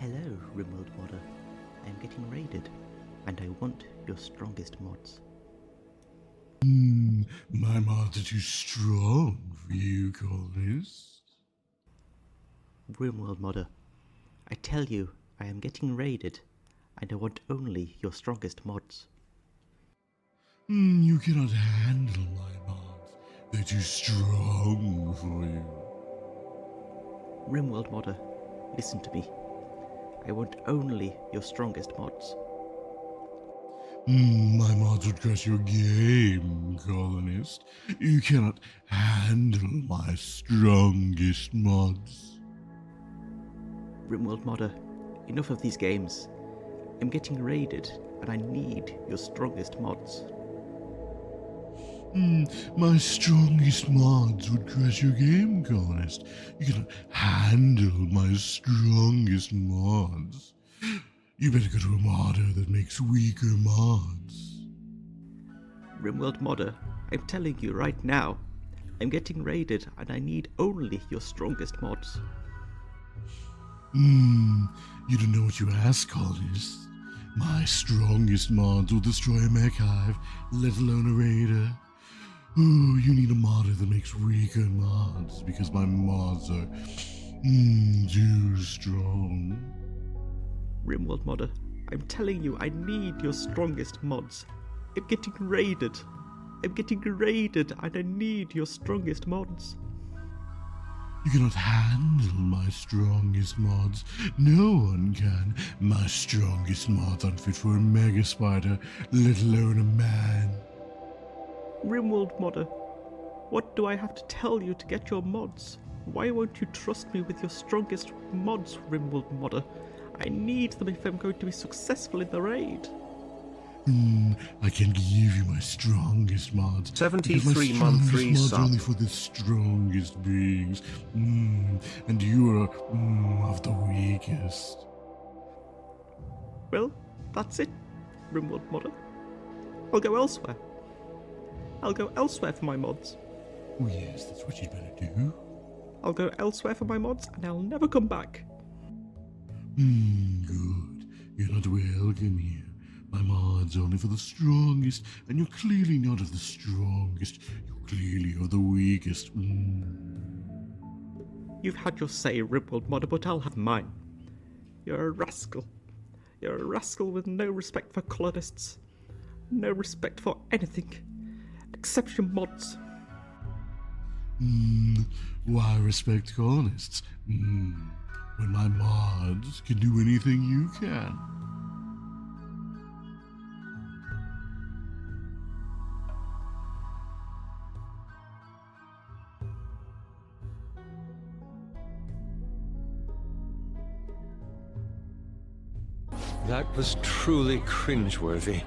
Hello, RimWorld modder. I am getting raided, and I want your strongest mods. My mods are too strong for you, Colonist. RimWorld modder, I tell you, I am getting raided, and I want only your strongest mods. You cannot handle my mods. They're too strong for you. RimWorld modder, listen to me. I want only your strongest mods. My mods would crush your game, Colonist. You cannot handle my strongest mods. RimWorld modder, enough of these games. I'm getting raided, and I need your strongest mods. My strongest mods would crush your game, Colonist. You cannot handle my strongest mods. You better go to a modder that makes weaker mods. RimWorld modder, I'm telling you right now, I'm getting raided and I need only your strongest mods. You don't know what you ask, Colonist. My strongest mods will destroy a mech hive, let alone a raider. Oh, you need a modder that makes weaker mods, because my mods are too strong. RimWorld modder, I'm telling you I need your strongest mods. I'm getting raided. I'm getting raided and I need your strongest mods. You cannot handle my strongest mods. No one can. My strongest mods aren't fit for a mega spider, let alone a man. RimWorld modder, what do I have to tell you to get your mods? Why won't you trust me with your strongest mods, RimWorld modder? I need them if I'm going to be successful in the raid. I can give you my strongest mods. 73 month free mods sub. only for the strongest beings. And you are of the weakest. Well, that's it, RimWorld modder. I'll go elsewhere. I'll go elsewhere for my mods. Oh yes, that's what you'd better do. I'll go elsewhere for my mods and I'll never come back. Good. You're not welcome here. My mod's only for the strongest, and you're clearly not of the strongest. You're clearly of the weakest. You've had your say, RimWorld modder, but I'll have mine. You're a rascal. You're a rascal with no respect for colonists. No respect for anything. Except your mods. Why respect colonists? When my mods can do anything you can. That was truly cringeworthy.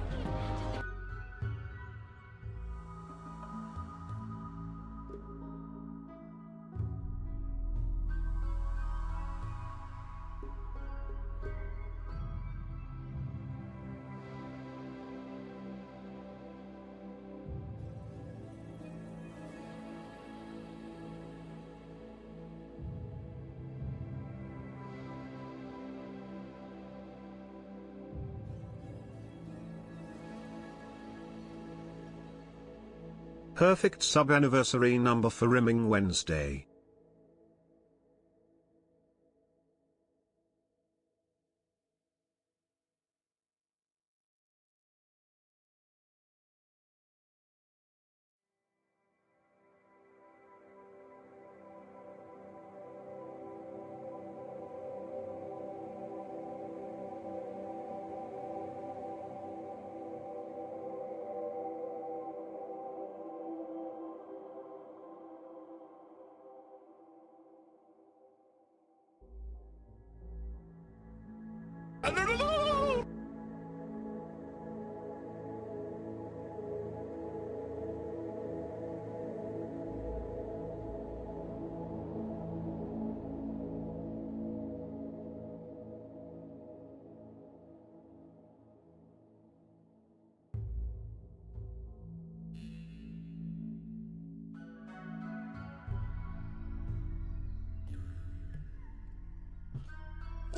Perfect sub-anniversary number for Rimming Wednesday.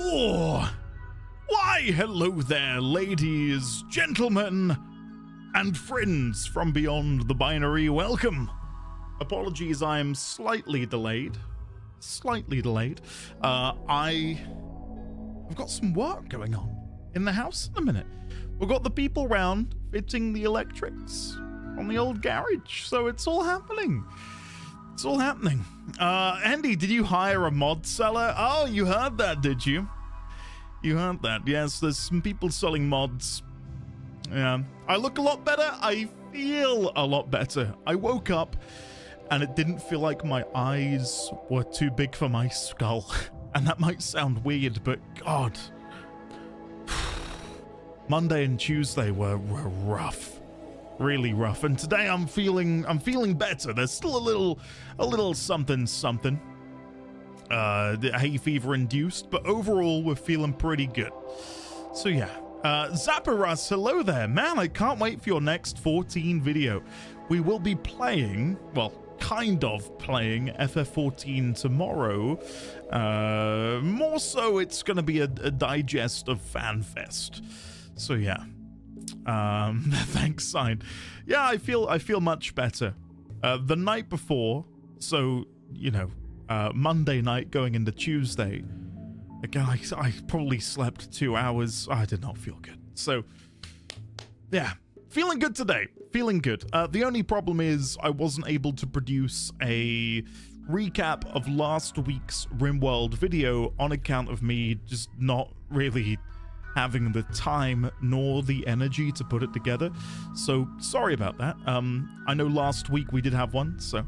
Oh, why hello there, ladies, gentlemen, and friends from beyond the binary. Welcome. Apologies, I am slightly delayed. I've got some work going on in the house in a minute. We've got the people round fitting the electrics on the old garage, so it's all happening. It's all happening. Andy, did you hire a mod seller? Oh, you heard that, did you? You heard that. Yes, there's some people selling mods. Yeah. I look a lot better. I feel a lot better. I woke up and it didn't feel like my eyes were too big for my skull. And that might sound weird, but God. Monday and Tuesday were rough. Really rough. And today I'm feeling better. There's still a little something. Hay fever induced, but overall we're feeling pretty good. So yeah. Zapparas, hello there. Man, I can't wait for your next 14 video. We will be playing, well, kind of playing FF14 tomorrow. More so, it's going to be a digest of FanFest. So yeah. Thanks, Sign. Yeah, I feel much better. The night before, so, you know, Monday night going into Tuesday, again, I probably slept 2 hours. I did not feel good. So, yeah, feeling good today. Feeling good. The only problem is I wasn't able to produce a recap of last week's RimWorld video on account of me just not really having the time nor the energy to put it together. So, sorry about that. I know last week we did have one, so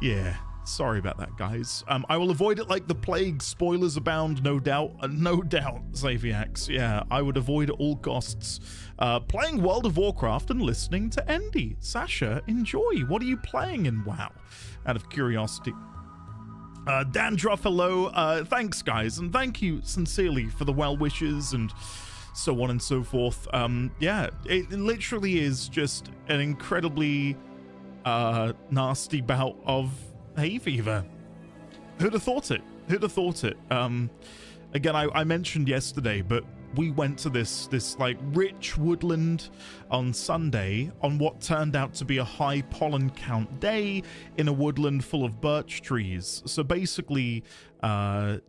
yeah. Sorry about that, guys. I will avoid it like the plague. Spoilers abound, no doubt. No doubt, Xaviax. Yeah, I would avoid at all costs. Playing World of Warcraft and listening to Andy. Sasha, enjoy. What are you playing in WoW? Out of curiosity. Dandruff, hello. Thanks, guys, and thank you sincerely for the well wishes and so on and so forth. Yeah, it literally is just an incredibly nasty bout of hay fever. Who'd have thought it? Who'd have thought it? Again, I mentioned yesterday, but we went to this like rich woodland on Sunday on what turned out to be a high pollen count day in a woodland full of birch trees. So basically,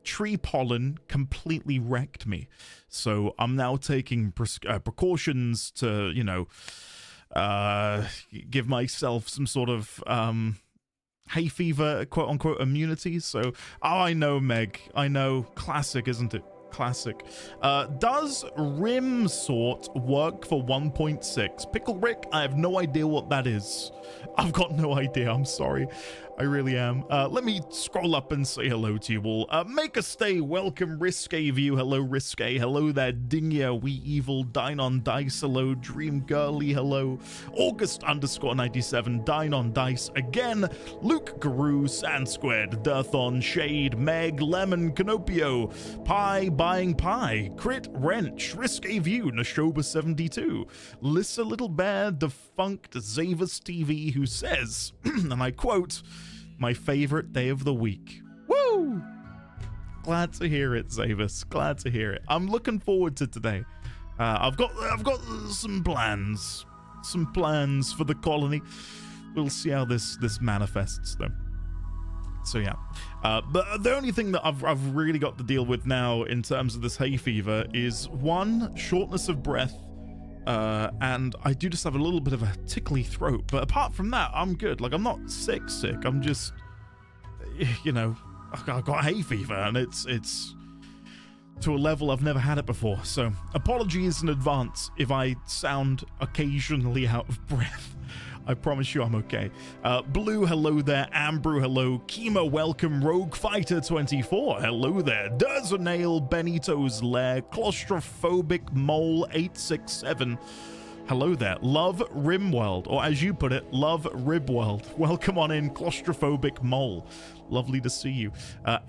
tree pollen completely wrecked me. So I'm now taking precautions to, you know, give myself some sort of hay fever, quote unquote, immunity. So, oh, I know, Meg. I know. Classic, isn't it? Classic. Does Rim Sort work for 1.6? Pickle Rick, I have no idea what that is. I've got no idea. I'm sorry. I really am. Let me scroll up and say hello to you all. Make a stay. Welcome, Risque View. Hello, Risque. Hello there, Dingia. We Evil. Dine on Dice. Hello, Dream Girly. Hello. August _97. Dine on Dice again. Luke Guru. Sand Squared. Dirthon. Shade. Meg. Lemon. Canopio. Pie. Buying Pie. Crit. Wrench. Risque View. Nashoba 72. Lissa Little Bear. Defunct Zavis TV, who says, and I quote, my favorite day of the week. Woo! Glad to hear it, Zavis. Glad to hear it. I'm looking forward to today. I've got some plans. Some plans for the colony. We'll see how this manifests, though. So yeah, but the only thing that I've really got to deal with now in terms of this hay fever is one, shortness of breath. And I do just have a little bit of a tickly throat, but apart from that, I'm good. Like, I'm not sick. I'm just, you know, I've got hay fever, and it's to a level I've never had it before. So apologies in advance if I sound occasionally out of breath. I promise you I'm okay. Blue, hello there. Ambrew, hello. Kima, welcome. Rogue Fighter 24, hello there. Derzanail, Benito's Lair, Claustrophobic Mole 867, hello there. Love RimWorld, or as you put it, Love RibWorld. Welcome on in, Claustrophobic Mole. Lovely to see you.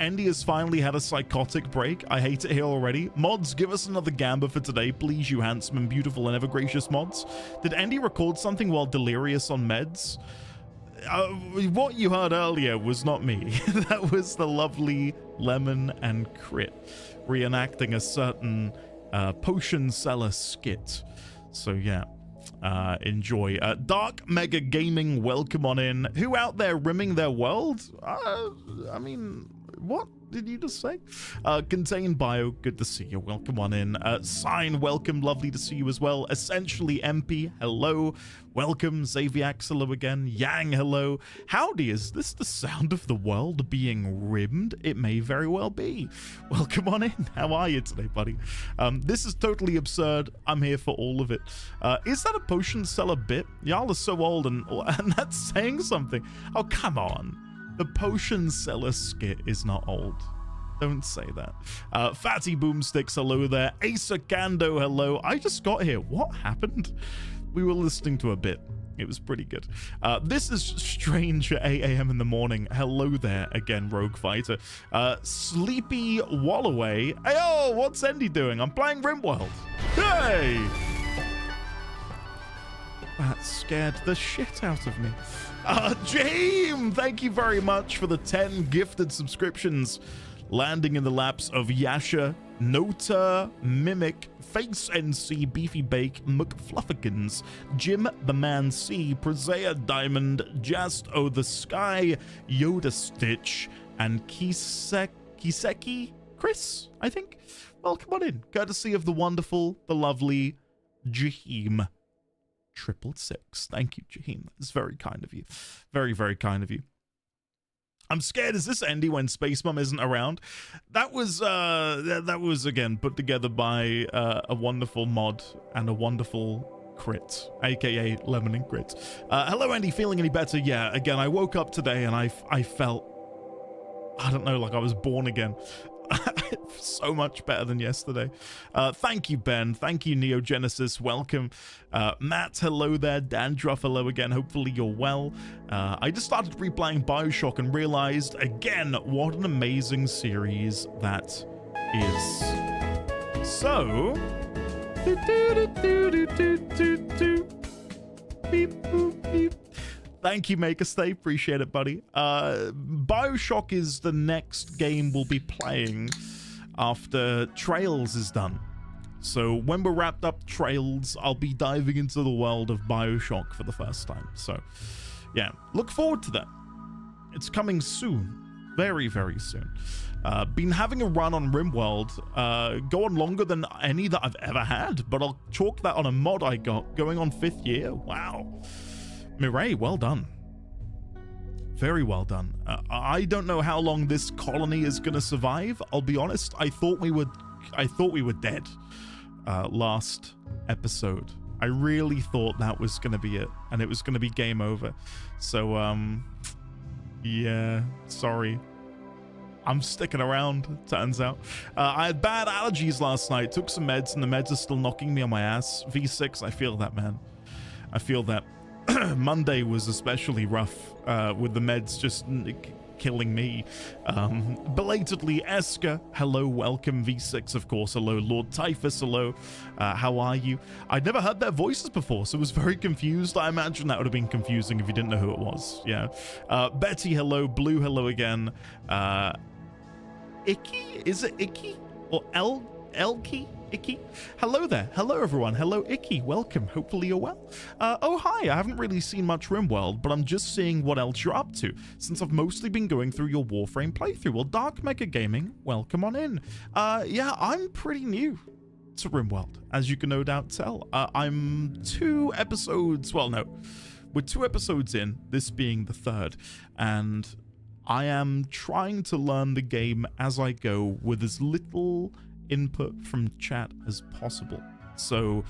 Andy has finally had a psychotic break. I hate it here already. Mods, give us another gamba for today, please, you handsome and beautiful and ever gracious mods. Did Andy record something while delirious on meds? what you heard earlier was not me. That was the lovely Lemon and Crit reenacting a certain potion seller skit. So yeah, enjoy. Dark Mega Gaming, welcome on in. Who out there rimming their world? I mean, what did you just say? Contain Bio, good to see you. Welcome on in. Sign, welcome. Lovely to see you as well. Essentially MP, hello. Welcome. Xaviax, hello again. Yang, hello. Howdy, is this the sound of the world being rimmed? It may very well be. Welcome on in. How are you today, buddy? This is totally absurd. I'm here for all of it. Is that a potion seller bit? Y'all are so old and that's saying something. Oh, come on. The potion seller skit is not old. Don't say that. Fatty Boomsticks, hello there. Asa Kando, hello. I just got here. What happened? We were listening to a bit. It was pretty good. This is strange at 8 a.m. in the morning. Hello there again, Rogue Fighter. Sleepy Wallaway. Hey, oh, what's Andy doing? I'm playing RimWorld. Hey! That scared the shit out of me. James, thank you very much for the 10 gifted subscriptions, landing in the laps of Yasha, Nota, Mimic, Face NC, Beefy Bake, McFluffigans, Jim the Man C, Presea Diamond, Just O the Sky, Yoda Stitch, and Kiseki Chris, I think. Welcome on in, courtesy of the wonderful, the lovely Jaheem. 666. Thank you, Jaheem. That's very kind of you. Very, very kind of you. I'm scared. Is this Andy when Space Mum isn't around? That was again put together by a wonderful mod and a wonderful Crit, aka Lemon and Crit. Hello, Andy. Feeling any better? Yeah. Again, I woke up today and I felt, I don't know, like I was born again. So much better than yesterday. Thank you, Ben. Thank you, Neogenesis. Welcome. Matt, hello there. Dandruff, hello again. Hopefully you're well. I just started replaying Bioshock and realized again what an amazing series that is. So, beep, boop, beep. Thank you, Make a Stay. Appreciate it, buddy. Bioshock is the next game we'll be playing after Trails is done. So when we're wrapped up Trails, I'll be diving into the world of Bioshock for the first time. So yeah, look forward to that. It's coming soon. Very, very soon. Been having a run on RimWorld, going longer than any that I've ever had, but I'll chalk that on a mod I got going on 5th year. Wow. Mireille, well done. Very well done. I don't know how long this colony is going to survive. I'll be honest. I thought we were dead last episode. I really thought that was going to be it, and it was going to be game over. So, yeah, sorry. I'm sticking around, turns out. I had bad allergies last night. Took some meds, and the meds are still knocking me on my ass. V6, I feel that, man. I feel that. Monday was especially rough with the meds just killing me. Belatedly, Eska, hello, welcome. V6, of course, hello. Lord Typhus, hello. How are you? I'd never heard their voices before, so I was very confused. I imagine that would have been confusing if you didn't know who it was. Yeah. Betty, hello. Blue, hello again. Icky? Is it Icky? Or Elky? Icky? Hello there. Hello, everyone. Hello, Icky. Welcome. Hopefully you're well. Oh, hi. I haven't really seen much RimWorld, but I'm just seeing what else you're up to, since I've mostly been going through your Warframe playthrough. Well, Dark Mega Gaming, welcome on in. Yeah, I'm pretty new to RimWorld, as you can no doubt tell. I'm 2 episodes, well, no, we're 2 episodes in, this being the 3rd, and I am trying to learn the game as I go with as little input from chat as possible. So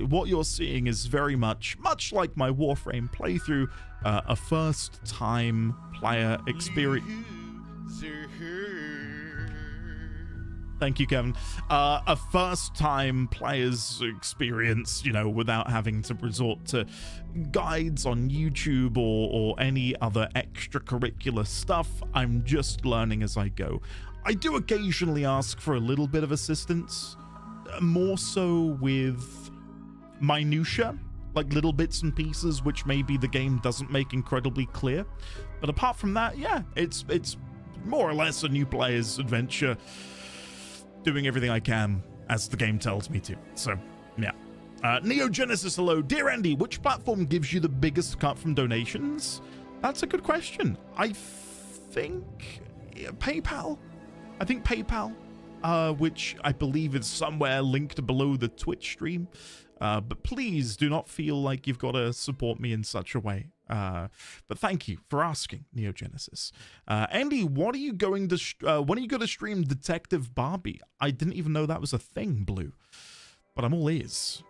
what you're seeing is very much like my Warframe playthrough, a first time player experience. Thank you, Kevin. A first time player's experience, you know, without having to resort to guides on YouTube or any other extracurricular stuff. I'm just learning as I go. I do occasionally ask for a little bit of assistance, more so with minutia, like little bits and pieces which maybe the game doesn't make incredibly clear. But apart from that, yeah, it's more or less a new player's adventure, doing everything I can as the game tells me to. So, yeah. Neo Genesis, hello. Dear Andy, which platform gives you the biggest cut from donations? That's a good question. I think PayPal. I think PayPal, which I believe is somewhere linked below the Twitch stream. But please do not feel like you've got to support me in such a way. But thank you for asking, Neo Genesis. Andy, when are you going to stream Detective Barbie? I didn't even know that was a thing, Blue. But I'm all ears.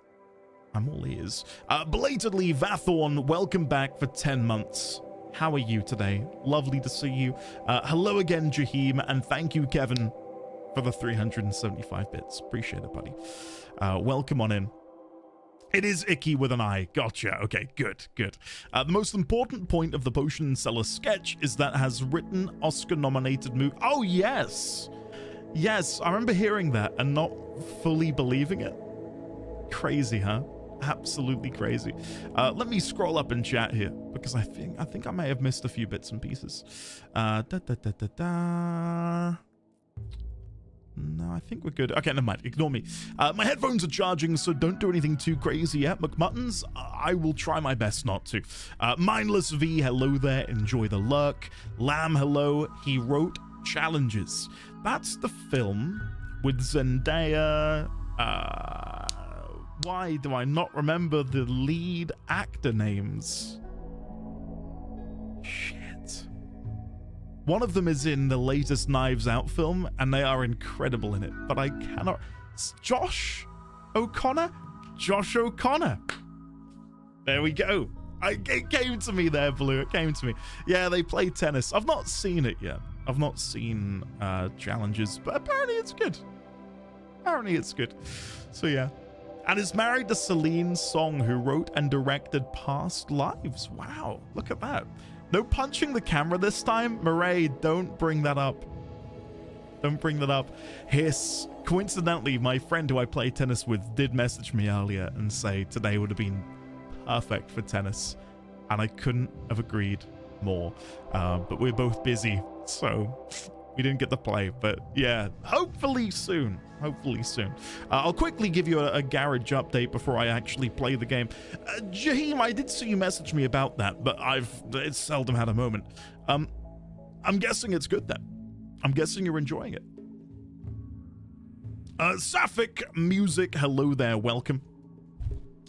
I'm all ears. Belatedly, Vathorn, welcome back for 10 months. How are you today? Lovely to see you. Hello again, Jaheem, and thank you, Kevin, for the 375 bits. Appreciate it, buddy. Welcome on in. It is Icky with an I. Gotcha. Okay, good, good. The most important point of the Potion Seller sketch is that it has written Oscar-nominated movie. Oh, yes. Yes, I remember hearing that and not fully believing it. Crazy, huh? Absolutely crazy. Let me scroll up in chat here because I think I may have missed a few bits and pieces. No, I think we're good. Okay, never mind. Ignore me. My headphones are charging, so don't do anything too crazy yet. McMuttons, I will try my best not to. Mindless V, hello there. Enjoy the lurk. Lamb, hello. He wrote Challenges. That's the film with Zendaya. Why do I not remember the lead actor names? Shit. One of them is in the latest Knives Out film, and they are incredible in it, but I cannot... Josh O'Connor? Josh O'Connor. There we go. It came to me there, Blue. It came to me. Yeah, they play tennis. I've not seen it yet. I've not seen Challenges, but apparently it's good. Apparently it's good. So yeah. And is married to Celine Song, who wrote and directed Past Lives. Wow, look at that. No punching the camera this time? Murray, don't bring that up. Don't bring that up. Hiss. Coincidentally, my friend who I play tennis with did message me earlier and say today would have been perfect for tennis. And I couldn't have agreed more. But we're both busy, so we didn't get to play. But yeah, hopefully soon. Hopefully soon. I'll quickly give you a garage update before I actually play the game. Jaheim, I did see you message me about that, but it's seldom had a moment. I'm guessing it's good then. I'm guessing you're enjoying it. Sapphic Music, hello there, welcome.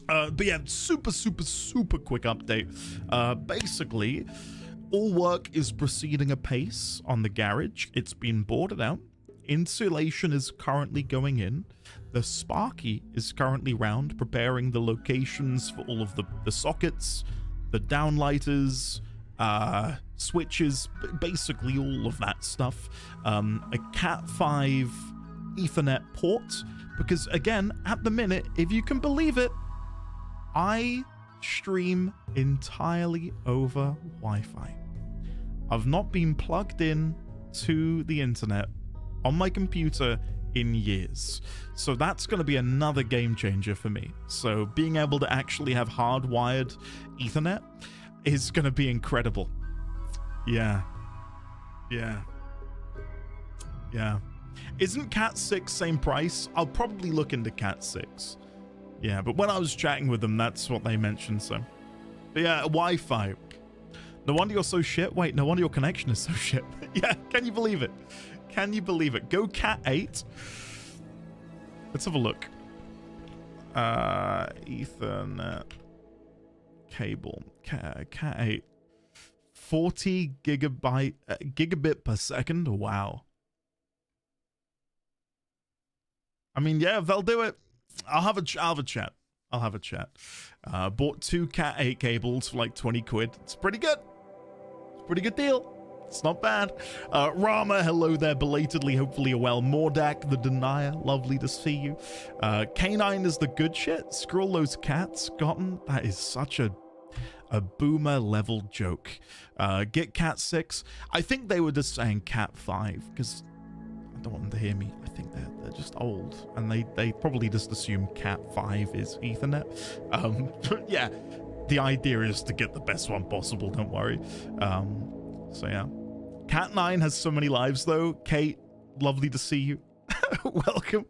But yeah, super quick update. Basically, all work is proceeding apace on the garage. It's been boarded out. Insulation is currently going in. The Sparky is currently round, preparing the locations for all of the sockets, the downlighters, switches, basically all of that stuff. A Cat5 Ethernet port, because again, at the minute, if you can believe it, I stream entirely over Wi-Fi. I've not been plugged in to the internet on my computer in years. So that's going to be another game changer for me. So being able to actually have hardwired Ethernet is going to be incredible. Yeah. Isn't Cat 6 same price? I'll probably look into Cat 6. Yeah, but when I was chatting with them, that's what they mentioned, so. But yeah, Wi-Fi. No wonder you're so shit. Wait, no wonder your connection is so shit. Yeah, can you believe it? Can you believe it? Go Cat 8. Let's have a look. Ethernet cable. Cat 8. 40 gigabit per second. Wow. I mean, yeah, they'll do it. I'll have a chat. Bought 2 Cat 8 cables for like 20 quid. It's pretty good. It's a pretty good deal. It's not bad. Rama, hello there, belatedly, hopefully you're well. Mordak, the Denier, lovely to see you. K9 is the good shit. Screw all those cats gotten. That is such a boomer level joke. Get Cat 6. I think they were just saying Cat 5, because I don't want them to hear me. I think they're just old, and they probably just assume Cat 5 is Ethernet. But yeah, the idea is to get the best one possible. Don't worry. So yeah, Cat 9 has so many lives though. Kate, lovely to see you. Welcome.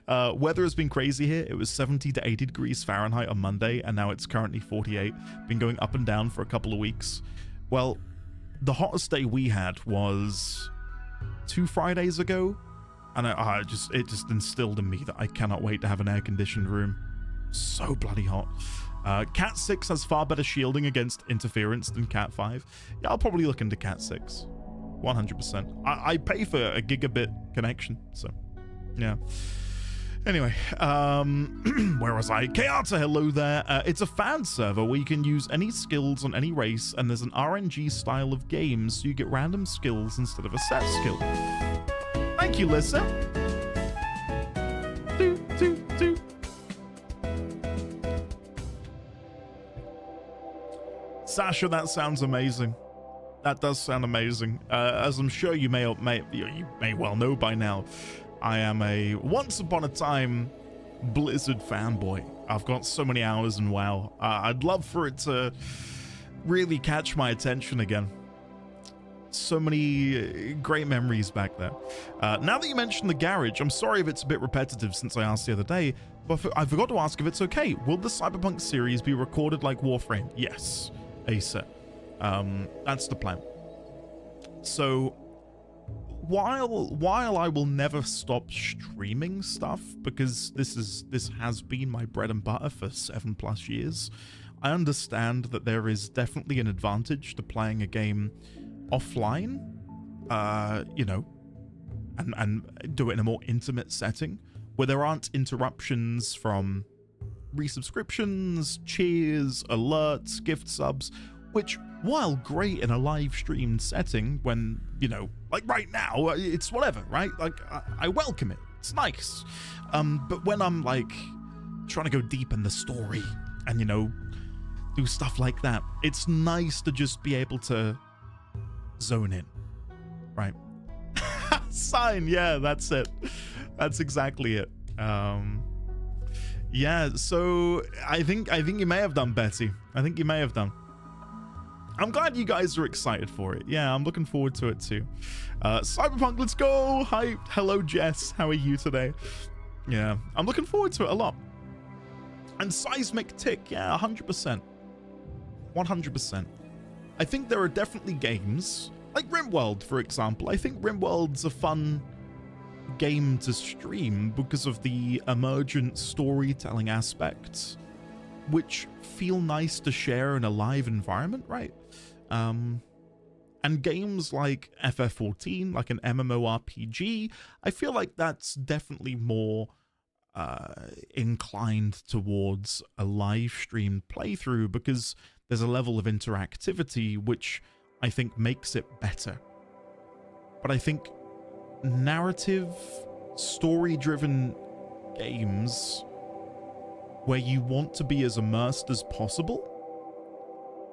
Weather has been crazy here. It was 70 to 80 degrees Fahrenheit on Monday, and now it's currently 48. Been going up and down for a couple of weeks. Well, the hottest day we had was 2 Fridays ago, and it just instilled in me that I cannot wait to have an air-conditioned room. So bloody hot. Cat 6 has far better shielding against interference than Cat 5. Yeah, I'll probably look into Cat 6. 100%. I pay for a gigabit connection, so yeah. Anyway, where was I? Kayata, hello there. It's a fan server where you can use any skills on any race, and there's an RNG style of game, so you get random skills instead of a set skill. Thank you, Lissa. Do. Sasha, that sounds amazing. That does sound amazing. As I'm sure you may well know by now, I am a once upon a time Blizzard fanboy. I've got so many hours in WoW. I'd love for it to really catch my attention again. So many great memories back there. Now that you mentioned the garage, I'm sorry if it's a bit repetitive since I asked the other day, but I forgot to ask if it's okay. Will the Cyberpunk series be recorded like Warframe? Yes, ASAP. That's the plan. So while I will never stop streaming stuff, because this has been my bread and butter for 7+ years, I understand that there is definitely an advantage to playing a game offline, you know, and do it in a more intimate setting where there aren't interruptions from resubscriptions, cheers, alerts, gift subs, which, while great in a live streamed setting, when, you know, like right now, it's whatever, right? Like, I welcome it. It's nice. But when I'm, like, trying to go deep in the story and, you know, do stuff like that, it's nice to just be able to zone in, right? Sign, yeah, that's it. That's exactly it. Yeah, so I think you may have done, Betty. I think you may have done. I'm glad you guys are excited for it. Yeah, I'm looking forward to it too. Cyberpunk, let's go. Hi, hello Jess. How are you today? Yeah, I'm looking forward to it a lot. And Seismic Tick, yeah, 100%. 100%. I think there are definitely games, like RimWorld, for example. I think RimWorld's a fun game to stream because of the emergent storytelling aspects, which feel nice to share in a live environment, right? And games like FF14, like an MMORPG, I feel like that's definitely more inclined towards a live streamed playthrough because there's a level of interactivity which I think makes it better. But I think narrative, story-driven games where you want to be as immersed as possible,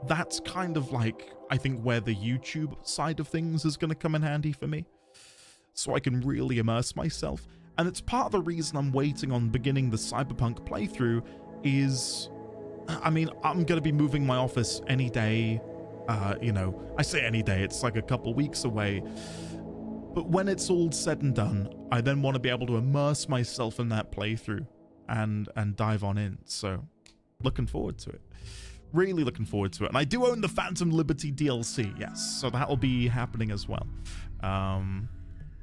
that's kind of like, I think, where the YouTube side of things is going to come in handy for me. So I can really immerse myself. And it's part of the reason I'm waiting on beginning the Cyberpunk playthrough is, I mean, I'm going to be moving my office any day. You know, I say any day, it's like a couple weeks away. But when it's all said and done, I then want to be able to immerse myself in that playthrough and dive on in. So looking forward to it. Really looking forward to it. And I do own the Phantom Liberty DLC, yes. So that will be happening as well.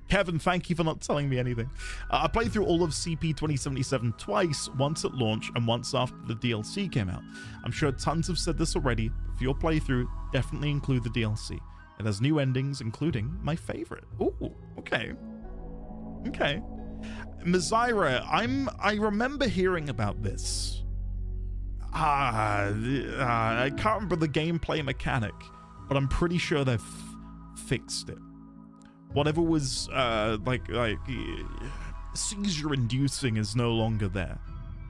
Kevin, thank you for not telling me anything. I played through all of CP 2077 twice, once at launch and once after the DLC came out. I'm sure tons have said this already, but for your playthrough, definitely include the DLC. It has new endings, including my favorite. Ooh, okay. Okay. Mazira, I remember hearing about this. I can't remember the gameplay mechanic, but I'm pretty sure they've fixed it. Whatever was like seizure-inducing is no longer there,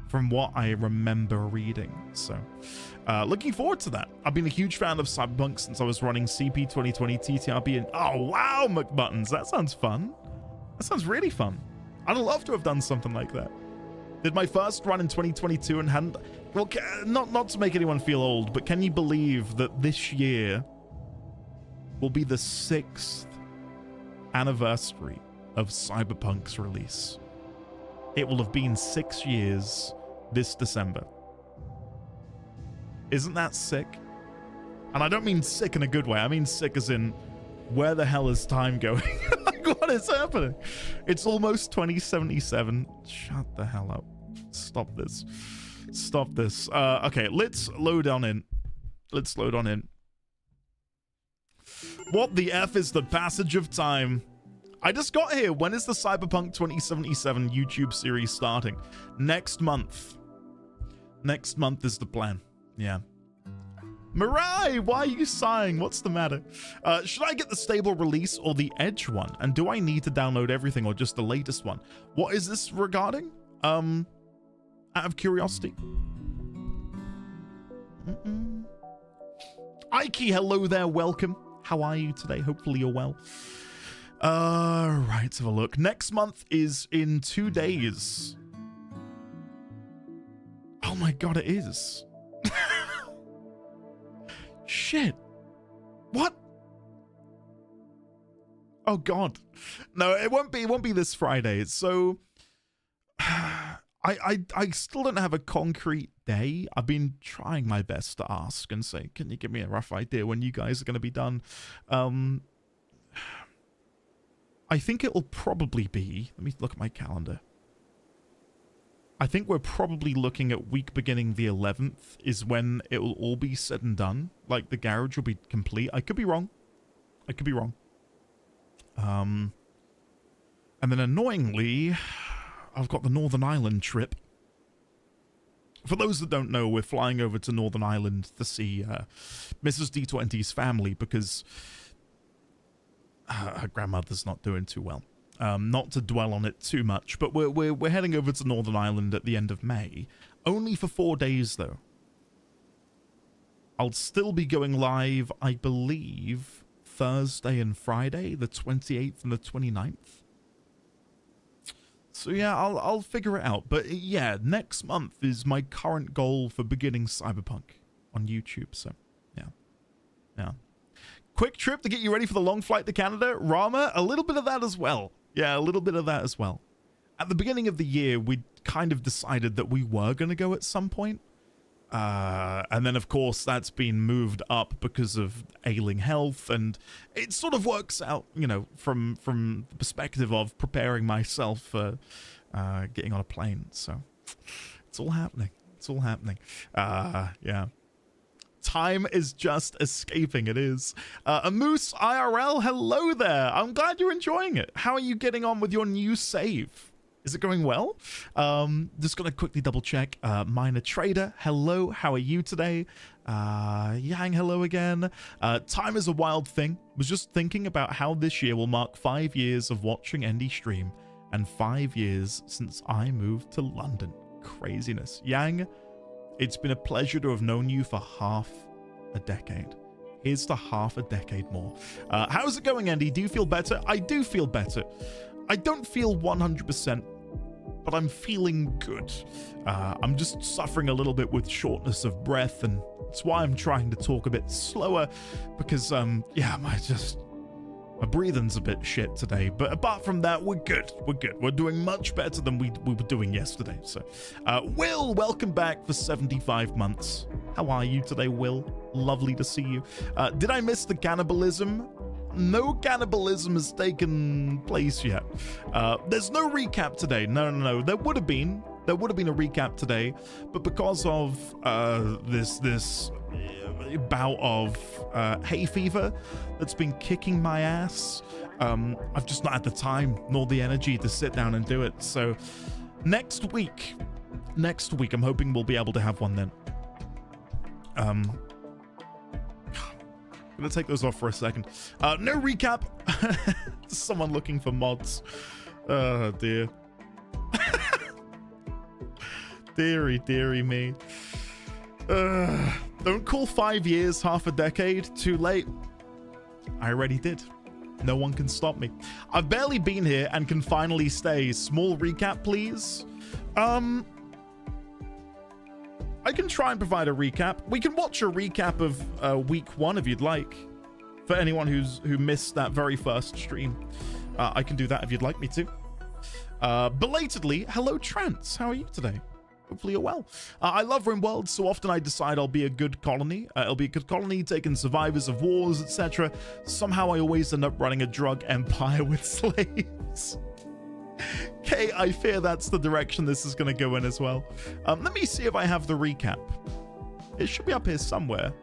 from what I remember reading. So, looking forward to that. I've been a huge fan of Cyberpunk since I was running CP 2020 TTRP, and oh wow, McButtons, that sounds fun. That sounds really fun. I'd love to have done something like that. Did my first run in 2022 and hadn't... Well, not to make anyone feel old, but can you believe that this year will be the 6th anniversary of Cyberpunk's release? It will have been 6 years this December. Isn't that sick? And I don't mean sick in a good way. I mean sick as in, where the hell is time going? Like, what is happening? It's almost 2077. Shut the hell up. Stop this. Stop this. Okay, let's load on in. Let's load on in. What the F is the passage of time? I just got here. When is the Cyberpunk 2077 YouTube series starting? Next month. Next month is the plan. Yeah. Mirai, why are you sighing? What's the matter? Should I get the stable release or the Edge one? And do I need to download everything or just the latest one? What is this regarding? Out of curiosity. Ike, hello there, welcome. How are you today? Hopefully you're well. Right, let's have a look. Next month is in 2 days. Oh my god, it is. Shit. What? Oh god. No, it won't be this Friday. So I still don't have a concrete day. I've been trying my best to ask and say, can you give me a rough idea when you guys are going to be done? I think it'll probably be, let me look at my calendar. I think we're probably looking at week beginning the 11th is when it will all be said and done. Like, the garage will be complete. I could be wrong. I could be wrong. And then annoyingly, I've got the Northern Ireland trip. For those that don't know, we're flying over to Northern Ireland to see Mrs. D20's family because her grandmother's not doing too well. Not to dwell on it too much, but we're heading over to Northern Ireland at the end of May. Only for 4 days, though. I'll still be going live, I believe, Thursday and Friday, the 28th and the 29th. So yeah, I'll figure it out. But yeah, next month is my current goal for beginning Cyberpunk on YouTube. So yeah. Quick trip to get you ready for the long flight to Canada. Rama, a little bit of that as well. Yeah, a little bit of that as well. At the beginning of the year, we kind of decided that we were going to go at some point. And then, of course, that's been moved up because of ailing health. And it sort of works out, you know, from the perspective of preparing myself for getting on a plane. So it's all happening. It's all happening. Yeah. Time is just escaping. It is. A Moose IRL, hello there. I'm glad you're enjoying it. How are you getting on with your new save? Is it going well? Just gonna quickly double check. Minor Trader, hello. How are you today? Yang, hello again. Time is a wild thing. Was just thinking about how this year will mark 5 years of watching Endy stream and 5 years since I moved to London. Craziness. Yang, it's been a pleasure to have known you for half a decade. Here's to half a decade more. How's it going, Andy? Do you feel better? I do feel better. I don't feel 100%, but I'm feeling good. I'm just suffering a little bit with shortness of breath, and that's why I'm trying to talk a bit slower, because, yeah, my breathing's a bit shit today, but apart from that, we're good. We're good. We're doing much better than we were doing yesterday. So, Will, welcome back for 75 months. How are you today, Will? Lovely to see you. Did I miss the cannibalism? No cannibalism has taken place yet. There's no recap today. No. There would have been a recap today, but because of this bout of hay fever that's been kicking my ass, I've just not had the time nor the energy to sit down and do it. So next week I'm hoping we'll be able to have one then. I'm gonna take those off for a second. No recap. Someone looking for mods. Oh dear. Deary me. Don't call 5 years half a decade. Too late. I already did. No one can stop me. I've barely been here and can finally stay. Small recap, please. I can try and provide a recap. We can watch a recap of week 1 if you'd like. For anyone who missed that very first stream, I can do that if you'd like me to. Belatedly, hello Trance. How are you today? Hopefully you're well. I love RimWorld, so often I decide I'll be a good colony. It'll be a good colony, taking survivors of wars, etc. Somehow I always end up running a drug empire with slaves. Okay, I fear that's the direction this is going to go in as well. Let me see if I have the recap. It should be up here somewhere.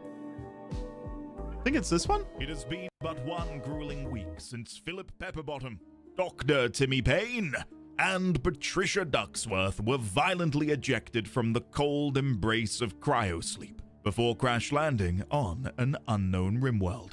I think it's this one. It has been but one grueling week since Philip Pepperbottom, Dr. Timmy Payne, and Patricia Ducksworth were violently ejected from the cold embrace of cryosleep before crash landing on an unknown RimWorld.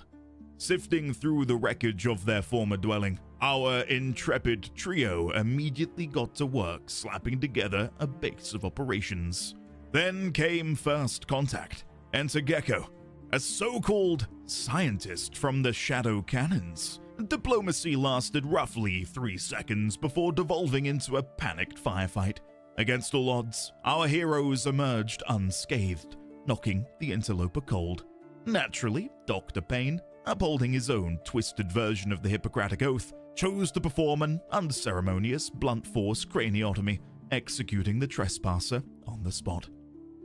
Sifting through the wreckage of their former dwelling, our intrepid trio immediately got to work slapping together a base of operations. Then came first contact. Enter Gecko, a so-called scientist from the Shadow Cannons. Diplomacy lasted roughly 3 seconds before devolving into a panicked firefight. Against all odds, our heroes emerged unscathed, knocking the interloper cold. Naturally, Dr. Payne, upholding his own twisted version of the Hippocratic Oath, chose to perform an unceremonious blunt force craniotomy, executing the trespasser on the spot.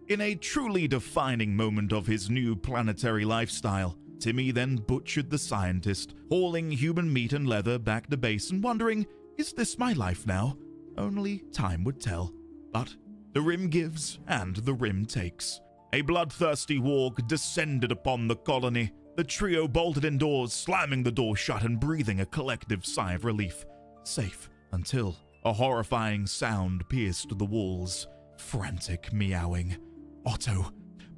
In a truly defining moment of his new planetary lifestyle, Timmy then butchered the scientist, hauling human meat and leather back to base and wondering, is this my life now? Only time would tell. But the Rim gives and the Rim takes. A bloodthirsty warg descended upon the colony. The trio bolted indoors, slamming the door shut and breathing a collective sigh of relief. Safe until a horrifying sound pierced the walls. Frantic meowing. Otto.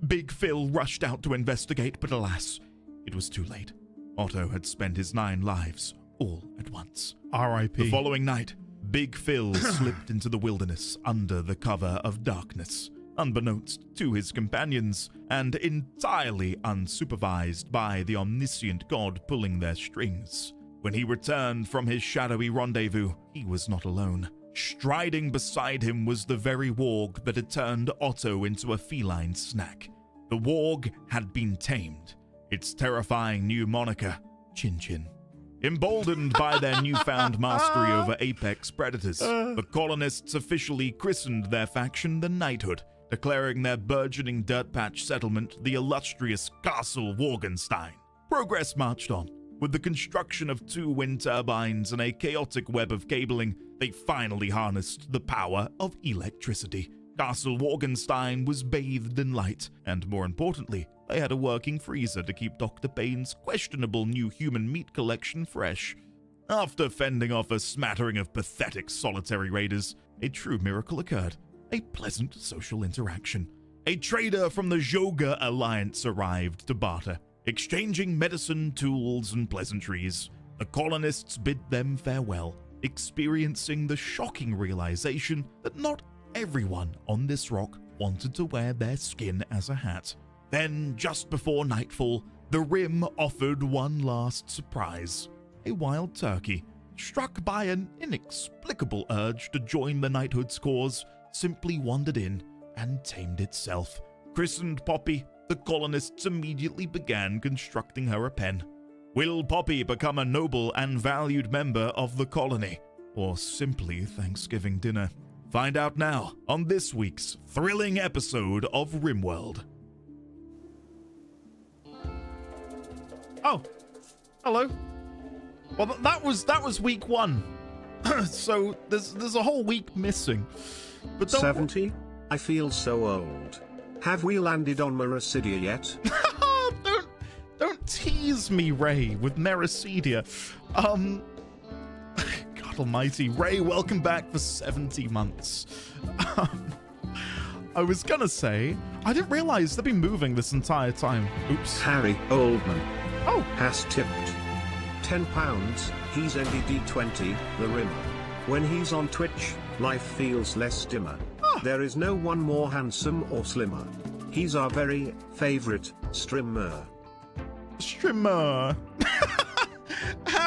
Big Phil rushed out to investigate, but alas, it was too late. Otto had spent his 9 lives all at once. R.I.P. The following night, Big Phil slipped into the wilderness under the cover of darkness, unbeknownst to his companions, and entirely unsupervised by the omniscient god pulling their strings. When he returned from his shadowy rendezvous, he was not alone. Striding beside him was the very warg that had turned Otto into a feline snack. The warg had been tamed. Its terrifying new moniker, Chin Chin. Emboldened by their newfound mastery over apex predators, the colonists officially christened their faction the Knighthood, declaring their burgeoning dirt patch settlement the illustrious Castle Worgenstein. Progress marched on. With the construction of 2 wind turbines and a chaotic web of cabling, they finally harnessed the power of electricity. Castle Worgenstein was bathed in light, and more importantly, they had a working freezer to keep Dr. Payne's questionable new human meat collection fresh. After fending off a smattering of pathetic solitary raiders, a true miracle occurred. A pleasant social interaction. A trader from the Joga Alliance arrived to barter, exchanging medicine, tools, and pleasantries. The colonists bid them farewell, experiencing the shocking realization that not everyone on this rock wanted to wear their skin as a hat. Then, just before nightfall, the Rim offered one last surprise. A wild turkey, struck by an inexplicable urge to join the Knighthood's cause, simply wandered in and tamed itself. Christened Poppy, the colonists immediately began constructing her a pen. Will Poppy become a noble and valued member of the colony, or simply Thanksgiving dinner? Find out now on this week's thrilling episode of RimWorld. Oh, hello. Well, that was week 1. So there's a whole week missing. But 70? I feel so old. Have we landed on Mericidia yet? Don't tease me, Ray, with Mericidia. God almighty. Ray, welcome back for 70 months. I was gonna say, I didn't realize they've been moving this entire time. Oops. Harry Oldman Oh, has tipped £10. He's NDD20, the Rimmer. When he's on Twitch, life feels less dimmer. There is no one more handsome or slimmer. He's our very favorite streamer. streamer.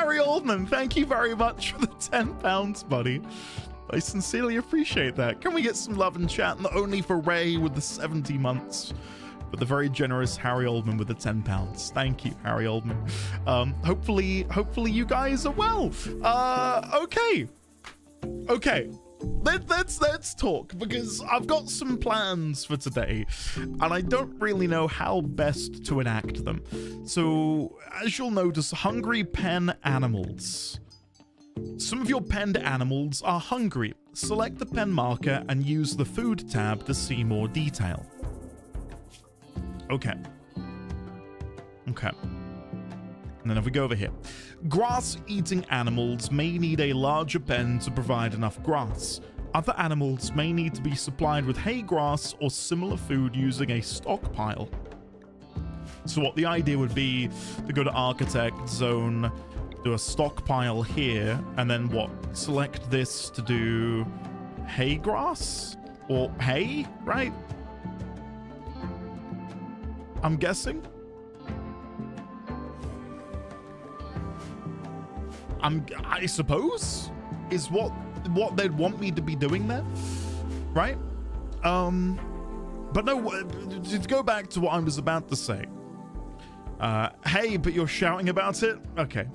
Harry Oldman, thank you very much for the £10, buddy. I sincerely appreciate that. Can we get some love and chat? Not only for Ray with the 70 months, but the very generous Harry Oldman with the £10. Thank you, Harry Oldman. Hopefully you guys are well. Okay. Let's talk, because I've got some plans for today and I don't really know how best to enact them. So as you'll notice, hungry pen animals. Some of your penned animals are hungry. Select the pen marker and use the food tab to see more detail. Okay. And then if we go over here, grass-eating animals may need a larger pen to provide enough grass. Other animals may need to be supplied with hay grass or similar food using a stockpile. So what the idea would be to go to architect zone, do a stockpile here, and then what? Select this to do hay grass or hay, right? I'm guessing. I suppose is what they'd want me to be doing there, right? But no, to go back to what I was about to say. Hey, but you're shouting about it? Okay.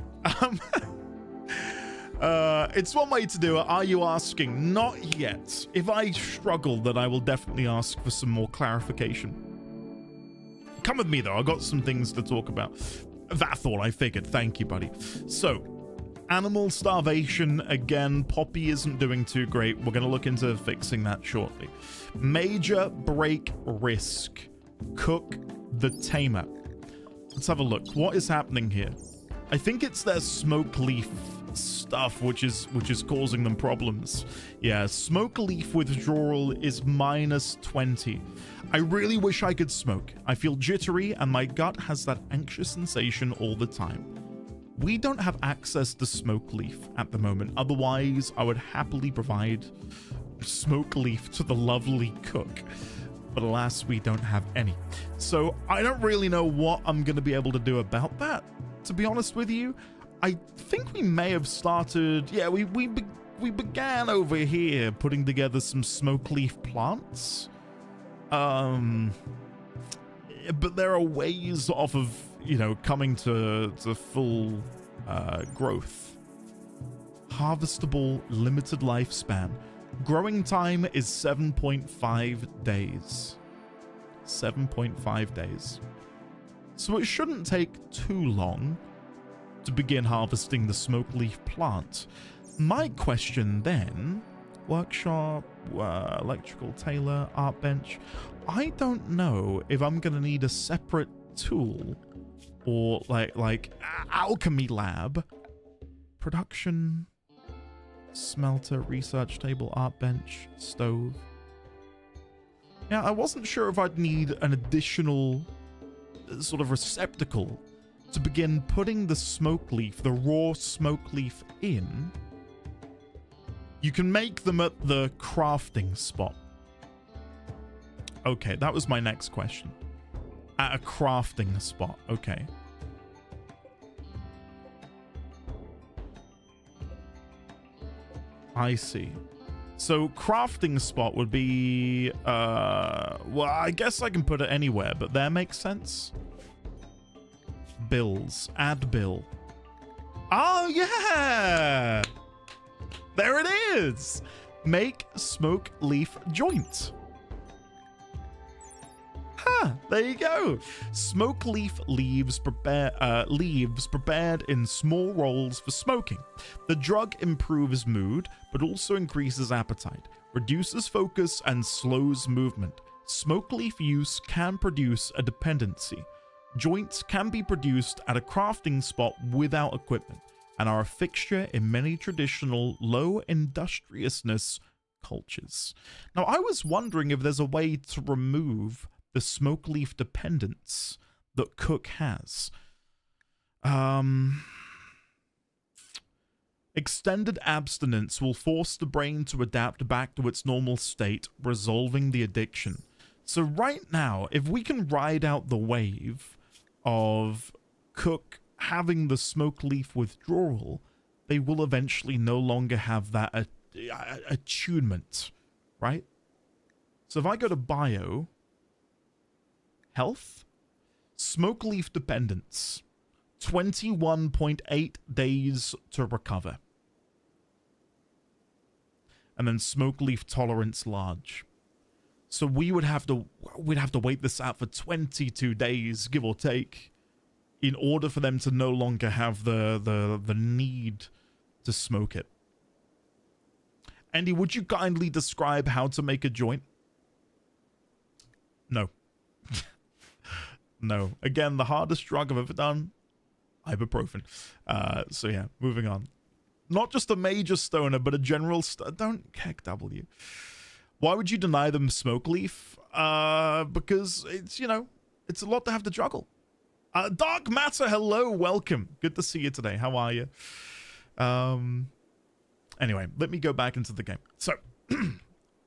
It's one way to do it. Are you asking? Not yet. If I struggle, then I will definitely ask for some more clarification. Come with me, though. I've got some things to talk about. That thought, I figured. Thank you, buddy. So, animal starvation. Again, Poppy isn't doing too great. We're going to look into fixing that shortly. Major break risk. Cook the tamer. Let's have a look. What is happening here? I think it's their smoke leaf stuff which is causing them problems. Yeah, smoke leaf withdrawal is -20. I really wish I could smoke. I feel jittery and my gut has that anxious sensation all the time. We don't have access to smoke leaf at the moment. Otherwise, I would happily provide smoke leaf to the lovely cook. But alas, we don't have any. So I don't really know what I'm going to be able to do about that, to be honest with you. I think we may have started... Yeah, we began over here putting together some smoke leaf plants. But there are ways off of, coming to full growth. Harvestable limited lifespan. Growing time is 7.5 days. 7.5 days. So it shouldn't take too long to begin harvesting the smoke leaf plant. My question then, workshop, electrical tailor, art bench. I don't know if I'm going to need a separate tool or like alchemy lab, production, smelter, research table, art bench, stove. Yeah, I wasn't sure if I'd need an additional sort of receptacle to begin putting the smoke leaf, the raw smoke leaf in. You can make them at the crafting spot. Okay, that was my next question. At a crafting spot, okay. I see. So crafting spot would be, well, I guess I can put it anywhere, but there makes sense. Bills, add bill. Oh yeah! There it is! Make smoke leaf joint. Huh, there you go. Smoke leaf leaves prepared in small rolls for smoking. The drug improves mood, but also increases appetite, reduces focus, and slows movement. Smoke leaf use can produce a dependency. Joints can be produced at a crafting spot without equipment, and are a fixture in many traditional low industriousness cultures. Now, I was wondering if there's a way to remove the smoke leaf dependence that Cook has. Extended abstinence will force the brain to adapt back to its normal state, resolving the addiction. So right now, if we can ride out the wave of Cook having the smoke leaf withdrawal, they will eventually no longer have that attunement, right? So if I go to bio, health, smoke leaf dependence, 21.8 days to recover. And then smoke leaf tolerance large. So we'd have to wait this out for 22 days, give or take, in order for them to no longer have the need to smoke it. Andy, would you kindly describe how to make a joint? No. No. Again, the hardest drug I've ever done, ibuprofen. So yeah, moving on. Not just a major stoner, but a general don't heck W. Why would you deny them smoke leaf? Because it's, it's a lot to have to juggle. Dark Matter, hello, welcome. Good to see you today. How are you? Anyway, let me go back into the game. So,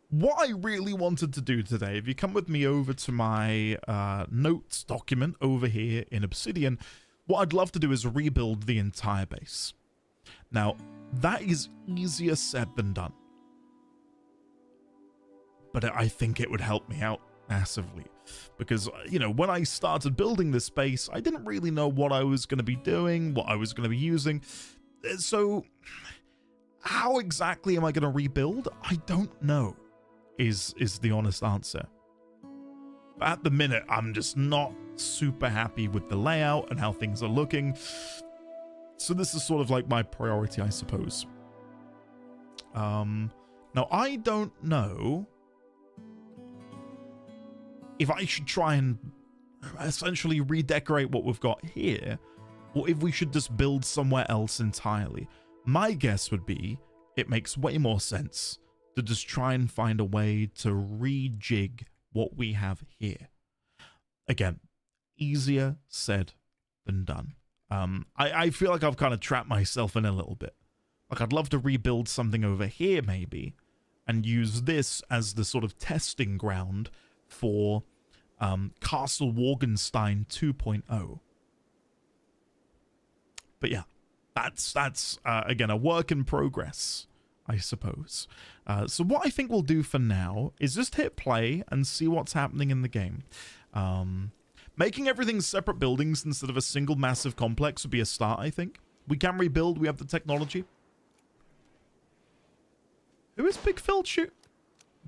what I really wanted to do today, if you come with me over to my notes document over here in Obsidian, what I'd love to do is rebuild the entire base. Now, that is easier said than done. But I think it would help me out massively. Because, when I started building this base, I didn't really know what I was going to be doing, what I was going to be using. So, how exactly am I going to rebuild? I don't know, is the honest answer. But at the minute, I'm just not super happy with the layout and how things are looking. So this is sort of like my priority, I suppose. Now, I don't know if I should try and essentially redecorate what we've got here, or if we should just build somewhere else entirely. My guess would be it makes way more sense to just try and find a way to rejig what we have here. Again, easier said than done. I feel like I've kind of trapped myself in a little bit. Like, I'd love to rebuild something over here, maybe, and use this as the sort of testing ground for Castle Morgenstein 2.0. But yeah, that's again, a work in progress, I suppose. So what I think we'll do for now is just hit play and see what's happening in the game. Making everything separate buildings instead of a single massive complex would be a start, I think. We can rebuild, we have the technology. Who is Big Phil?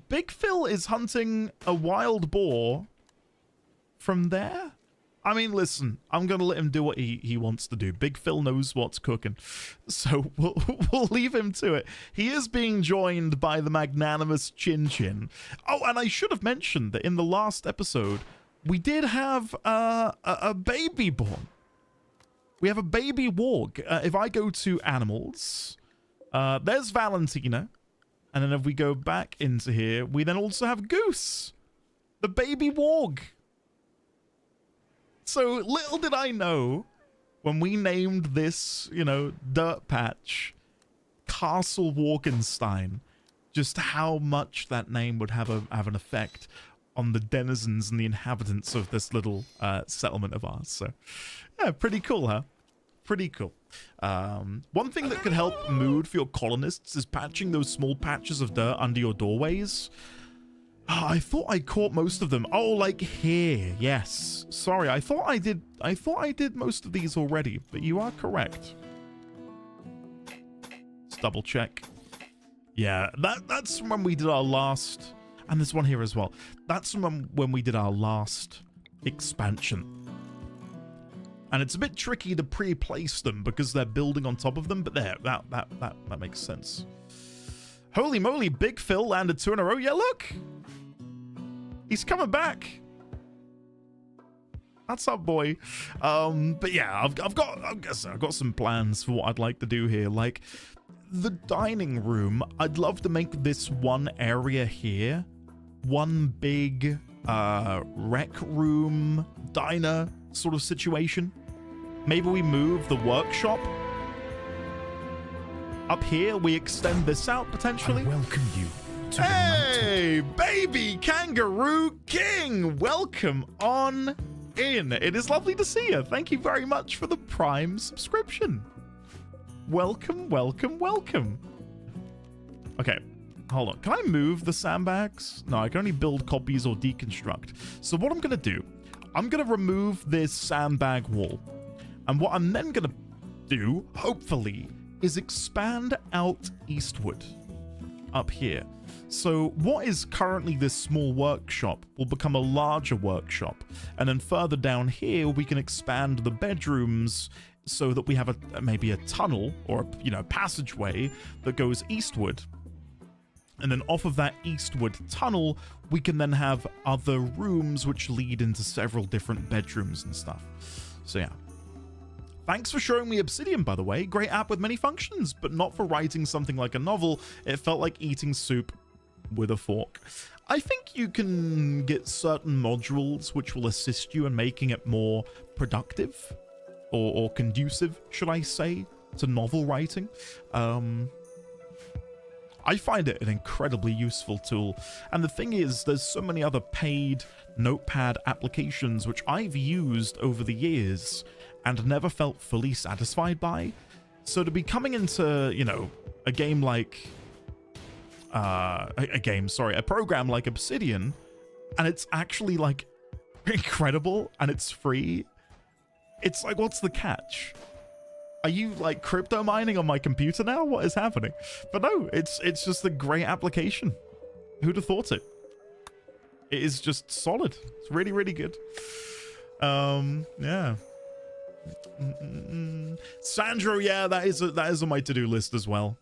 Big Phil is hunting a wild boar from there? I mean, listen, I'm going to let him do what he wants to do. Big Phil knows what's cooking. So we'll leave him to it. He is being joined by the magnanimous Chin Chin. Oh, and I should have mentioned that in the last episode, we did have a baby born. We have a baby warg. If I go to animals, there's Valentina. And then if we go back into here, we then also have Goose, the baby warg. So little did I know when we named this, dirt patch, Castle Morgenstein, just how much that name would have an effect on the denizens and the inhabitants of this little settlement of ours. So, yeah, pretty cool, huh? Pretty cool. One thing that could help mood for your colonists is patching those small patches of dirt under your doorways. Oh, I thought I caught most of them. Oh, like here. Yes. Sorry, I thought I did most of these already, but you are correct. Let's double check. Yeah, that's when we did our last, and there's one here as well. That's when we did our last expansion. And it's a bit tricky to pre-place them because they're building on top of them, but there, that makes sense. Holy moly, Big Phil landed 2 in a row. Yeah, look! He's coming back. That's up, boy. But yeah, I've got some plans for what I'd like to do here. Like, the dining room, I'd love to make this one area here one big rec room, diner sort of situation. Maybe we move the workshop up here. We extend this out potentially. I welcome you to Hey, baby Kangaroo King! Welcome on in. It is lovely to see you. Thank you very much for the Prime subscription. Welcome, welcome, welcome. Okay, hold on. Can I move the sandbags? No, I can only build copies or deconstruct. So what I'm going to do, I'm going to remove this sandbag wall. And what I'm then going to do, hopefully, is expand out eastward up here. So what is currently this small workshop will become a larger workshop. And then further down here, we can expand the bedrooms so that we have maybe a tunnel or, you know, passageway that goes eastward. And then off of that eastward tunnel, we can then have other rooms which lead into several different bedrooms and stuff. So yeah. Thanks for showing me Obsidian, by the way. Great app with many functions, but not for writing something like a novel. It felt like eating soup with a fork. I think you can get certain modules which will assist you in making it more productive or conducive, should I say, to novel writing. I find it an incredibly useful tool. And the thing is, there's so many other paid notepad applications which I've used over the years and never felt fully satisfied by. So to be coming into, you know, a game like a program like Obsidian, and it's actually like incredible and it's free, it's like, what's the catch? Are you like crypto mining on my computer now? What is happening? But no, it's just a great application. Who'd have thought it? It is just solid. It's really, really good. Yeah. Sandro, yeah, that is on my to-do list as well.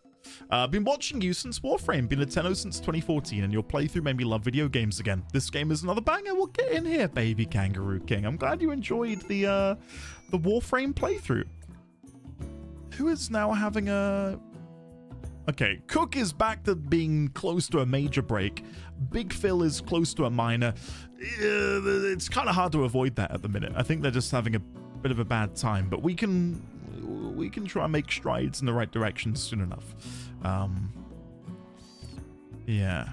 Been watching you since Warframe, been a Tenno since 2014, and your playthrough made me love video games again. This game is another banger. Well, get in here, baby Kangaroo King. I'm glad you enjoyed the Warframe playthrough. Who is now having a... Okay, Cook is back to being close to a major break. Big Phil is close to a minor. It's kind of hard to avoid that at the minute. I think they're just having a bit of a bad time, but we can try and make strides in the right direction soon enough. Yeah.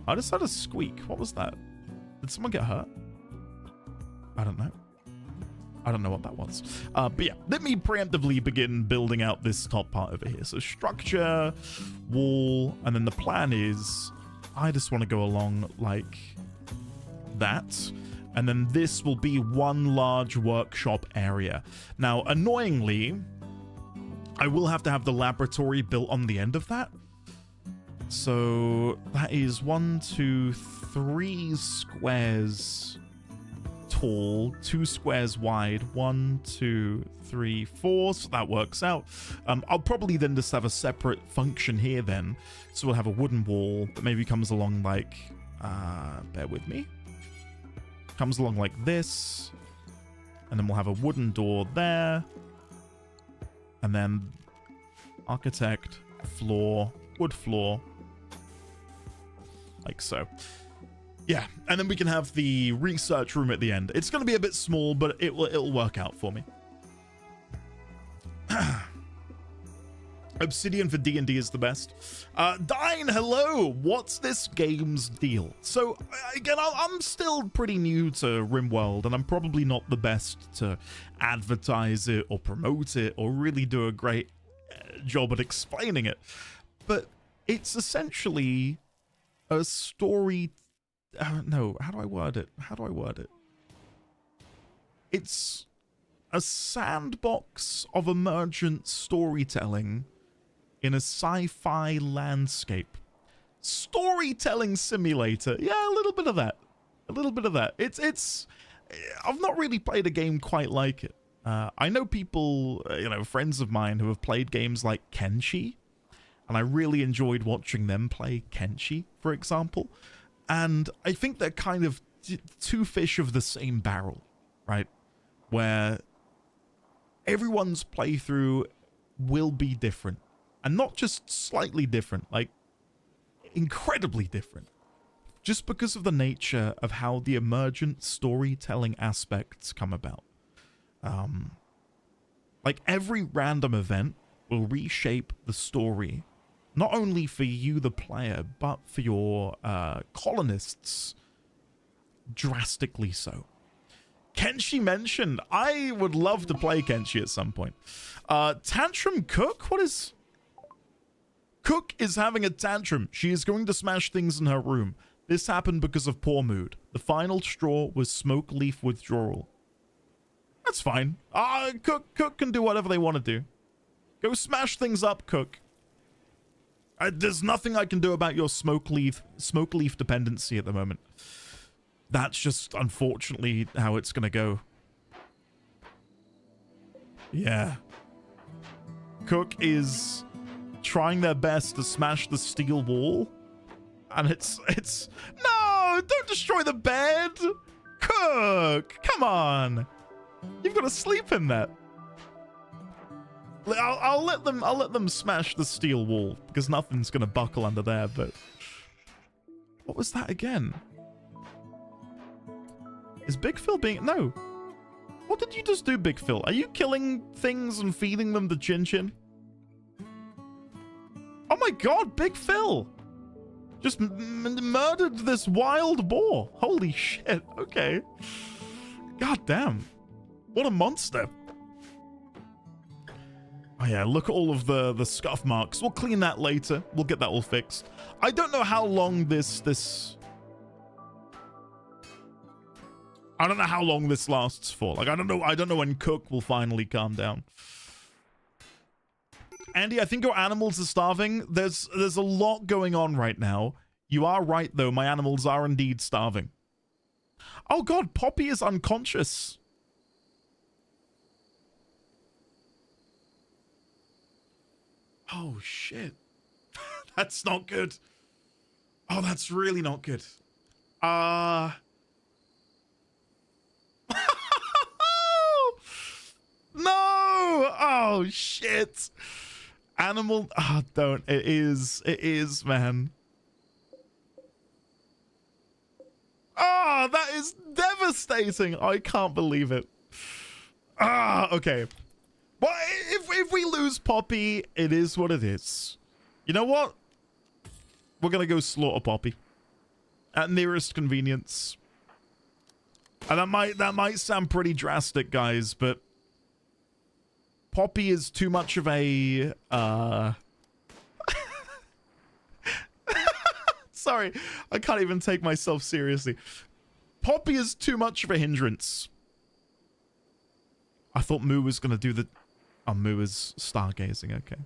I just heard a squeak. What was that? Did someone get hurt? I don't know. I don't know what that was. But yeah, let me preemptively begin building out this top part over here. So structure, wall, and then the plan is I just want to go along like that. And then this will be one large workshop area. Now, annoyingly, I will have to have the laboratory built on the end of that. So that is 1, 2, 3 squares tall, 2 squares wide, 1, 2, 3, 4. So that works out. I'll probably then just have a separate function here then. So we'll have a wooden wall that maybe comes along like, bear with me. Comes along like this, and then we'll have a wooden door there, and then architect, floor, wood floor, like so. Yeah, and then we can have the research room at the end. It's going to be a bit small, but it'll work out for me. Obsidian for D&D is the best. Dine, hello! What's this game's deal? So, again, I'm still pretty new to RimWorld, and I'm probably not the best to advertise it or promote it or really do a great job at explaining it. But it's essentially a story... no, how do I word it? It's a sandbox of emergent storytelling in a sci-fi landscape. Storytelling simulator. Yeah, a little bit of that. It's I've not really played a game quite like it. I know people, friends of mine who have played games like Kenshi, and I really enjoyed watching them play Kenshi, for example. And I think they're kind of two fish of the same barrel, right? Where everyone's playthrough will be different. And not just slightly different, like incredibly different. Just because of the nature of how the emergent storytelling aspects come about. Like every random event will reshape the story, not only for you, the player, but for your colonists Drastically so. Kenshi mentioned. I would love to play Kenshi at some point. Tantrum Cook? What is... Cook is having a tantrum. She is going to smash things in her room. This happened because of poor mood. The final straw was smoke leaf withdrawal. That's fine. Cook can do whatever they want to do. Go smash things up, Cook. There's nothing I can do about your smoke leaf dependency at the moment. That's just unfortunately how it's gonna go. Yeah. Cook is trying their best to smash the steel wall. And it's no, don't destroy the bed. Cook, come on. You've got to sleep in that. I'll let them smash the steel wall because nothing's gonna buckle under there. But what was that again? Is Big Phil being... No. What did you just do, Big Phil? Are you killing things and feeding them to Chin Chin? Oh my god, Big Phil! Just murdered this wild boar. Holy shit, okay. God damn. What a monster. Oh yeah, look at all of the scuff marks. We'll clean that later. We'll get that all fixed. I don't know how long this... I don't know how long this lasts for. Like, I don't know when Cook will finally calm down. Andy, I think your animals are starving. There's a lot going on right now. You are right, though. My animals are indeed starving. Oh, God. Poppy is unconscious. Oh, shit. That's not good. Oh, that's really not good. No! Oh, shit. Animal... Oh, don't. It is, man. Oh, that is devastating. I can't believe it. Okay. Well, if we lose Poppy, it is what it is. You know what? We're gonna go slaughter Poppy. At nearest convenience. And that might sound pretty drastic, guys, but Poppy is too much of a sorry, I can't even take myself seriously. Poppy is too much of a hindrance. I thought Moo was gonna do the... Oh, Moo is stargazing, okay.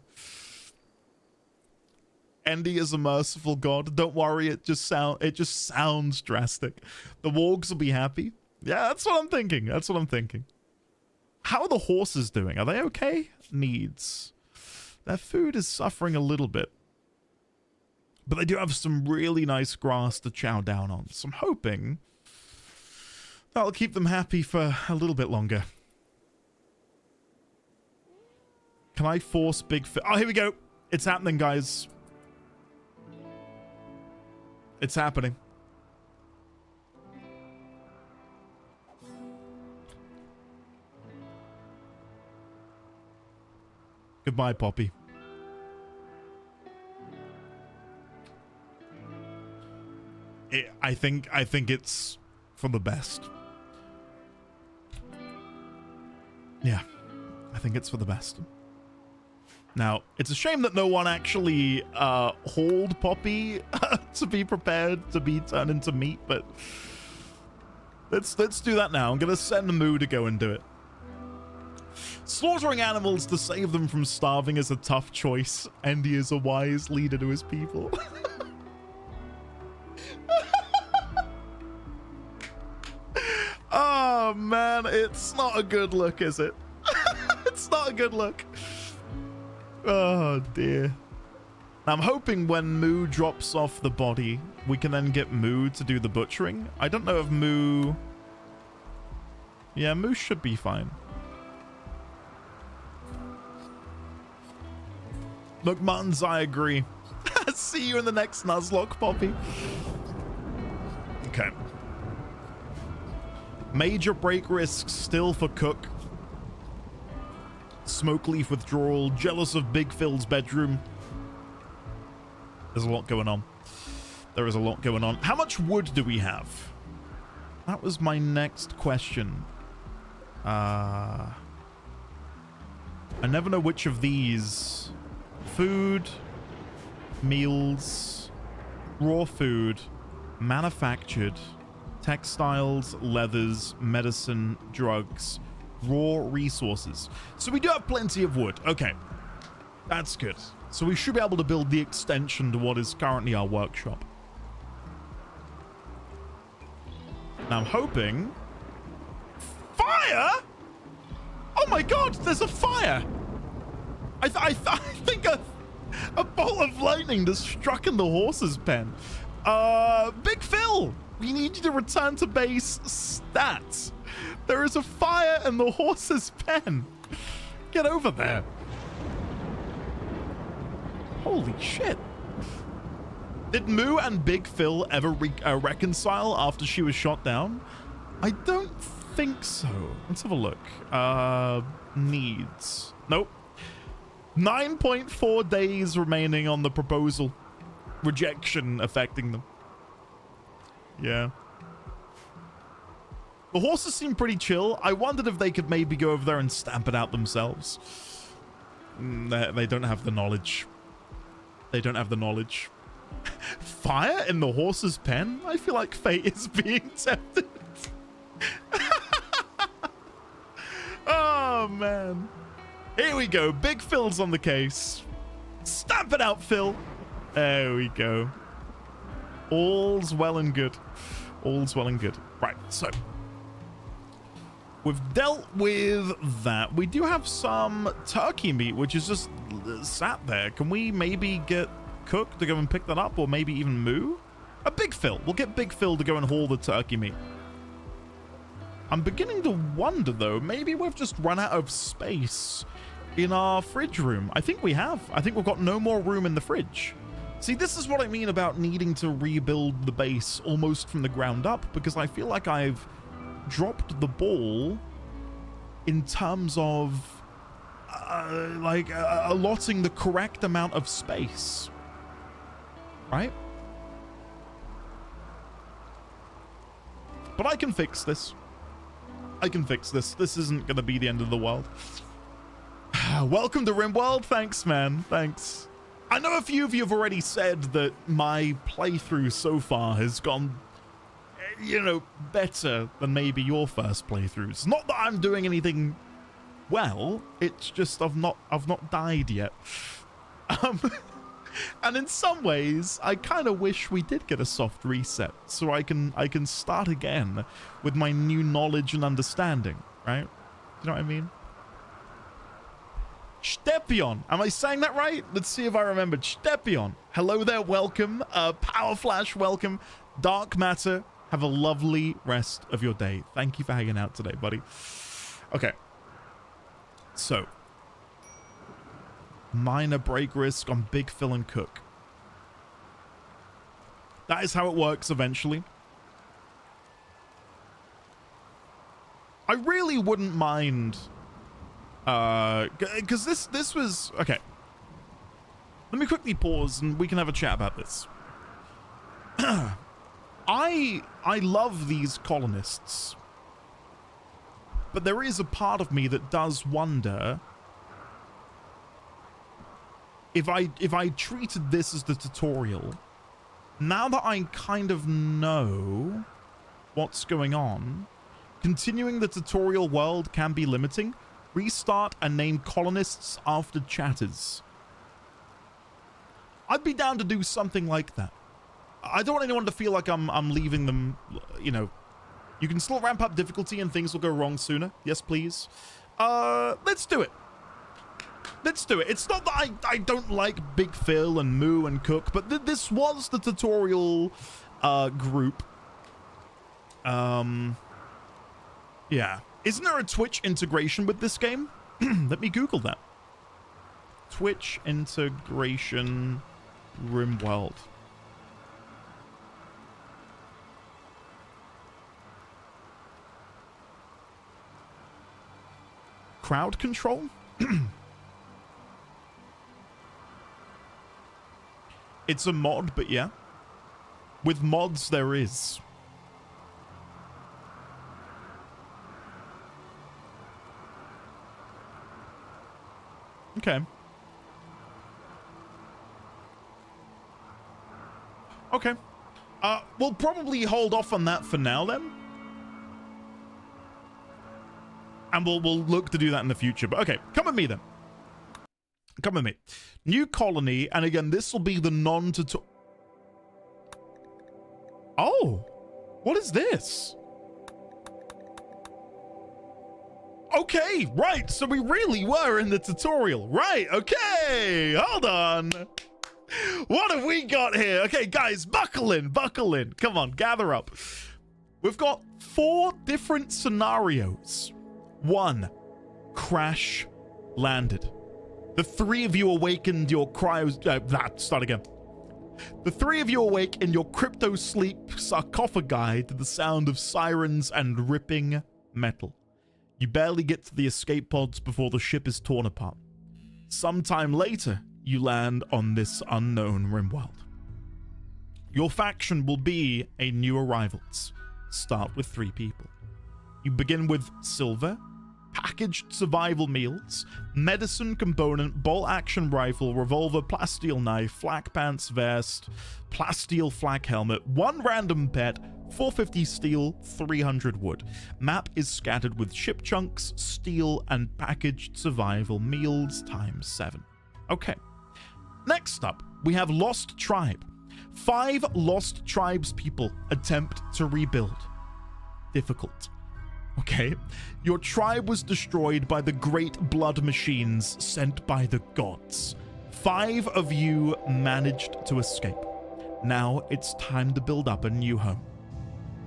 Andy is a merciful god. Don't worry, it just sounds drastic. The wargs will be happy. Yeah, that's what I'm thinking. That's what I'm thinking. How are the horses doing? Are they okay? Needs. Their food is suffering a little bit. But they do have some really nice grass to chow down on. So I'm hoping that'll keep them happy for a little bit longer. Can I force Big Phil? Oh, here we go. It's happening, guys. It's happening. Goodbye, Poppy. I think it's for the best. Yeah, I think it's for the best. Now, it's a shame that no one actually hauled Poppy to be prepared to be turned into meat, but let's do that now. I'm gonna send Moo to go and do it. Slaughtering animals to save them from starving is a tough choice. Andy is a wise leader to his people. Oh man, it's not a good look, is it? It's not a good look. Oh dear. Now, I'm hoping when Moo drops off the body, we can then get Moo to do the butchering. I don't know if Moo... Yeah, Moo should be fine. Look, Muttons, I agree. See you in the next Nuzlocke, Poppy. Okay. Major break risks still for Cook. Smoke leaf withdrawal. Jealous of Big Phil's bedroom. There's a lot going on. There is a lot going on. How much wood do we have? That was my next question. I never know which of these. Food, meals, raw food, manufactured, textiles, leathers, medicine, drugs, raw resources. So we do have plenty of wood. Okay, that's good. So we should be able to build the extension to what is currently our workshop. Now I'm hoping... Fire? Oh my god, there's a fire! I think a bolt of lightning just struck in the horse's pen. Big Phil, we need you to return to base stats. There is a fire in the horse's pen. Get over there. Holy shit. Did Moo and Big Phil ever reconcile after she was shot down? I don't think so. Let's have a look. Needs. Nope. 9.4 days remaining on the proposal. Rejection affecting them. Yeah. The horses seem pretty chill. I wondered if they could maybe go over there and stamp it out themselves. They don't have the knowledge. They don't have the knowledge. Fire in the horse's pen? I feel like fate is being tempted. Oh, man. Here we go. Big Phil's on the case. Stamp it out, Phil. There we go. All's well and good. All's well and good. Right, so we've dealt with that. We do have some turkey meat, which is just sat there. Can we maybe get Cook to go and pick that up, or maybe even Moo? A Big Phil. We'll get Big Phil to go and haul the turkey meat. I'm beginning to wonder, though, maybe we've just run out of space in our fridge room. I think we have. I think we've got no more room in the fridge. See, this is what I mean about needing to rebuild the base almost from the ground up, because I feel like I've dropped the ball in terms of allotting the correct amount of space. Right? But I can fix this. I can fix this. This isn't going to be the end of the world. Welcome to RimWorld. Thanks, man. Thanks. I know a few of you have already said that my playthrough so far has gone, you know, better than maybe your first playthroughs. Not that I'm doing anything well. It's just I've not died yet. And in some ways, I kind of wish we did get a soft reset so I can start again with my new knowledge and understanding, right? You know what I mean? Stepion. Am I saying that right? Let's see if I remembered. Stepion. Hello there. Welcome. Power Flash. Welcome. Dark Matter. Have a lovely rest of your day. Thank you for hanging out today, buddy. Okay. So. Minor break risk on Big Phil and Cook. That is how it works eventually. I really wouldn't mind, because this was okay. Let me quickly pause and we can have a chat about this. I love these colonists, but there is a part of me that does wonder if I treated this as the tutorial, now that I kind of know what's going on, continuing the tutorial world can be limiting. Restart and name colonists after chatters. I'd be down to do something like that. I don't want anyone to feel like I'm leaving them, you know. You can still ramp up difficulty and things will go wrong sooner. Yes, please. Let's do it. Let's do it. It's not that I don't like Big Phil and Moo and Cook, but this was the tutorial group. Yeah. Isn't there a Twitch integration with this game? Let me Google that. Twitch integration RimWorld. Crowd control? It's a mod, but yeah. With mods, there is. Okay. Okay. We'll probably hold off on that for now then. And we'll look to do that in the future. But okay, come with me then. Come with me. New colony, and again, this will be the non-tutorial. Oh, what is this? Okay, right, so we really were in the tutorial. Right, okay, hold on. What have we got here? Okay, guys, buckle in. Come on, gather up. We've got 4 different scenarios. 1, crash landed. The 3 of you awakened your start again. The 3 of you awake in your crypto sleep sarcophagi to the sound of sirens and ripping metal. You barely get to the escape pods before the ship is torn apart. Sometime later, you land on this unknown RimWorld. Your faction will be a new arrivals. Start with 3 people. You begin with Silver, packaged survival meals, medicine component, bolt action rifle, revolver, plasteel knife, flak pants vest, plasteel flak helmet, 1 random pet, 450 steel, 300 wood. Map is scattered with ship chunks, steel, and packaged survival meals times 7. Okay. Next up, we have Lost Tribe. 5 Lost Tribes people attempt to rebuild. Difficult. Okay. Your tribe was destroyed by the great blood machines sent by the gods. 5 of you managed to escape. Now it's time to build up a new home.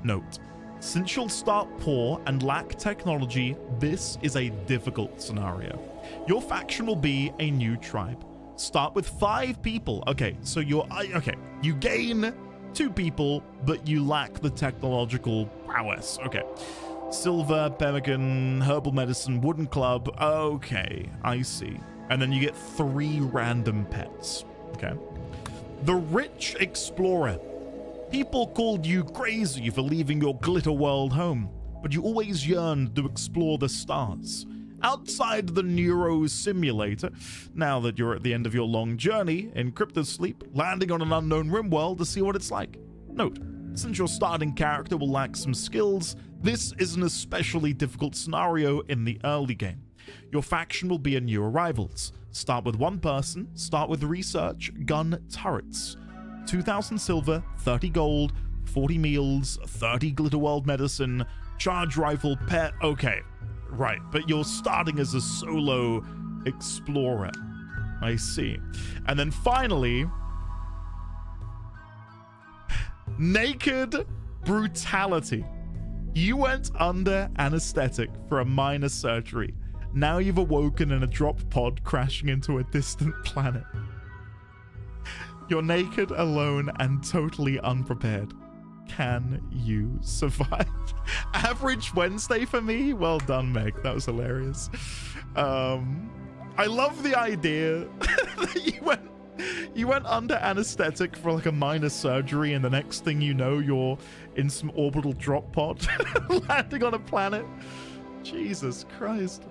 Note, since you'll start poor and lack technology, this is a difficult scenario. Your faction will be a new tribe. Start with 5 people. Okay, so you gain 2 people, but you lack the technological prowess. Okay. Silver, pemmican, herbal medicine, wooden club. Okay, I see. And then you get 3 random pets. Okay. The rich explorer. People called you crazy for leaving your glitter world home, but you always yearned to explore the stars. Outside the Neuro Simulator, now that you're at the end of your long journey in crypto sleep, landing on an unknown RimWorld to see what it's like. Note, since your starting character will lack some skills, this is an especially difficult scenario in the early game. Your faction will be a new arrivals. Start with 1 person, start with research, gun, turrets. 2,000 silver, 30 gold, 40 meals, 30 glitter world medicine, charge rifle, pet. Okay, right, but you're starting as a solo explorer. I see. And then finally, naked brutality. You went under anesthetic for a minor surgery. Now you've awoken in a drop pod crashing into a distant planet. You're naked, alone, and totally unprepared. Can you survive? Average Wednesday for me? Well done, Meg. That was hilarious. I love the idea that you went under anesthetic for like a minor surgery, and the next thing you know, you're in some orbital drop pod landing on a planet. Jesus Christ.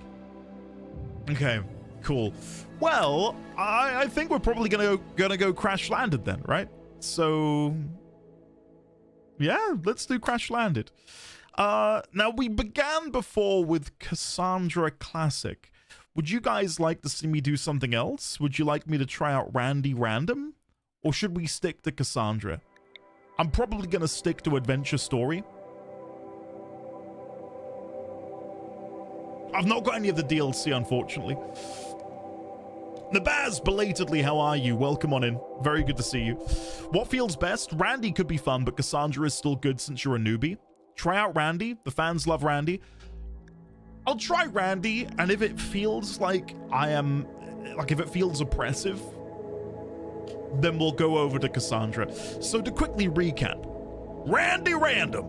Okay, cool. Well, I think we're probably gonna go crash landed then, right? So yeah, let's do crash landed. Now we began before with Cassandra Classic. Would you guys like to see me do something else? Would you like me to try out Randy Random? Or should we stick to Cassandra? I'm probably gonna stick to Adventure Story. I've not got any of the DLC, unfortunately. Nabaz, belatedly, how are you? Welcome on in. Very good to see you. What feels best? Randy could be fun, but Cassandra is still good since you're a newbie. Try out Randy. The fans love Randy. I'll try Randy, and if it feels like if it feels oppressive, then we'll go over to Cassandra. So to quickly recap, Randy Random.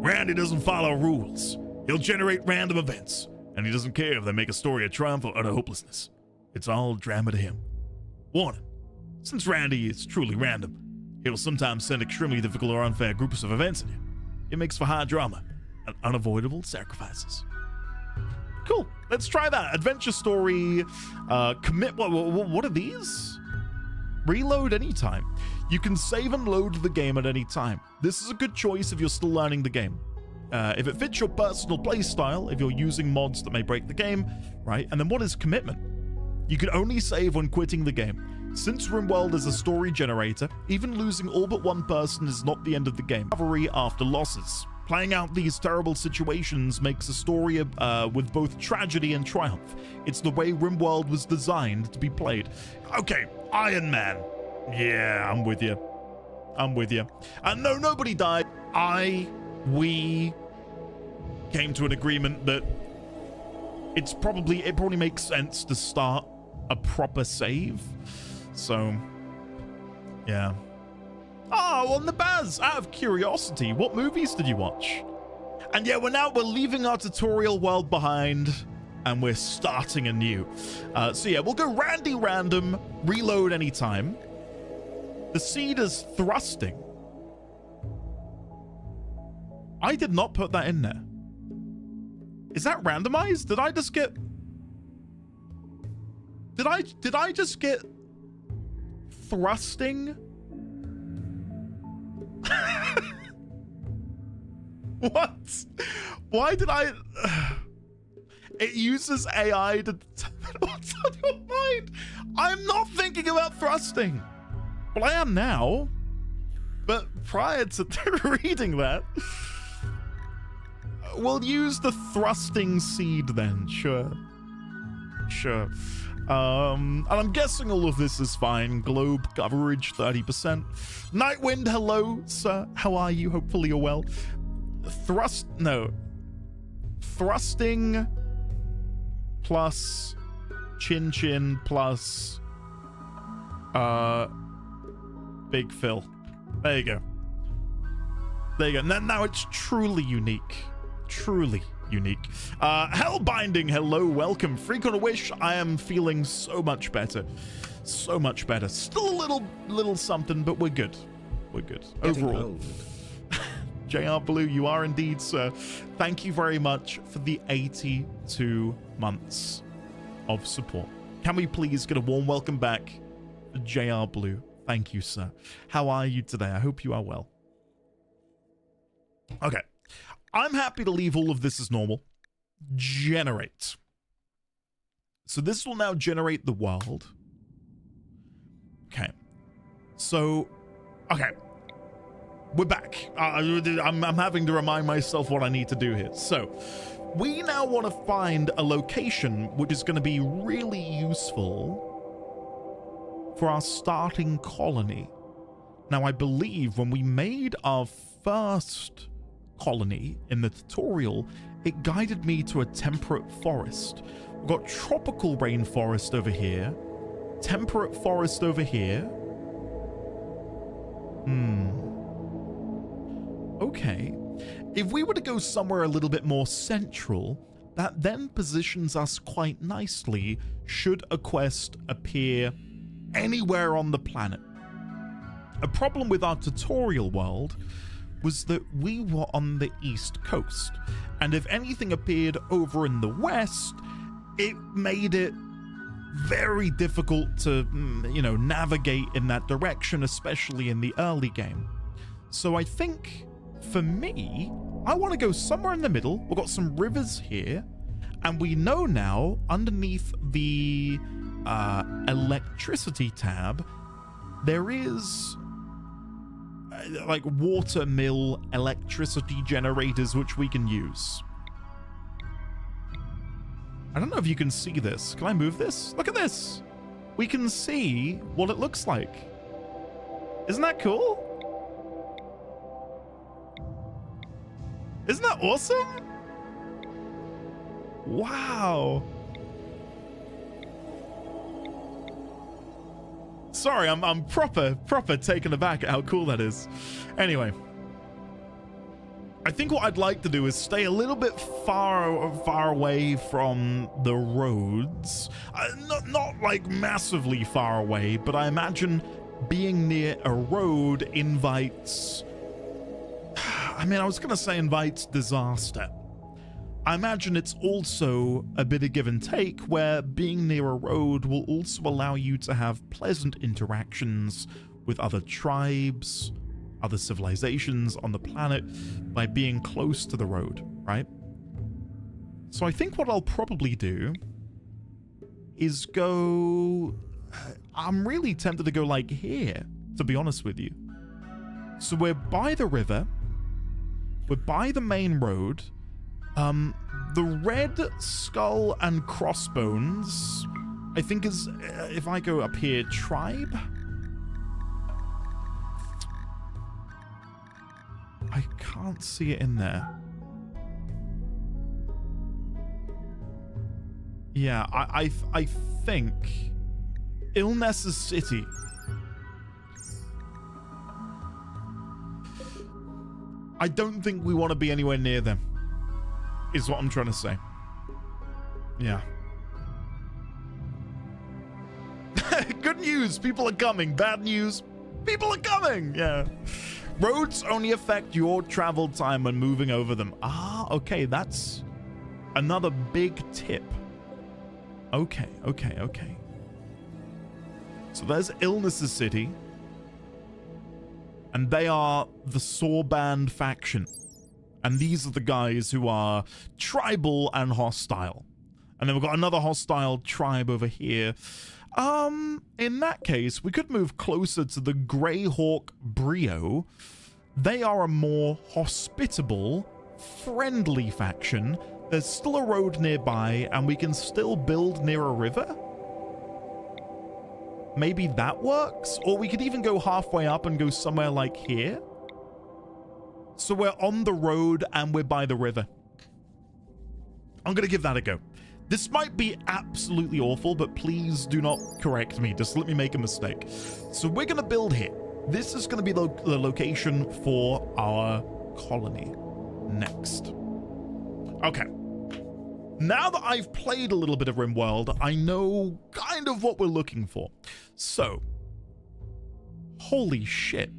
Randy doesn't follow rules. He'll generate random events, and he doesn't care if they make a story of triumph or utter hopelessness. It's all drama to him. Warning, since Randy is truly random, he'll sometimes send extremely difficult or unfair groups of events in you. It makes for high drama and unavoidable sacrifices. Cool. Let's try that. Adventure story, commit. What are these? Reload anytime. You can save and load the game at any time. This is a good choice if you're still learning the game. If it fits your personal playstyle, if you're using mods that may break the game, right? And then what is commitment? You can only save when quitting the game. Since RimWorld is a story generator, even losing all but one person is not the end of the game. Recovery after losses. Playing out these terrible situations makes a story with both tragedy and triumph. It's the way RimWorld was designed to be played. Okay, Iron Man. Yeah, I'm with you. I'm with you. No, nobody died. We came to an agreement that it probably makes sense to start a proper save. So, yeah. Oh, on the Baz, out of curiosity, what movies did you watch? And yeah, we're leaving our tutorial world behind and we're starting anew. So yeah, we'll go Randy random, reload anytime. The seed is thrusting. I did not put that in there. Is that randomized? Did I just get... Did I just get thrusting? What? Why did I... It uses AI to determine what's on your mind. I'm not thinking about thrusting. Well, I am now. But prior to reading that, we'll use the thrusting seed then. Sure. Sure. And I'm guessing all of this is fine. Globe coverage, 30%. Nightwind, hello, sir. How are you? Hopefully you're well. Thrusting plus Chin Chin plus Big Phil. There you go. There you go. Now it's truly unique. Truly unique. Hellbinding, hello, welcome. Freak on a Wish, I am feeling so much better. So much better. Still a little something, but we're good. We're good. Overall. JR Blue, you are indeed, sir. Thank you very much for the 82 months of support. Can we please get a warm welcome back to JR Blue? Thank you, sir. How are you today? I hope you are well. Okay. I'm happy to leave all of this as normal. Generate. So this will now generate the world. Okay. So, okay. We're back. I'm having to remind myself what I need to do here. So, we now want to find a location which is going to be really useful for our starting colony. Now, I believe when we made our first colony in the tutorial, it guided me to a temperate forest. We've got tropical rainforest over here, temperate forest over here. Okay. If we were to go somewhere a little bit more central, that then positions us quite nicely should a quest appear anywhere on the planet. A problem with our tutorial world was that we were on the East Coast, and if anything appeared over in the West, it made it very difficult to, navigate in that direction, especially in the early game. So I think, for me, I want to go somewhere in the middle. We've got some rivers here, and we know now, underneath the electricity tab, there is like water mill electricity generators which we can use. I don't know if you can see this. Can I move this? Look at this. We can see what it looks like. Isn't that cool? Isn't that awesome? Wow. Sorry, I'm proper taken aback at how cool that is. Anyway, I think what I'd like to do is stay a little bit far away from the roads. Not like massively far away, but I imagine being near a road invites... I mean, I was going to say invites disaster, I imagine it's also a bit of give and take, where being near a road will also allow you to have pleasant interactions with other tribes, other civilizations on the planet by being close to the road, right? So I think what I'll probably do is go... I'm really tempted to go like here, to be honest with you. So we're by the river, we're by the main road. The red skull and crossbones, I think is, if I go up here, tribe? I can't see it in there. Yeah, I think Illness's City. I don't think we want to be anywhere near them, is what I'm trying to say. Yeah. Good news, people are coming. Bad news, people are coming. Yeah. Roads only affect your travel time when moving over them. Ah, okay, that's another big tip. Okay. So there's Illness's City. And they are the Sorband faction. And these are the guys who are tribal and hostile. And then we've got another hostile tribe over here. In that case, we could move closer to the Greyhawk Brio. They are a more hospitable, friendly faction. There's still a road nearby, and we can still build near a river? Maybe that works? Or we could even go halfway up and go somewhere like here. So we're on the road and we're by the river. I'm going to give that a go. This might be absolutely awful, but please do not correct me. Just let me make a mistake. So we're going to build here. This is going to be the location for our colony next. Okay. Now that I've played a little bit of RimWorld, I know kind of what we're looking for. So, holy shit.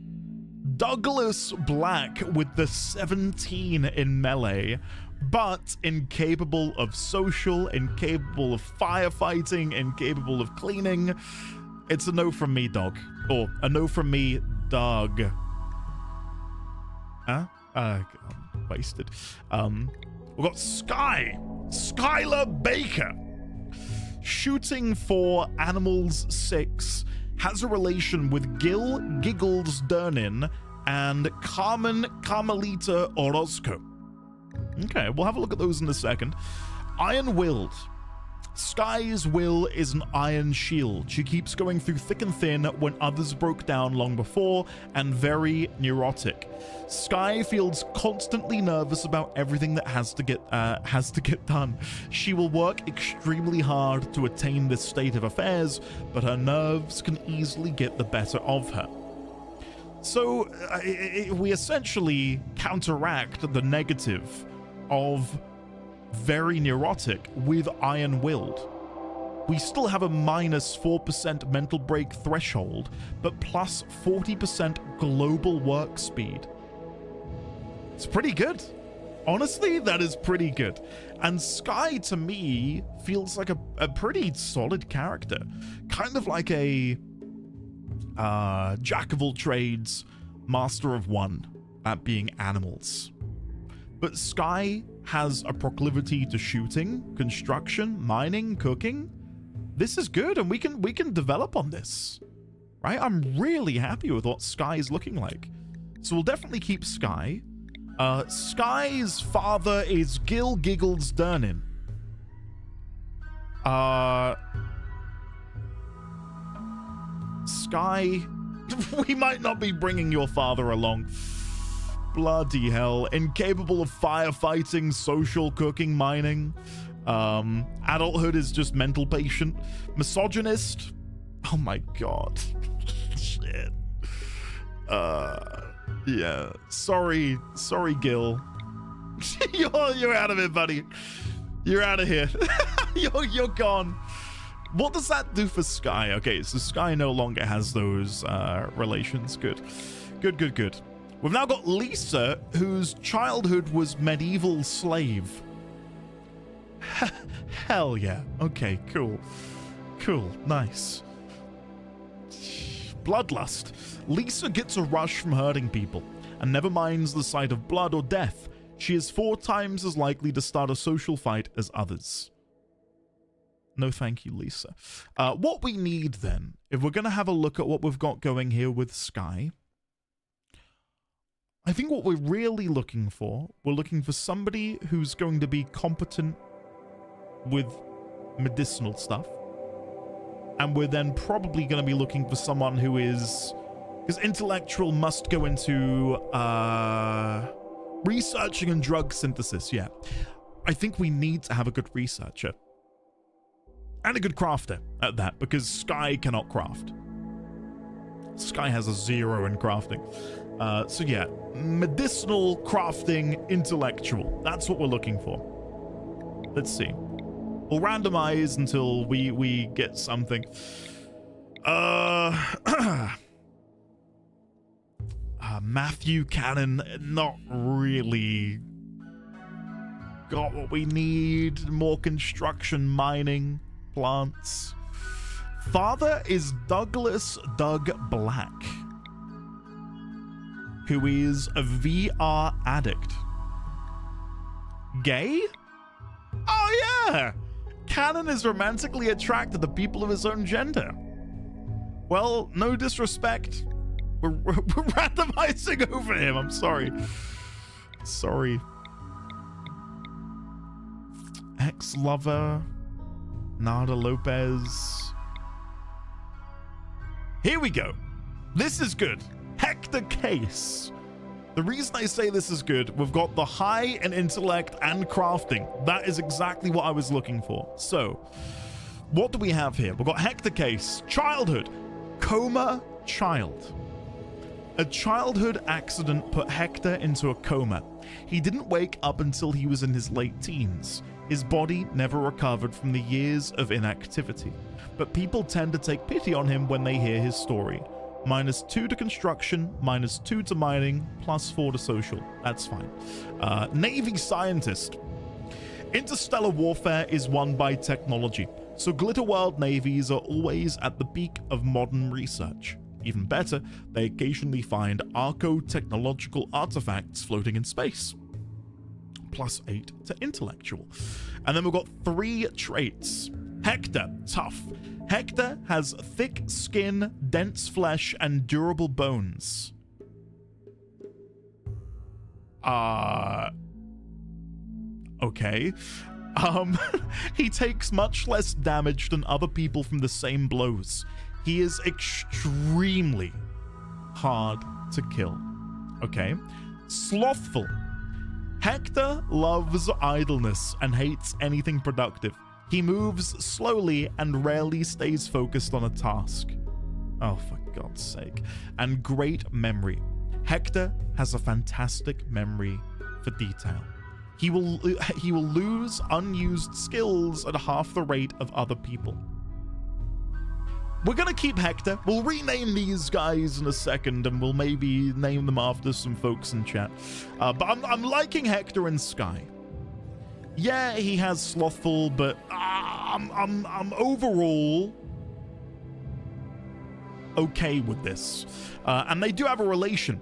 Douglas Black with the 17 in melee, but incapable of social, incapable of firefighting, incapable of cleaning. It's a no from me, dog. Or a no from me, dog. Huh? I'm wasted. We've got Skylar Baker. Shooting for Animals 6 has a relation with Gil Giggles Dernin and Carmen Carmelita Orozco. Okay, we'll have a look at those in a second. Iron-willed. Sky's will is an iron shield. She keeps going through thick and thin when others broke down long before, and very neurotic. Sky feels constantly nervous about everything that has to get done. She will work extremely hard to attain this state of affairs, but her nerves can easily get the better of her. So we essentially counteract the negative of very neurotic with iron-willed. We still have a minus 4% mental break threshold, but plus 40% global work speed. It's pretty good. Honestly, that is pretty good. And Sky, to me, feels like a pretty solid character. Kind of like a jack of all trades, master of one, at being animals. But Sky has a proclivity to shooting, construction, mining, cooking. This is good, and we can develop on this, right? I'm really happy with what Sky is looking like. So we'll definitely keep Sky. Sky's father is Gil Giggles Dernin. Sky, we might not be bringing your father along. Bloody hell. Incapable of firefighting, social, cooking, mining. Adulthood is just mental patient. Misogynist. Oh my god. Shit. Yeah. Sorry, Gil. You're out of it, buddy. You're out of here. You're gone. What does that do for Sky? Okay, so Sky no longer has those relations. Good. We've now got Lisa, whose childhood was medieval slave. Hell yeah. Okay, cool. Cool, nice. Bloodlust. Lisa gets a rush from hurting people and never minds the sight of blood or death. She is 4 times as likely to start a social fight as others. No thank you, Lisa. What we need then, if we're going to have a look at what we've got going here with Skye, I think what we're really looking for, we're looking for somebody who's going to be competent with medicinal stuff. And we're then probably going to be looking for someone who is... Because intellectual must go into researching and drug synthesis, yeah. I think we need to have a good researcher. And a good crafter at that, because Skye cannot craft. Skye has a 0 in crafting. So yeah, medicinal, crafting, intellectual. That's what we're looking for. Let's see. We'll randomize until we get something. Matthew Cannon, not really got what we need. More construction, mining, plants. Father is Douglas Doug Black, who is a VR addict. Gay? Oh yeah! Cannon is romantically attracted to people of his own gender. Well, no disrespect. We're randomizing over him. I'm sorry. Sorry. Ex-lover. Nada Lopez. Here we go. This is good. Hector Case. The reason I say this is good, we've got the high in intellect and crafting. That is exactly what I was looking for. So, what do we have here? We've got Hector Case. Childhood. Coma child. A childhood accident put Hector into a coma. He didn't wake up until he was in his late teens. His body never recovered from the years of inactivity. But people tend to take pity on him when they hear his story. -2 to construction, -2 to mining, +4 to social. That's fine. Navy scientist. Interstellar warfare is won by technology, so Glitter World navies are always at the peak of modern research. Even better, they occasionally find arco-technological artifacts floating in space. +8 to intellectual. And then we've got 3 traits. Hector, tough. Hector has thick skin, dense flesh, and durable bones. Okay. He takes much less damage than other people from the same blows. He is extremely hard to kill. Okay. Slothful. Hector loves idleness and hates anything productive. He moves slowly and rarely stays focused on a task. Oh, for God's sake. And great memory. Hector has a fantastic memory for detail. He will lose unused skills at half the rate of other people. We're gonna keep Hector. We'll rename these guys in a second, and we'll maybe name them after some folks in chat. But I'm liking Hector and Skye. Yeah, he has slothful, but I'm overall okay with this. And they do have a relation.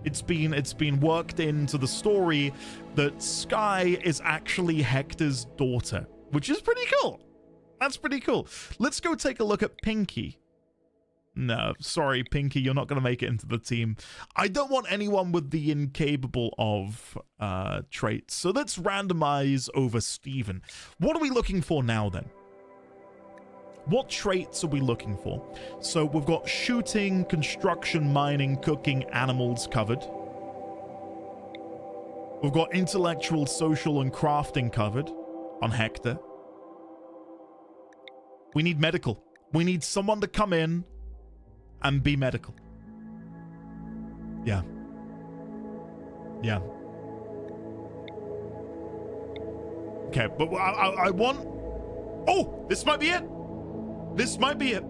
It's been worked into the story that Skye is actually Hector's daughter, which is pretty cool. That's pretty cool. Let's go take a look at Pinky. No, sorry, Pinky, you're not going to make it into the team. I don't want anyone with the incapable of traits. So let's randomize over Steven. What are we looking for now, then? What traits are we looking for? So we've got shooting, construction, mining, cooking, animals covered. We've got intellectual, social, and crafting covered on Hector. We need medical. We need someone to come in and be medical. Yeah. Yeah. Okay, but I want... Oh, this might be it. This might be it.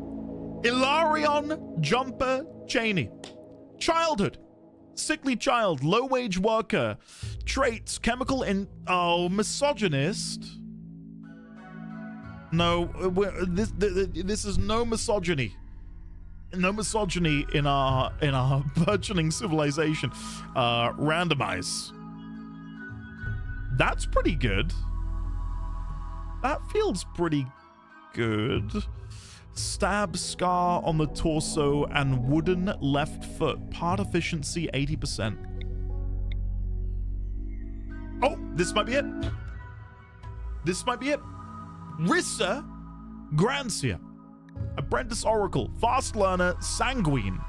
Ilarion Jumper Cheney. Childhood. Sickly child. Low-wage worker. Traits. Chemical in... Oh, misogynist. No, this is no misogyny. No misogyny in our burgeoning civilization. Randomize. That's pretty good. That feels pretty good. Stab scar on the torso and wooden left foot. Part efficiency 80%. Oh, this might be it. This might be it. Rissa Grancia. Apprentice Oracle. Fast learner. Sanguine.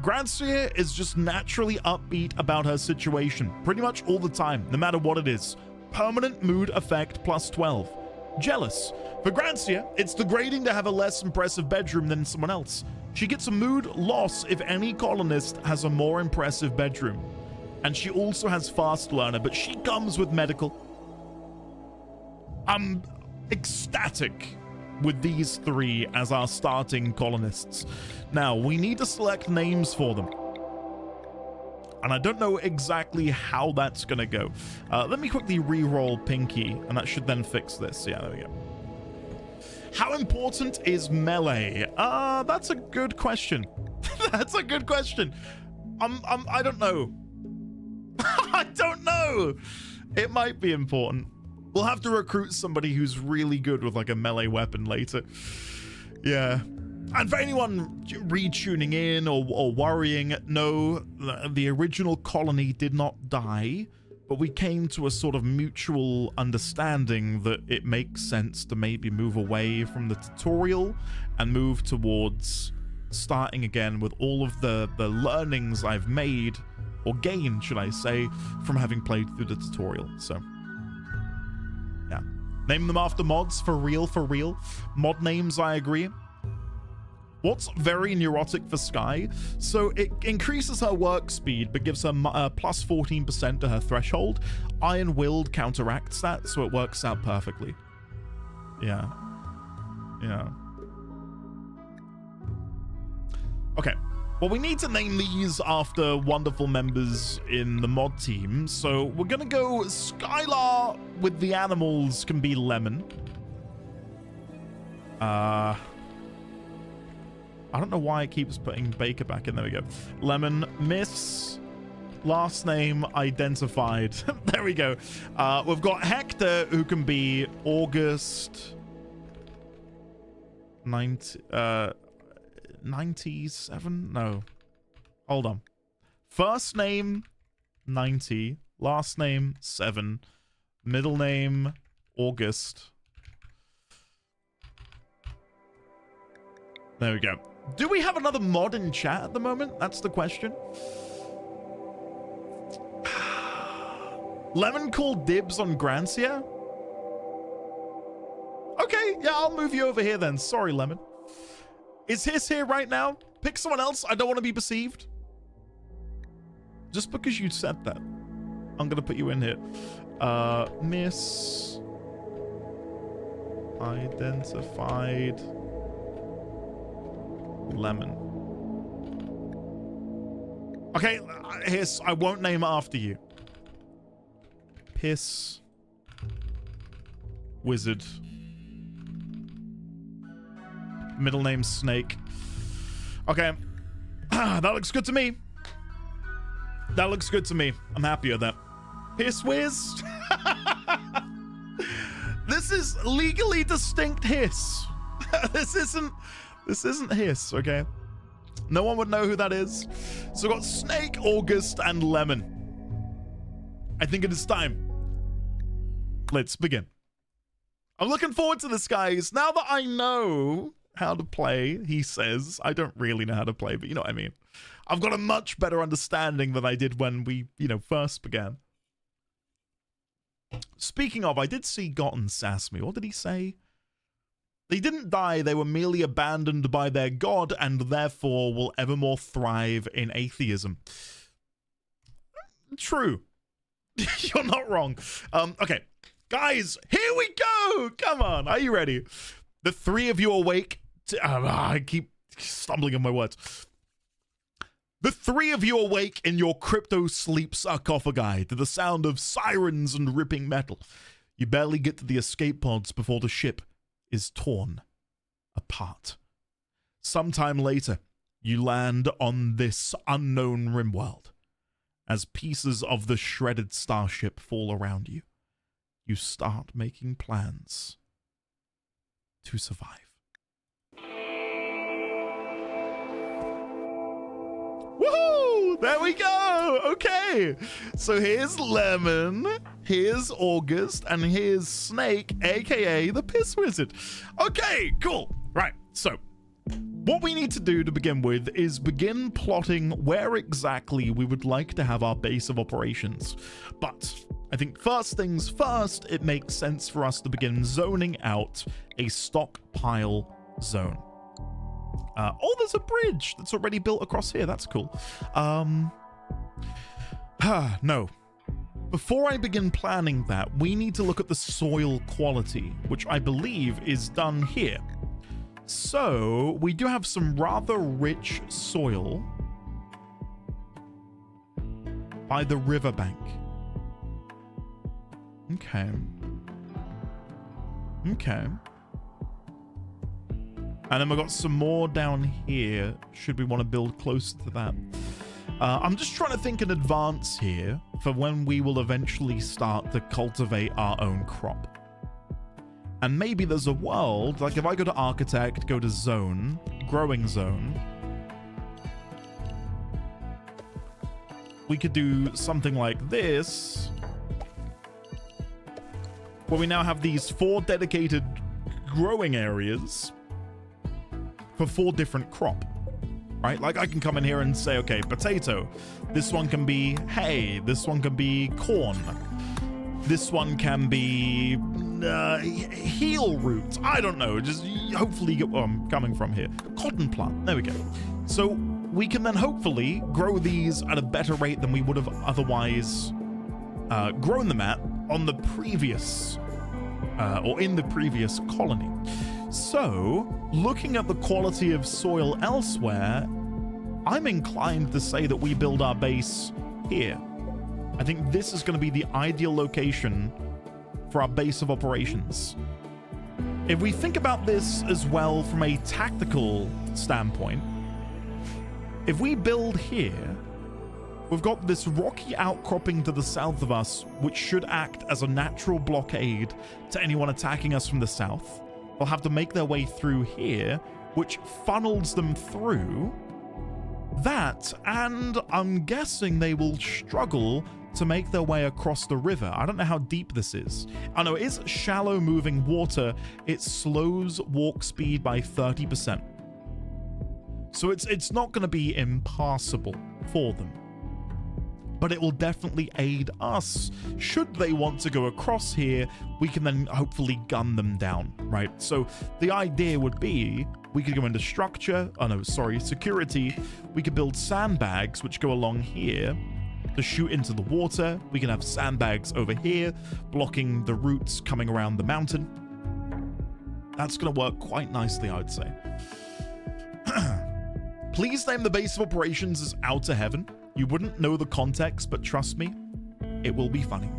Grancia is just naturally upbeat about her situation. Pretty much all the time, no matter what it is. Permanent mood effect plus 12. Jealous. For Grancia, it's degrading to have a less impressive bedroom than someone else. She gets a mood loss if any colonist has a more impressive bedroom. And she also has fast learner, but she comes with medical. I'm ecstatic with these three as our starting colonists. Now, we need to select names for them. And I don't know exactly how that's going to go. Let me quickly re-roll Pinky, and that should then fix this. Yeah, there we go. How important is melee? That's a good question. That's a good question. I don't know. I don't know. It might be important. We'll have to recruit somebody who's really good with like a melee weapon later. Yeah. And for anyone retuning in or worrying, no, the original colony did not die, but we came to a sort of mutual understanding that it makes sense to maybe move away from the tutorial and move towards starting again with all of the learnings I've made, or gained, should I say, from having played through the tutorial. So, yeah. Name them after mods, for real, for real. Mod names, I agree. What's very neurotic for Sky? So it increases her work speed, but gives her plus 14% to her threshold. Iron-willed counteracts that, so it works out perfectly. Yeah. Yeah. Okay. Well, we need to name these after wonderful members in the mod team. So we're going to go Skylar with the animals can be Lemon. I don't know why it keeps putting Baker back in. There we go. Lemon. Miss. Last name identified. There we go. We've got Hector, who can be August 97? No. Hold on. First name, 90. Last name, 7. Middle name, August. There we go. Do we have another mod in chat at the moment? That's the question. Lemon called dibs on Grancia? Okay, yeah, I'll move you over here then. Sorry, Lemon. Is Hiss here right now? Pick someone else. I don't want to be perceived. Just because you said that, I'm going to put you in here. Miss. Identified. Lemon. Okay, Hiss, I won't name it after you. Piss. Wizard. Middle name Snake. Okay. That looks good to me. That looks good to me. I'm happy with that. Hiss Wiz. This is legally distinct Hiss. This isn't Hiss, okay? No one would know who that is. So we've got Snake, August, and Lemon. I think it is time. Let's begin. I'm looking forward to this, guys. Now that I know how to play, he says. I don't really know how to play, but you know what I mean. I've got a much better understanding than I did when we, first began. Speaking of, I did see Gotten sass me. What did he say? They didn't die, they were merely abandoned by their god and therefore will evermore thrive in atheism. True. You're not wrong. Okay. Guys, here we go! Come on, are you ready? The three of you awake to... I keep stumbling on my words. The three of you awake in your crypto sleep sarcophagi to the sound of sirens and ripping metal. You barely get to the escape pods before the ship is torn apart. Sometime later, you land on this unknown RimWorld. As pieces of the shredded starship fall around you, you start making plans to survive. Woohoo! There we go! Okay, so here's Lemon, here's August, and here's Snake, aka the Piss Wizard. Okay, cool. Right, so what we need to do to begin with is begin plotting where exactly we would like to have our base of operations. But I think first things first, it makes sense for us to begin zoning out a stockpile zone. Oh, there's a bridge that's already built across here. That's cool. No. Before I begin planning that, we need to look at the soil quality, which I believe is done here. So, we do have some rather rich soil by the riverbank. Okay. Okay. And then we've got some more down here, should we want to build closer to that. I'm just trying to think in advance here for when we will eventually start to cultivate our own crop. And maybe there's a world, like if I go to architect, go to zone, growing zone, we could do something like this, where we now have these 4 dedicated growing areas for 4 different crop, right? Like I can come in here and say, okay, potato, this one can be hay, this one can be corn, this one can be heel roots. I don't know. Just hopefully get where I'm coming from here. Cotton plant. There we go. So we can then hopefully grow these at a better rate than we would have otherwise grown them at on the previous or in the previous colony. So looking at the quality of soil elsewhere, I'm inclined to say that we build our base here. I think this is going to be the ideal location for our base of operations. If we think about this as well from a tactical standpoint, if we build here, we've got this rocky outcropping to the south of us, which should act as a natural blockade to anyone attacking us from the south. They'll have to make their way through here, which funnels them through that, and I'm guessing they will struggle to make their way across the river. I don't know how deep this is. I know it is shallow moving water. It slows walk speed by 30%. So it's not going to be impassable for them. But it will definitely aid us. Should they want to go across here, we can then hopefully gun them down, right? So the idea would be we could go into security. We could build sandbags which go along here to shoot into the water. We can have sandbags over here blocking the roots coming around the mountain. That's going to work quite nicely, I would say. Please name the base of operations as Outer Heaven. You wouldn't know the context, but trust me, it will be funny.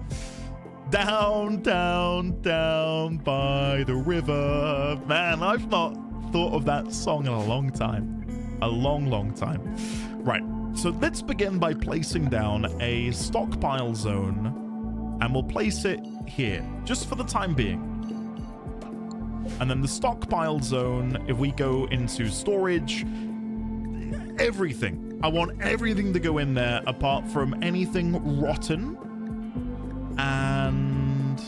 Down, down, down by the river. Man, I've not thought of that song in a long time. A long, long time. Right, so let's begin by placing down a stockpile zone, and we'll place it here, just for the time being. And then the stockpile zone, if we go into storage, everything. I want everything to go in there apart from anything rotten. And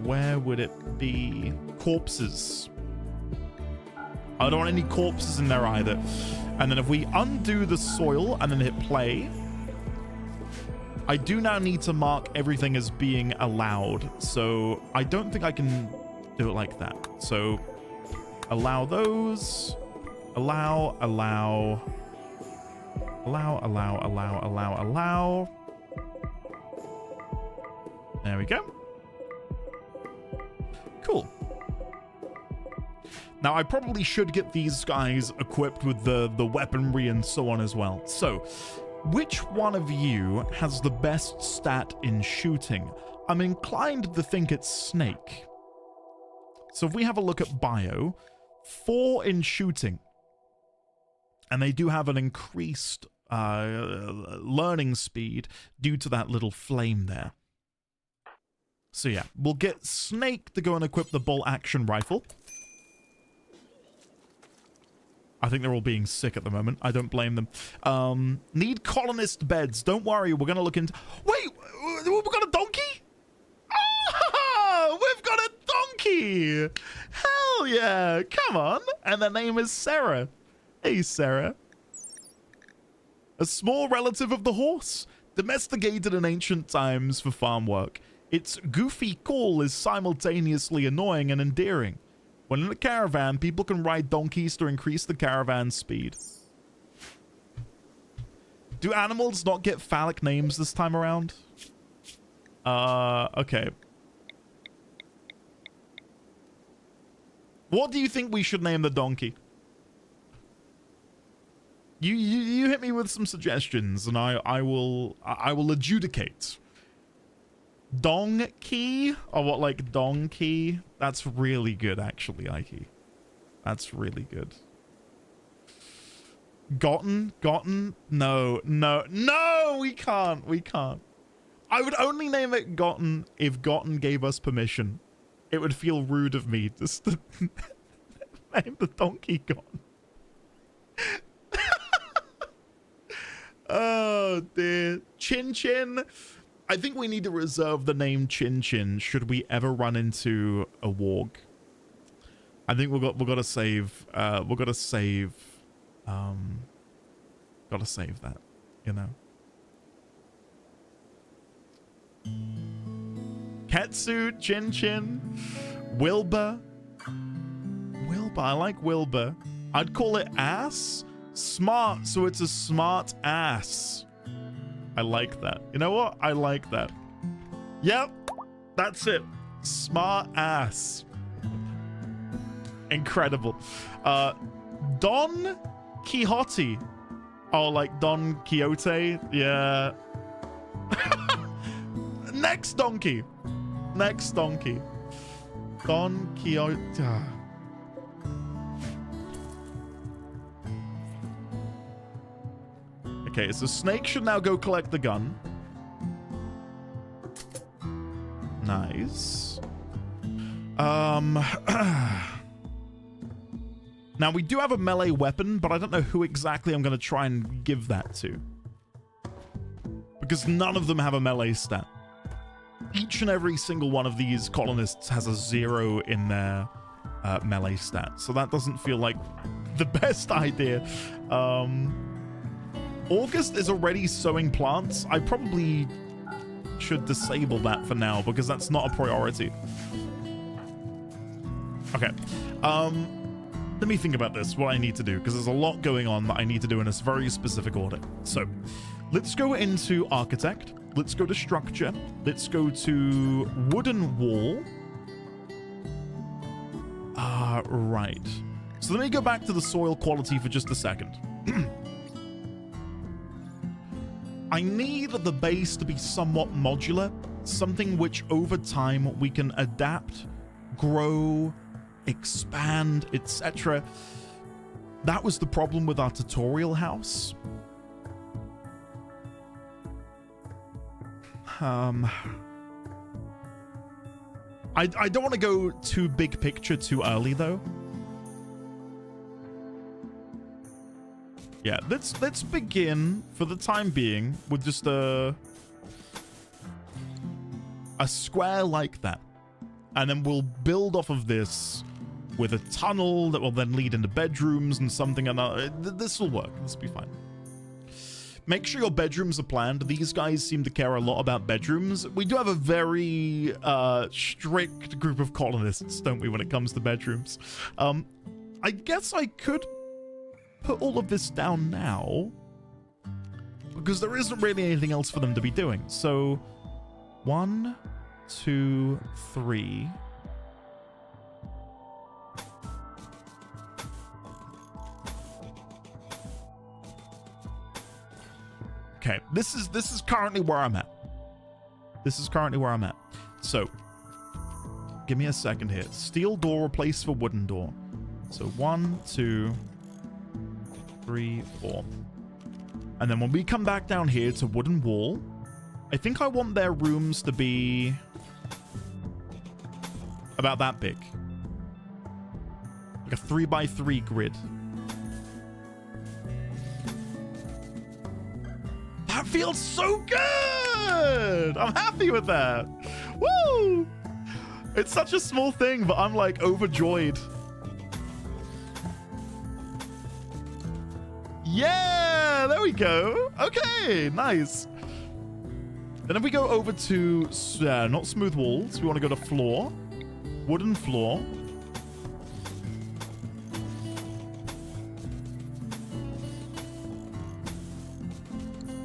where would it be? Corpses. I don't want any corpses in there either. And then if we undo the soil and then hit play, I do now need to mark everything as being allowed. So I don't think I can do it like that. So allow those. Allow. There we go. Cool. Now, I probably should get these guys equipped with the weaponry and so on as well. So, Which one of you has the best stat in shooting? I'm inclined to think it's Snake. So if we have a look at bio, 4 in shooting. And they do have an increased learning speed due to that little flame there. So yeah, we'll get Snake to go and equip the bolt action rifle. I think they're all being sick at the moment. I don't blame them. Need colonist beds. Don't worry, we're going to look into... Wait, we've got a donkey? Oh, we've got a donkey! Hell yeah, come on. And their name is Sarah. Hey, Sarah. A small relative of the horse, domesticated in ancient times for farm work. Its goofy call is simultaneously annoying and endearing. When in a caravan, people can ride donkeys to increase the caravan's speed. Do animals not get phallic names this time around? Okay. What do you think we should name the donkey? You hit me with some suggestions, and I will adjudicate. Donkey? Or what, like donkey? That's really good, actually, Ike. That's really good. Gotten? No, we can't. I would only name it Gotten if Gotten gave us permission. It would feel rude of me just to name the donkey Gotten. Oh, dear. Chin Chin. I think we need to reserve the name Chin Chin should we ever run into a warg. I think we've got to save gotta save that, you know. Ketsu, Chin Chin, Wilbur. I like Wilbur. I'd call it Ass. Smart, so it's a smart ass. I like that. You know what? I like that. Yep, that's it. Smart ass. Incredible. Don Quixote. Oh, like Don Quixote? Yeah. Next donkey. Don Quixote. Okay, so Snake should now go collect the gun. Nice. Now, we do have a melee weapon, but I don't know who exactly I'm going to try and give that to. Because none of them have a melee stat. Each and every single one of these colonists has a 0 in their melee stat. So that doesn't feel like the best idea. August is already sowing plants. I probably should disable that for now because that's not a priority. Okay. Let me think about this, what I need to do, because there's a lot going on that I need to do in a very specific order. So, let's go into Architect. Let's go to Structure. Let's go to Wooden Wall. Right. So let me go back to the soil quality for just a second. I need the base to be somewhat modular, something which over time we can adapt, grow, expand, etc. That was the problem with our tutorial house. I don't want to go too big picture too early though. Yeah, let's begin for the time being with just a square like that. And then we'll build off of this with a tunnel that will then lead into bedrooms and something another. This will work. This will be fine. Make sure your bedrooms are planned. These guys seem to care a lot about bedrooms. We do have a very strict group of colonists, don't we, when it comes to bedrooms. I guess I could put all of this down now because there isn't really anything else for them to be doing. So 1, 2, 3. Okay, this is currently where I'm at. This is currently where I'm at. So, give me a second here. Steel door replaced for wooden door. So 1, 2, 3, 4. And then when we come back down here to wooden wall, I think I want their rooms to be about that big. Like a 3x3 grid. That feels so good! I'm happy with that. Woo! It's such a small thing, but I'm like overjoyed. Yeah, there we go. Okay, nice. Then if we go over to, not smooth walls, we want to go to floor. Wooden floor.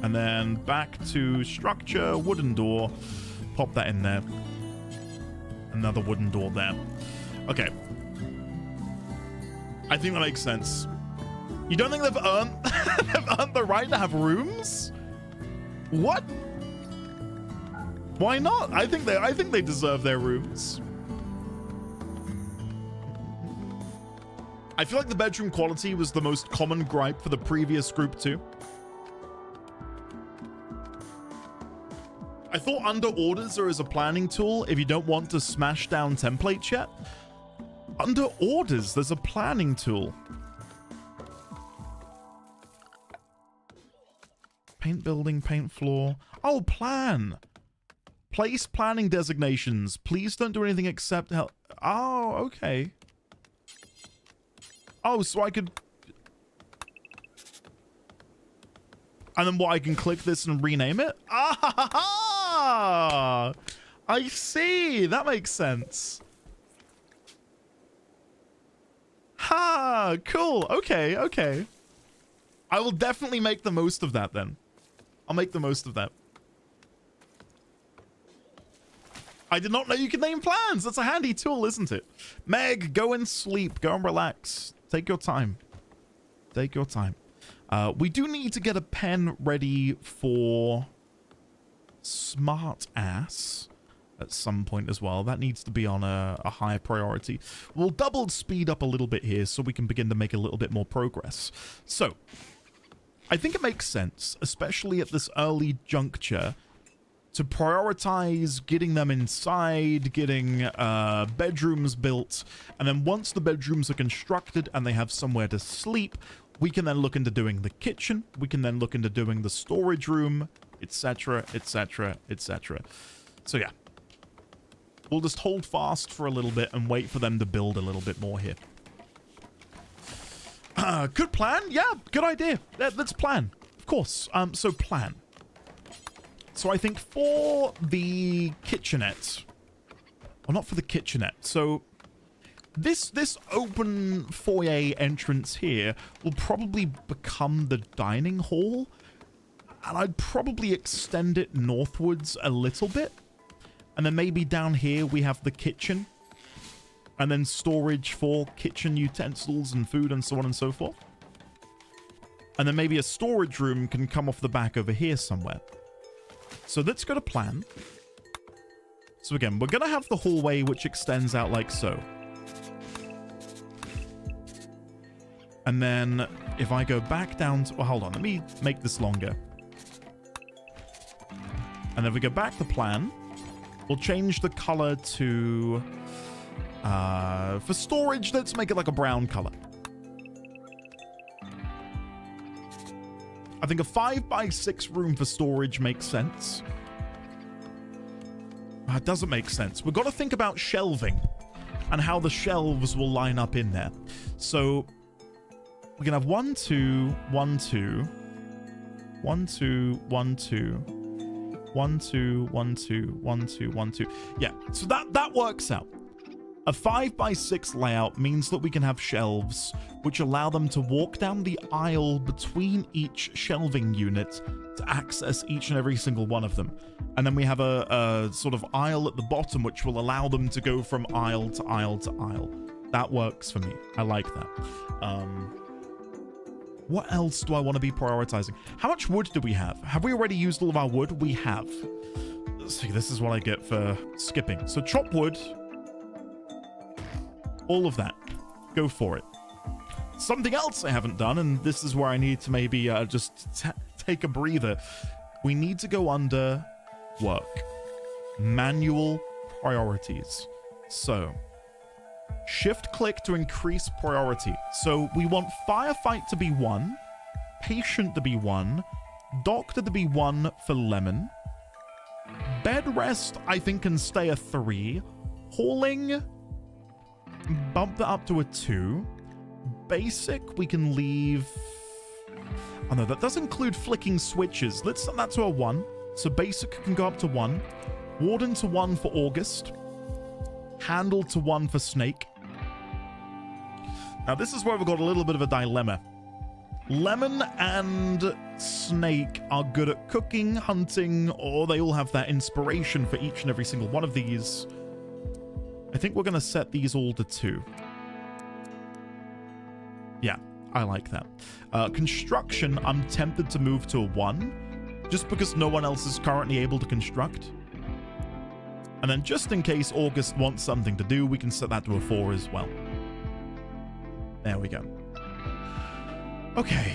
And then back to structure, wooden door. Pop that in there. Another wooden door there. Okay. I think that makes sense. You don't think they've earned the right to have rooms? What? Why not? I think they deserve their rooms. I feel like the bedroom quality was the most common gripe for the previous group too. I thought under orders there is a planning tool if you don't want to smash down templates yet. Under orders, there's a planning tool. Paint building, paint floor. Oh, plan. Place planning designations. Please don't do anything except help. Oh, okay. Oh, so I could... And then what, I can click this and rename it? Ah, I see. That makes sense. Ha, cool. Okay, okay. I will definitely make the most of that then. I'll make the most of that. I did not know you could name plans. That's a handy tool, isn't it? Meg, go and sleep. Go and relax. Take your time. Take your time. We do need to get a pen ready for Smart Ass at some point as well. That needs to be on a higher priority. We'll double speed up a little bit here so we can begin to make a little bit more progress. So, I think it makes sense, especially at this early juncture, to prioritize getting them inside, getting bedrooms built, and then once the bedrooms are constructed and they have somewhere to sleep, we can then look into doing the kitchen, we can then look into doing the storage room, etc, etc, etc. So yeah, we'll just hold fast for a little bit and wait for them to build a little bit more here. Good plan. Yeah, good idea. Let's plan. Of course. So plan. So I think for the kitchenette, well, not for the kitchenette. So this open foyer entrance here will probably become the dining hall, and I'd probably extend it northwards a little bit, and then maybe down here we have the kitchen. And then storage for kitchen utensils and food and so on and so forth. And then maybe a storage room can come off the back over here somewhere. So let's go to plan. So again, we're going to have the hallway which extends out like so. And then if I go back down to... Well, hold on. Let me make this longer. And then we go back to plan. We'll change the color to... for storage, let's make it like a brown color. I think a 5x6 room for storage makes sense. It doesn't make sense. We've got to think about shelving and how the shelves will line up in there. So we're going to have 1, 2, 1, 2, 1, 2, 1, 2, 1, 2, 1, 2, 1, 2, 1, 2. Yeah, so that works out. A 5x6 layout means that we can have shelves which allow them to walk down the aisle between each shelving unit to access each and every single one of them. And then we have a sort of aisle at the bottom which will allow them to go from aisle to aisle to aisle. That works for me. I like that. What else do I want to be prioritizing? How much wood do we have? Have we already used all of our wood? We have. Let's see, this is what I get for skipping. So chop wood. All of that. Go for it. Something else I haven't done, and this is where I need to maybe just take a breather. We need to go under work. Manual priorities. So, shift click to increase priority. So we want firefight to be 1, patient to be 1, doctor to be 1 for Lemon. Bed rest, I think, can stay a 3. Hauling, bump that up to a 2. Basic, we can leave... Oh no, that does include flicking switches. Let's set that to a 1. So basic can go up to 1. Warden to 1 for August. Handle to 1 for Snake. Now this is where we've got a little bit of a dilemma. Lemon and Snake are good at cooking, hunting, or they all have that inspiration for each and every single one of these. I think we're going to set these all to 2. Yeah, I like that. Construction, I'm tempted to move to a 1, just because no one else is currently able to construct. And then just in case August wants something to do, we can set that to a 4 as well. There we go. Okay.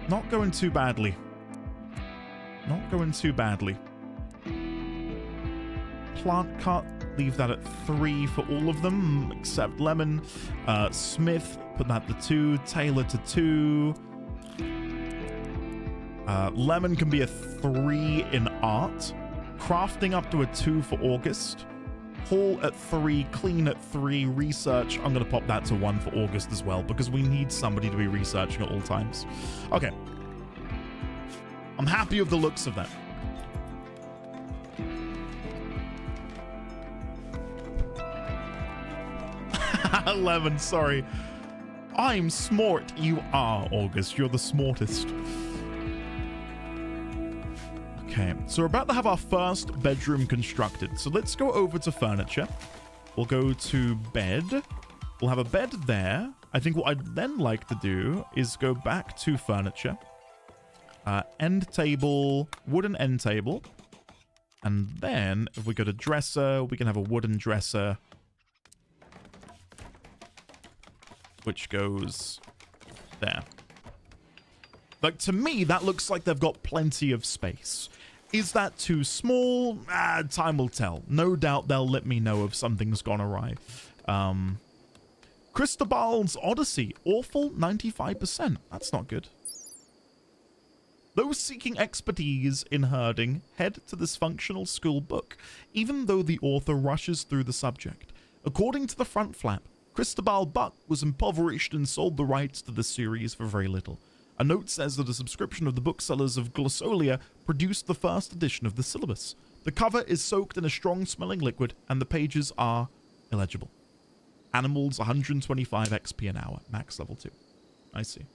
Not going too badly. Not going too badly. Plant cut, leave that at 3 for all of them, except Lemon. Smith, put that to 2. Taylor to 2. Lemon can be a 3 in art. Crafting up to a 2 for August. Hall at 3, clean at 3, research. I'm going to pop that to 1 for August as well, because we need somebody to be researching at all times. Okay. I'm happy with the looks of that. Lemon, sorry. I'm smart. You are, August. You're the smartest. Okay, so we're about to have our first bedroom constructed. So let's go over to furniture. We'll go to bed. We'll have a bed there. I think what I'd then like to do is go back to furniture. End table, wooden end table. And then if we go to dresser, we can have a wooden dresser. Which goes there. Like, to me, that looks like they've got plenty of space. Is that too small? Time will tell. No doubt they'll let me know if something's gone awry. Cristobal's Odyssey. Awful, 95%. That's not good. Those seeking expertise in herding head to this functional school book, even though the author rushes through the subject. According to the front flap, Cristobal Buck was impoverished and sold the rights to the series for very little. A note says that a subscription of the booksellers of Glossolia produced the first edition of the syllabus. The cover is soaked in a strong-smelling liquid, and the pages are illegible. Animals, 125 XP an hour, max level 2. I see.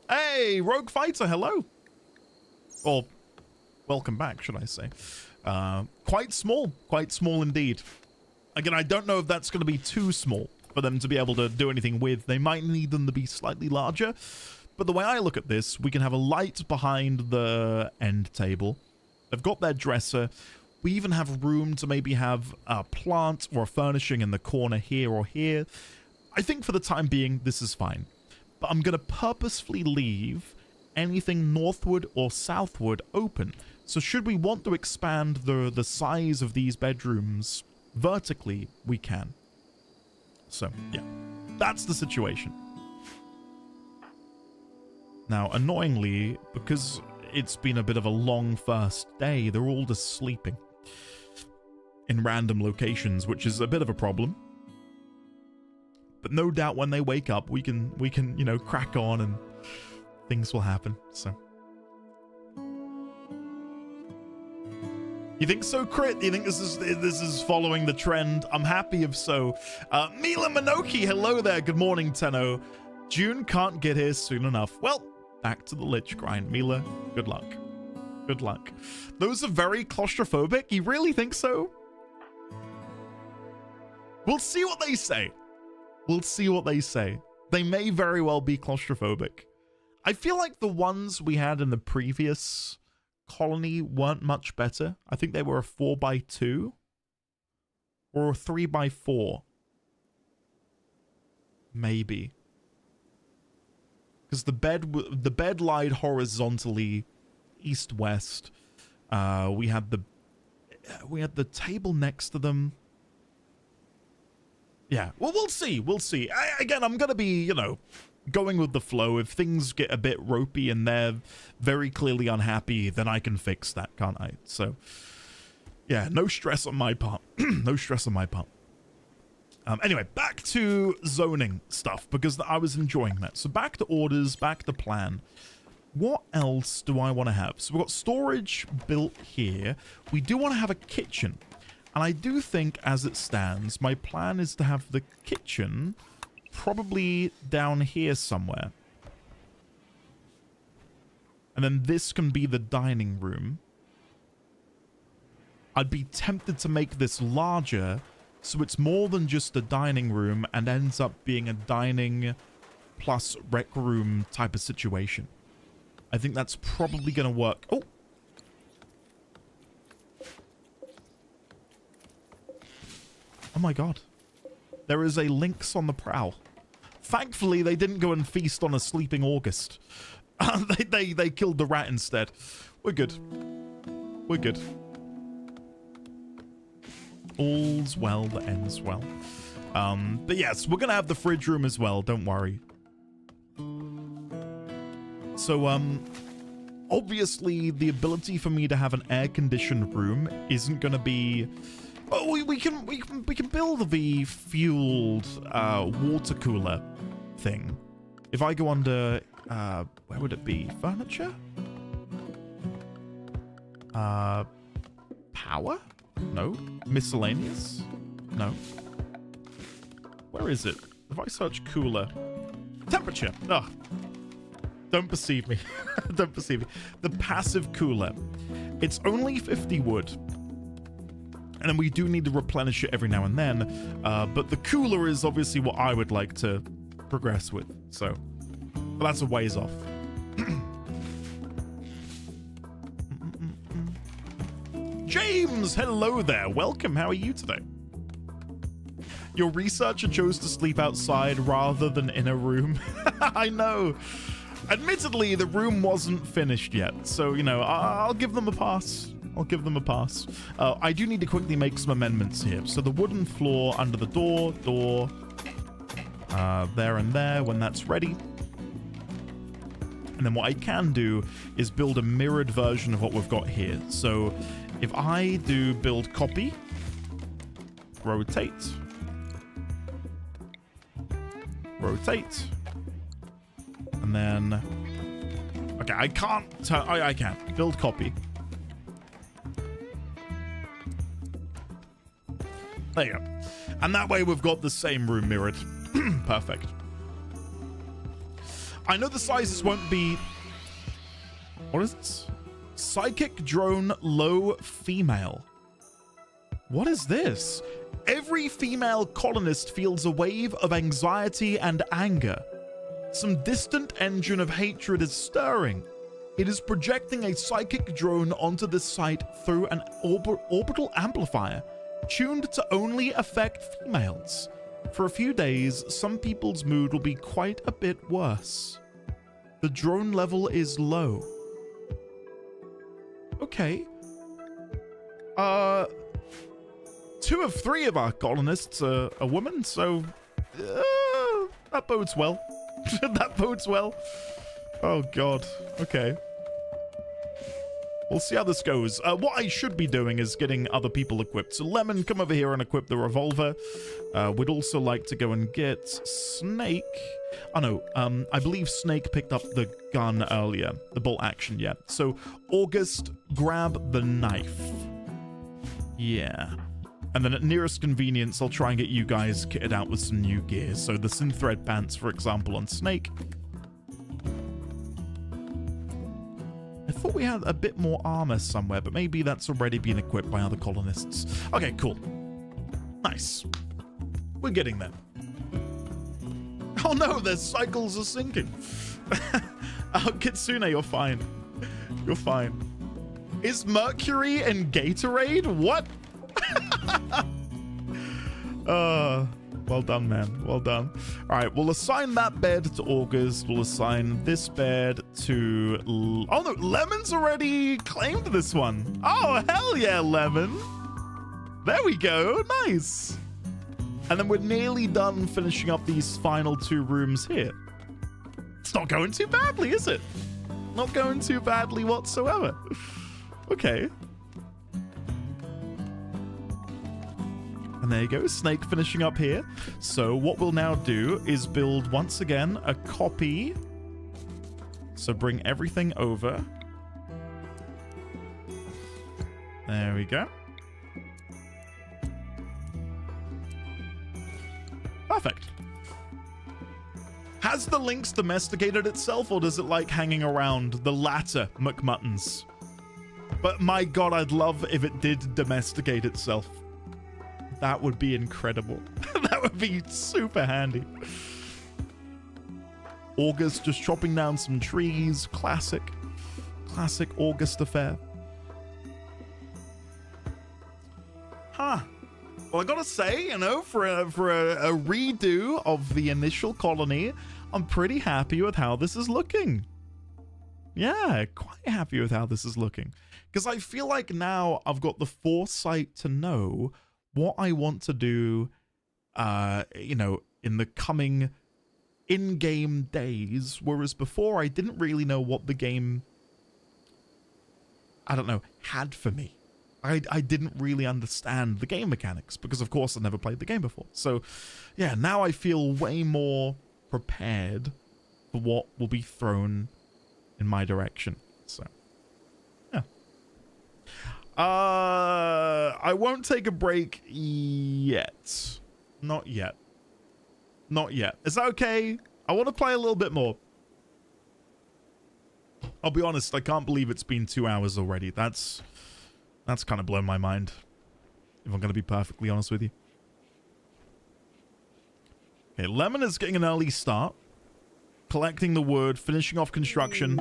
Hey, Rogue Fighter, hello. Or, welcome back, should I say. Quite small indeed. Again, I don't know if that's going to be too small for them to be able to do anything with. They might need them to be slightly larger. But the way I look at this, we can have a light behind the end table. They've got their dresser. We even have room to maybe have a plant or a furnishing in the corner here or here. I think for the time being, this is fine. But I'm going to purposefully leave anything northward or southward open. So should we want to expand the size of these bedrooms vertically, we can. So, yeah. That's the situation. Now, annoyingly, because it's been a bit of a long first day, they're all just sleeping in random locations, which is a bit of a problem. But no doubt when they wake up, we can, you know, crack on and things will happen, so. You think so, Crit? Do you think this is following the trend? I'm happy if so. Mila Minoki, hello there. Good morning, Tenno. June can't get here soon enough. Well, back to the Lich grind. Mila, good luck. Good luck. Those are very claustrophobic? You really think so? We'll see what they say. We'll see what they say. They may very well be claustrophobic. I feel like the ones we had in the previous colony weren't much better. I think they were a 4x2 or a 3x4. Maybe. Because the bed lied horizontally east-west. We had the table next to them. Yeah, well, we'll see. We'll see. Again, I'm going to be, you know, going with the flow. If things get a bit ropey and they're very clearly unhappy, then I can fix that, can't I? So, yeah, no stress on my part. No stress on my part. Anyway, back to zoning stuff, because I was enjoying that. So back to orders, back to plan. What else do I want to have? So we've got storage built here. We do want to have a kitchen. And I do think, as it stands, my plan is to have the kitchen probably down here somewhere. And then this can be the dining room. I'd be tempted to make this larger, so it's more than just a dining room and ends up being a dining plus rec room type of situation. I think that's probably going to work. Oh! Oh my god. There is a lynx on the prowl. Thankfully, they didn't go and feast on a sleeping August. They killed the rat instead. We're good. We're good. All's well that ends well. But yes, we're gonna have the fridge room as well, don't worry. So, obviously, the ability for me to have an air-conditioned room isn't gonna be... Oh, we can build the fueled water cooler thing. If I go under, where would it be? Furniture? Power? No. Miscellaneous? No. Where is it? If I search cooler, temperature. Oh, don't perceive me. Don't perceive me. The passive cooler. It's only 50 wood. And then we do need to replenish it every now and then. But the cooler is obviously what I would like to progress with. So, but that's a ways off. James, hello there. Welcome. How are you today? Your researcher chose to sleep outside rather than in a room. I know. Admittedly, the room wasn't finished yet. So, you know, I'll give them a pass. I'll give them a pass. I do need to quickly make some amendments here. So the wooden floor under the door, there and there when that's ready. And then what I can do is build a mirrored version of what we've got here. So if I do build copy, rotate, and then, okay, I can't, I can build copy. There you go. And that way we've got the same room mirrored. Perfect. I know the sizes won't be... What is this? Psychic drone low female. What is this? Every female colonist feels a wave of anxiety and anger. Some distant engine of hatred is stirring. It is projecting a psychic drone onto this site through an orbital amplifier, tuned to only affect females. For a few days, some people's mood will be quite a bit worse. The drone level is low. Okay. 2 of 3 of our colonists are women, so that bodes well. That bodes well. Oh god. Okay. We'll see how this goes. What I should be doing is getting other people equipped. So Lemon, come over here and equip the revolver. We'd also like to go and get Snake. Oh no, I believe Snake picked up the gun earlier. The bolt action, yeah. So August, grab the knife. Yeah. And then at nearest convenience, I'll try and get you guys kitted out with some new gear. So the synthread pants, for example, on Snake. I thought we had a bit more armor somewhere, but maybe that's already been equipped by other colonists. Okay, cool. Nice. We're getting there. Oh no, their cycles are sinking. Oh, Kitsune, you're fine. You're fine. Is Mercury in Gatorade? What? Well done, man. Well done. All right, we'll assign that bed to August. We'll assign this bed to... Oh, no, Lemon's already claimed this one. Oh, hell yeah, Lemon. There we go. Nice. And then we're nearly done finishing up these final 2 rooms here. It's not going too badly, is it? Not going too badly whatsoever. Okay. And there you go, Snake finishing up here. So what we'll now do is build, once again, a copy. So bring everything over. There we go. Perfect. Has the lynx domesticated itself, or does it like hanging around? The latter, McMuttons. But my god, I'd love if it did domesticate itself. That would be incredible. That would be super handy. August just chopping down some trees. Classic August affair. Huh. Well, I gotta say, you know, for a redo of the initial colony, I'm pretty happy with how this is looking. Yeah, quite happy with how this is looking. Because I feel like now I've got the foresight to know what I want to do, you know, in the coming in-game days, whereas before I didn't really know what the game, I don't know, had for me. I didn't really understand the game mechanics because, of course, I never played the game before. So, yeah, now I feel way more prepared for what will be thrown in my direction. So, yeah. I won't take a break yet. Not yet. Not yet. Is that okay? I want to play a little bit more. I'll be honest, I can't believe it's been 2 hours already. That's kind of blown my mind, if I'm going to be perfectly honest with you. Okay, Lemon is getting an early start. Collecting the wood, finishing off construction.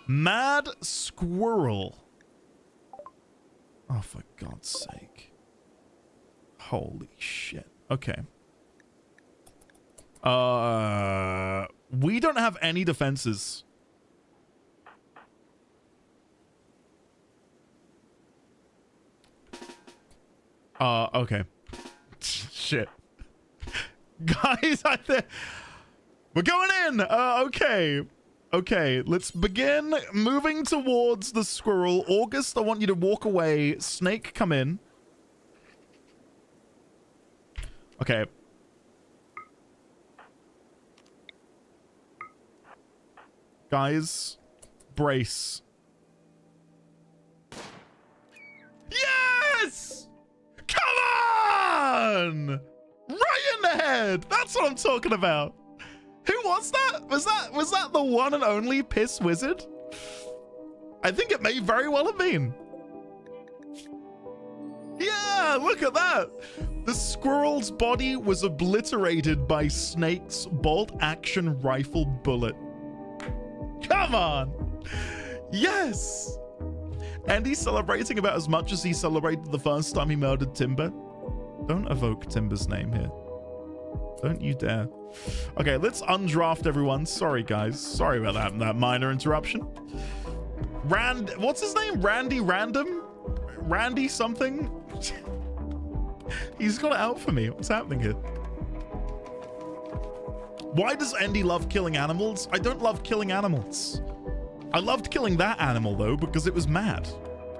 Mad Squirrel. Oh, for God's sake. Holy shit. Okay. We don't have any defenses. Okay. Shit. Guys, we're going in! Okay. Okay, let's begin moving towards the squirrel. August, I want you to walk away. Snake, come in. Okay. Guys, brace. Yes! Come on! Right in the head! That's what I'm talking about. Who was that? Was that the one and only Piss Wizard? I think it may very well have been. Yeah, look at that. The squirrel's body was obliterated by Snake's bolt-action rifle bullet. Come on. Yes. And he's celebrating about as much as he celebrated the first time he murdered Timber. Don't evoke Timber's name here. Don't you dare. Okay, let's undraft everyone. Sorry, guys. Sorry about that minor interruption. What's his name? Randy Random? Randy something? He's got it out for me. What's happening here? Why does Andy love killing animals? I don't love killing animals. I loved killing that animal, though, because it was mad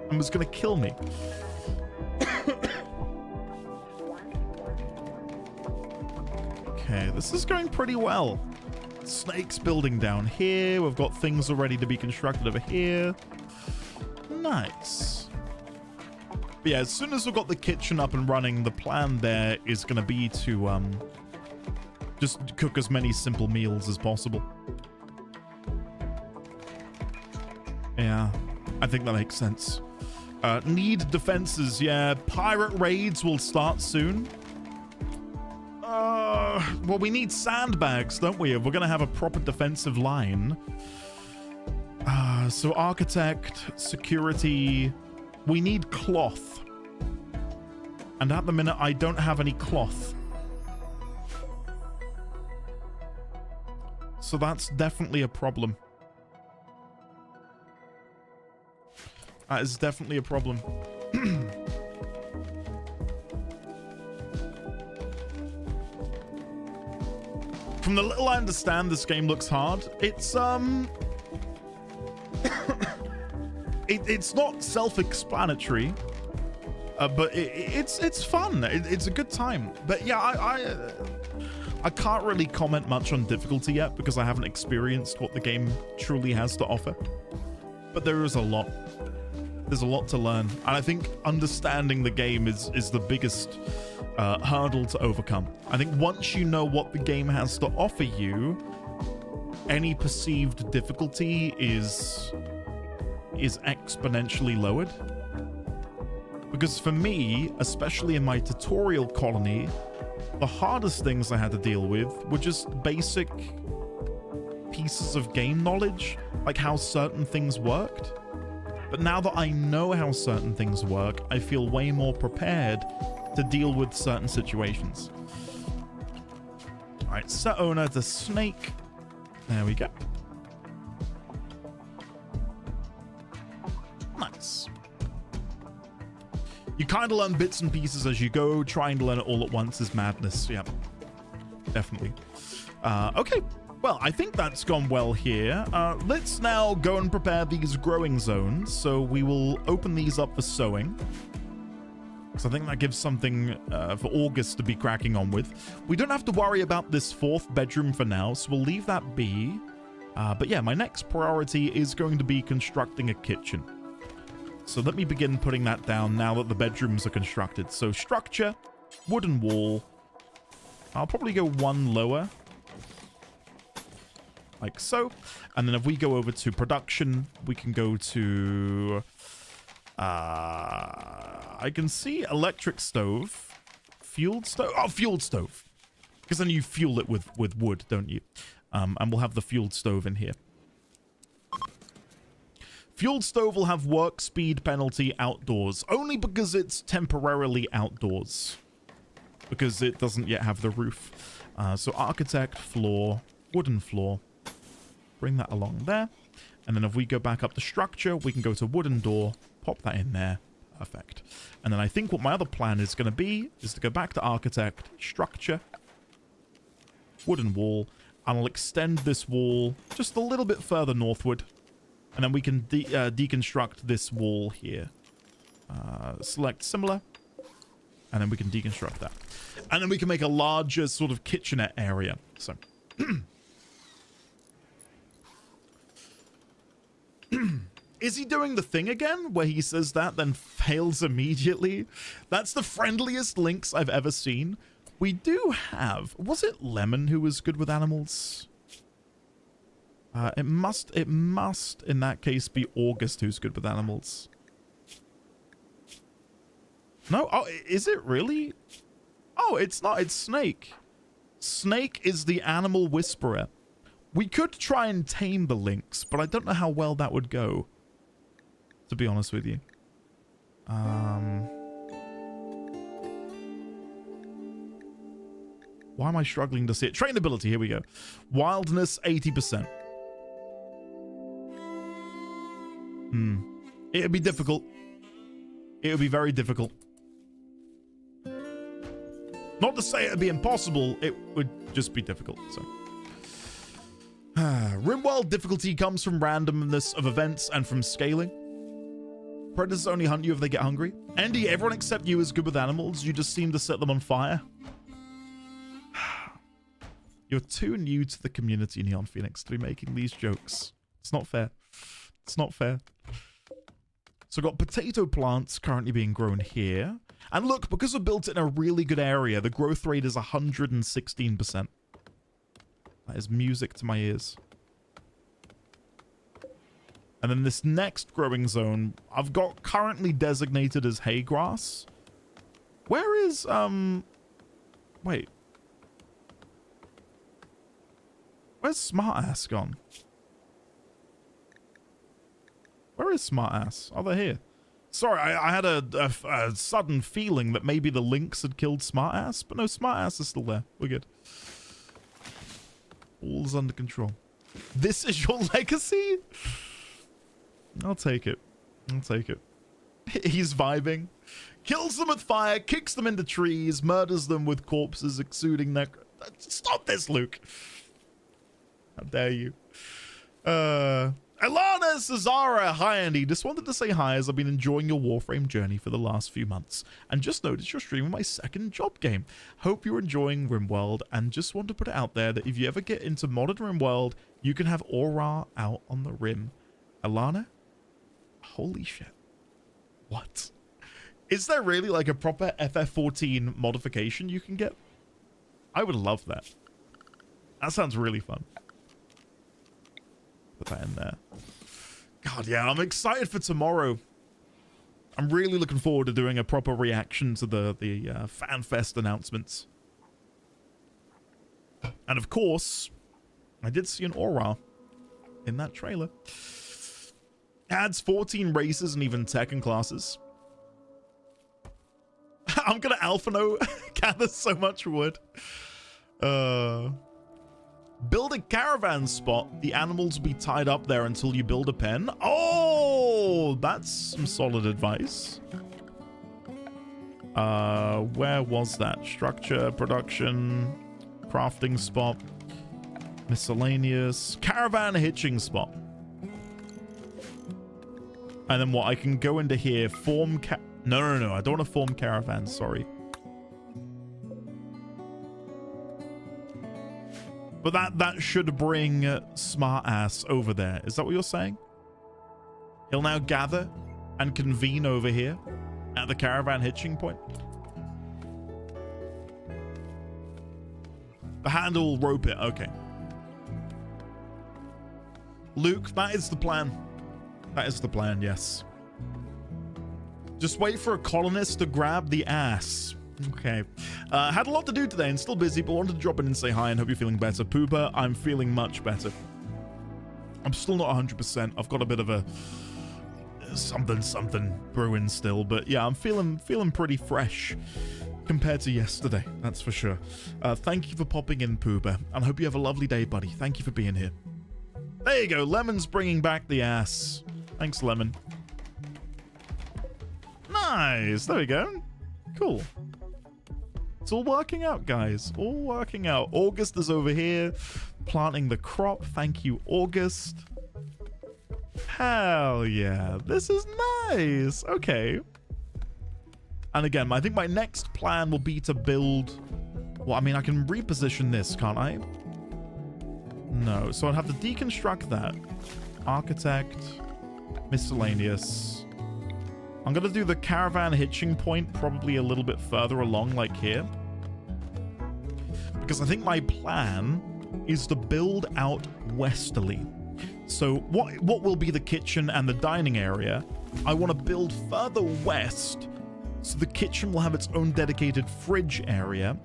and was going to kill me. Okay, this is going pretty well. Snake's building down here. We've got things already to be constructed over here. Nice. But yeah, as soon as we've got the kitchen up and running, the plan there is going to be to just cook as many simple meals as possible. Yeah, I think that makes sense. Need defenses, yeah. Pirate raids will start soon. Well, we need sandbags, don't we? If we're going to have a proper defensive line. So architect, security, we need cloth. And at the minute, I don't have any cloth. So that's definitely a problem. That is definitely a problem. From the little I understand, this game looks hard. It's it's not self-explanatory, but it's fun. It's a good time. But yeah, I can't really comment much on difficulty yet because I haven't experienced what the game truly has to offer. But there is a lot. There's a lot to learn, and I think understanding the game is the biggest hurdle to overcome. I think once you know what the game has to offer you, any perceived difficulty is exponentially lowered. Because for me, especially in my tutorial colony, the hardest things I had to deal with were just basic pieces of game knowledge, like how certain things worked. But now that I know how certain things work, I feel way more prepared to deal with certain situations. All right, set owner to snake. There we go. Nice. You kind of learn bits and pieces as you go. Trying to learn it all at once is madness. Yeah, definitely. Okay. Well, I think that's gone well here. Let's now go and prepare these growing zones. So we will open these up for sowing. So I think that gives something for August to be cracking on with. We don't have to worry about this fourth bedroom for now, so we'll leave that be. But yeah, my next priority is going to be constructing a kitchen. So let me begin putting that down now that the bedrooms are constructed. So structure, wooden wall. I'll probably go one lower. Like so. And then if we go over to production, we can go to... I can see electric stove. Fueled stove? Oh, fueled stove. Because then you fuel it with wood, don't you? And we'll have the fueled stove in here. Fueled stove will have work speed penalty outdoors. Only because it's temporarily outdoors. Because it doesn't yet have the roof. So architect, floor, wooden floor. Bring that along there. And then if we go back up to structure, we can go to wooden door. Pop that in there. Perfect. And then I think what my other plan is going to be is to go back to architect, structure, wooden wall, and I'll extend this wall just a little bit further northward. And then we can deconstruct this wall here. Select similar. And then we can deconstruct that. And then we can make a larger sort of kitchenette area. So... Is he doing the thing again where he says that then fails immediately? That's the friendliest Lynx I've ever seen. We do have... Was it Lemon who was good with animals? It must in that case be August who's good with animals. No? Oh, is it really? Oh, it's not. It's Snake. Snake is the animal whisperer. We could try and tame the Lynx, but I don't know how well that would go. To be honest with you. Why am I struggling to see it? Trainability, here we go. Wildness, 80%. It would be difficult. It would be very difficult. Not to say it would be impossible, it would just be difficult, so... RimWorld difficulty comes from randomness of events and from scaling. Predators only hunt you if they get hungry. Andy, everyone except you is good with animals. You just seem to set them on fire. You're too new to the community, Neon Phoenix, to be making these jokes. It's not fair. It's not fair. So I've got potato plants currently being grown here. And look, because we built it in a really good area, the growth rate is 116%. That is music to my ears. And then this next growing zone, I've got currently designated as hay grass. Where is, wait. Where's Smartass gone? Where is Smartass? Oh, they're here. Sorry, I had a sudden feeling that maybe the Lynx had killed Smartass, but no, Smartass is still there. We're good. All's under control. This is your legacy? I'll take it. I'll take it. He's vibing. Kills them with fire, kicks them into trees, murders them with corpses exuding their... Stop this, Luke. How dare you. Alana, Cesara, hi Andy. Just wanted to say hi as I've been enjoying your Warframe journey for the last few months. And just noticed you're streaming my second job game. Hope you're enjoying RimWorld and just want to put it out there that if you ever get into modern RimWorld, you can have Aura out on the Rim. Alana? Holy shit. What? Is there really like a proper FF14 modification you can get? I would love that. That sounds really fun. Put that in there. God, yeah, I'm excited for tomorrow. I'm really looking forward to doing a proper reaction to the FanFest announcements. And of course, I did see an aura in that trailer. Adds 14 races and even tech and classes. I'm gonna Alphano gather so much wood. Build a caravan spot. The animals will be tied up there until you build a pen. Oh, that's some solid advice. Where was that? Structure, production, crafting spot, miscellaneous, caravan hitching spot. And then what? I can go into here, form No, I don't want to form caravans, sorry. But that should bring Smartass over there. Is that what you're saying? He'll now gather and convene over here at the caravan hitching point. The handle will rope it. Okay. Luke, that is the plan. That is the plan, yes. Just wait for a colonist to grab the ass. Okay. Had a lot to do today and still busy, but wanted to drop in and say hi and hope you're feeling better. Pooper, I'm feeling much better. I'm still not 100%. I've got a bit of a something brewing still, but yeah, I'm feeling pretty fresh compared to yesterday. That's for sure. Thank you for popping in, Pooper, and hope you have a lovely day, buddy. Thank you for being here. There you go. Lemon's bringing back the ass. Thanks, Lemon. Nice. There we go. Cool. It's all working out, guys. All working out. August is over here planting the crop. Thank you, August. Hell yeah. This is nice. Okay. And again, I think my next plan will be to build... Well, I mean, I can reposition this, can't I? No. So I'd have to deconstruct that. Architect. Miscellaneous. I'm going to do the caravan hitching point probably a little bit further along, like here. Because I think my plan is to build out westerly. So what will be the kitchen and the dining area, I want to build further west so the kitchen will have its own dedicated fridge area.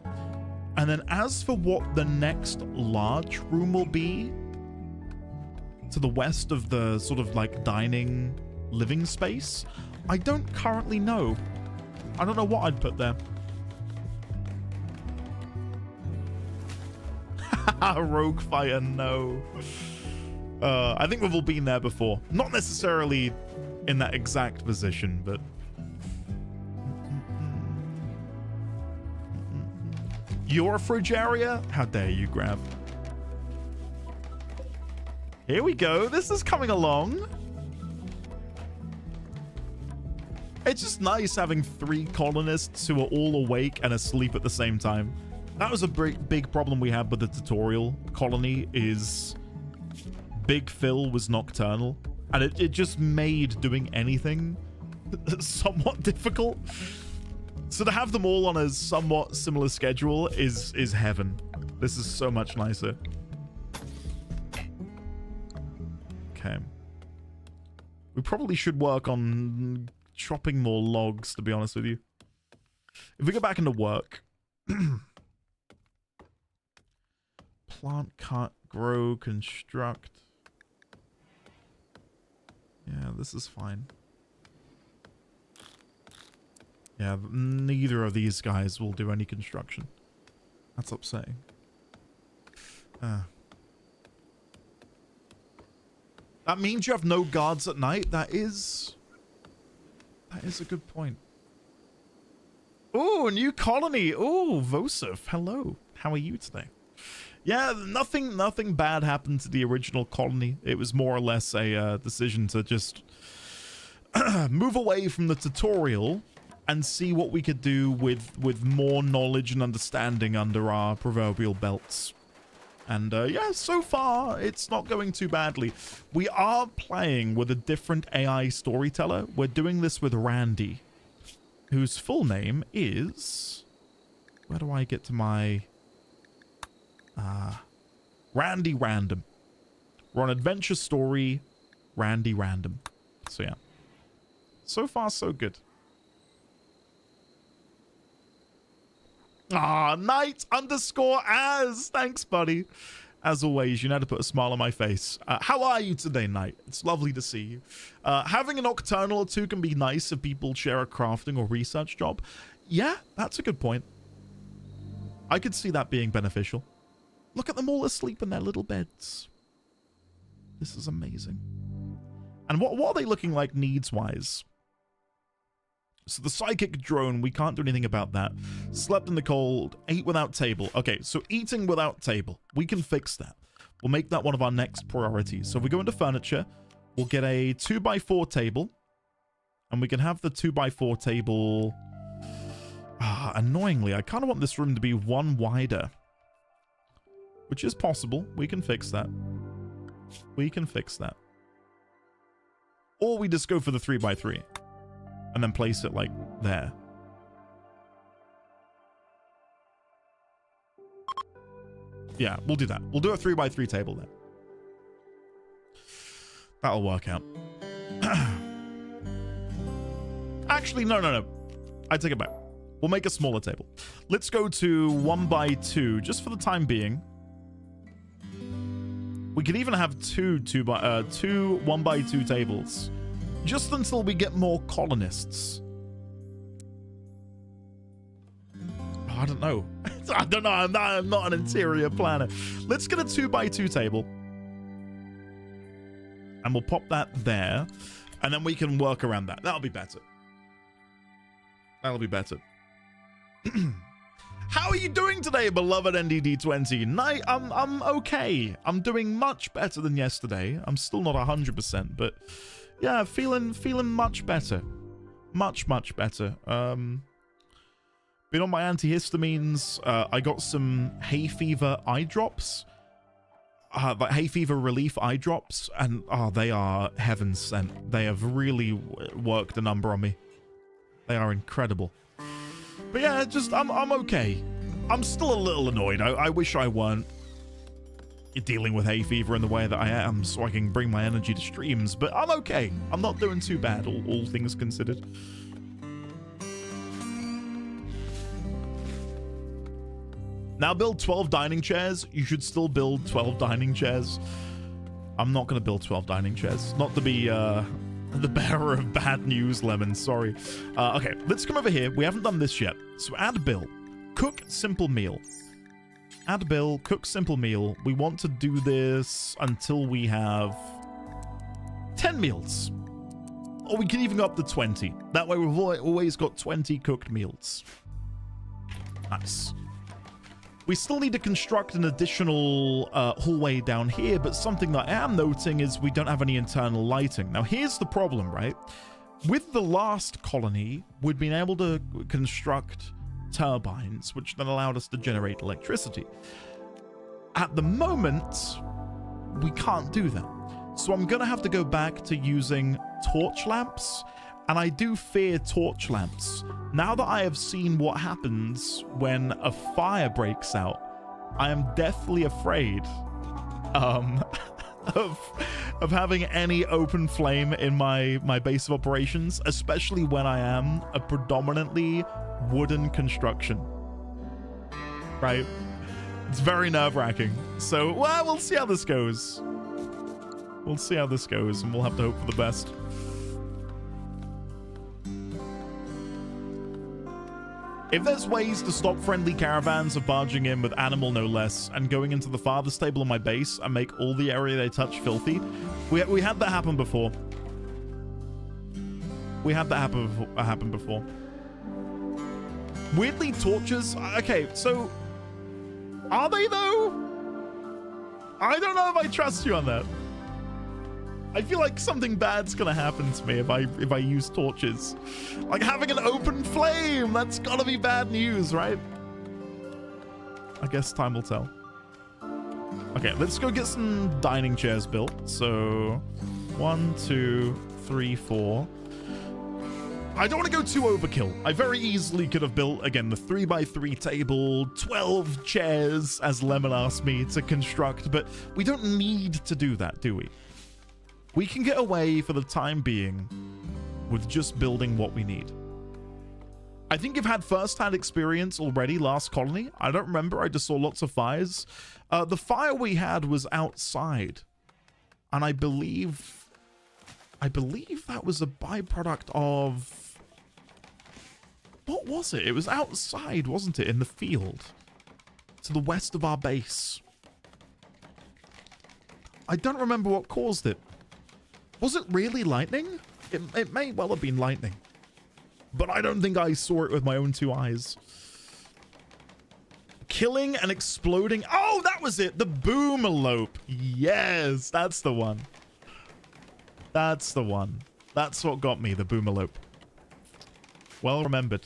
And then as for what the next large room will be, to the west of the sort of like dining living space, I don't currently know. I don't know what I'd put there. Rogue Fire, no. I think we've all been there before. Not necessarily in that exact position, but... Your fridge area? How dare you, Grav. Here we go. This is coming along. It's just nice having 3 colonists who are all awake and asleep at the same time. That was a big problem we had with the tutorial colony is Big Phil was nocturnal. And it just made doing anything somewhat difficult. So to have them all on a somewhat similar schedule is heaven. This is so much nicer. Okay. We probably should work on chopping more logs, to be honest with you. If we go back into work... Plant Grow, construct. Yeah, this is fine. Yeah, neither of these guys will do any construction. That's upsetting. That means you have no guards at night? That is a good point. Oh, new colony. Oh, Vosif. Hello. How are you today? Yeah, nothing bad happened to the original colony. It was more or less a decision to just move away from the tutorial and see what we could do with more knowledge and understanding under our proverbial belts. And yeah, so far it's not going too badly. We are playing with a different AI storyteller. We're doing this with Randy, whose full name is... Where do I get to my... Randy Random. We're on Adventure Story, Randy Random. So yeah. So far, so good. Knight_as. Thanks, buddy. As always, you know how to put a smile on my face. How are you today, Knight? It's lovely to see you. Having a nocturnal or two can be nice if people share a crafting or research job. Yeah, that's a good point. I could see that being beneficial. Look at them all asleep in their little beds. This is amazing. And what are they looking like needs-wise? So the psychic drone, we can't do anything about that. Slept in the cold, ate without table. Okay, so eating without table. We can fix that. We'll make that one of our next priorities. So if we go into furniture, we'll get a 2x4 table. And we can have the 2x4 table... annoyingly, I kind of want this room to be one wider. Which is possible. We can fix that. We can fix that. Or we just go for the 3x3. And then place it, like, there. Yeah, we'll do that. We'll do a 3x3 table there. That'll work out. Actually, no. I take it back. We'll make a smaller table. Let's go to 1x2, just for the time being. We could even have two 1x2 tables. Just until we get more colonists. Oh, I don't know. I don't know. I'm not an interior planner. Let's get a 2x2 table. And we'll pop that there. And then we can work around that. That'll be better. That'll be better. How are you doing today, beloved NDD20? Night, I'm okay. I'm doing much better than yesterday. I'm still not 100%, but... yeah, feeling much better. Much better. Been on my antihistamines. I got some hay fever eye drops. Like hay fever relief eye drops. And they are heaven sent. They have really worked a number on me. They are incredible. But yeah, just, I'm okay. I'm still a little annoyed. I wish I weren't dealing with hay fever in the way that I am, so I can bring my energy to streams, but I'm okay. I'm not doing too bad, all things considered. Now build 12 dining chairs. You should still build 12 dining chairs. I'm not going to build 12 dining chairs. Not to be the bearer of bad news, Lemon. Sorry. Okay, let's come over here. We haven't done this yet. So add bill. Cook simple meal. Add bill, cook simple meal. We want to do this until we have 10 meals. Or we can even go up to 20. That way we've always got 20 cooked meals. Nice. We still need to construct an additional hallway down here, but something that I am noting is we don't have any internal lighting. Now here's the problem, right? With the last colony, we'd been able to construct turbines, which then allowed us to generate electricity. At the moment, we can't do that. So I'm going to have to go back to using torch lamps, and I do fear torch lamps. Now that I have seen what happens when a fire breaks out, I am deathly afraid of having any open flame in my base of operations, especially when I am a predominantly wooden construction. Right? It's very nerve-wracking. So, well, we'll see how this goes. We'll see how this goes, and we'll have to hope for the best. If there's ways to stop friendly caravans of barging in with animal no less and going into the farthest stable on my base and make all the area they touch filthy, we had that happen before. We had that happen before. Weirdly, torches. Okay, so are they though? I don't know if I trust you on that. I feel like something bad's gonna happen to me if I use torches. Like having an open flame, that's gotta be bad news, right? I guess time will tell. Okay, let's go get some dining chairs built. So 1, 2, 3, 4. I don't want to go too overkill. I very easily could have built, again, the 3x3 table, 12 chairs, as Lemon asked me to construct, but we don't need to do that, do we? We can get away for the time being with just building what we need. I think you've had first-hand experience already last colony. I don't remember. I just saw lots of fires. The fire we had was outside, and I believe that was a byproduct of... What was it? It was outside, wasn't it? In the field. To the west of our base. I don't remember what caused it. Was it really lightning? It may well have been lightning. But I don't think I saw it with my own 2 eyes. Killing and exploding. Oh, that was it. The boomalope. Yes, that's the one. That's the one. That's what got me, the boomalope. Well remembered.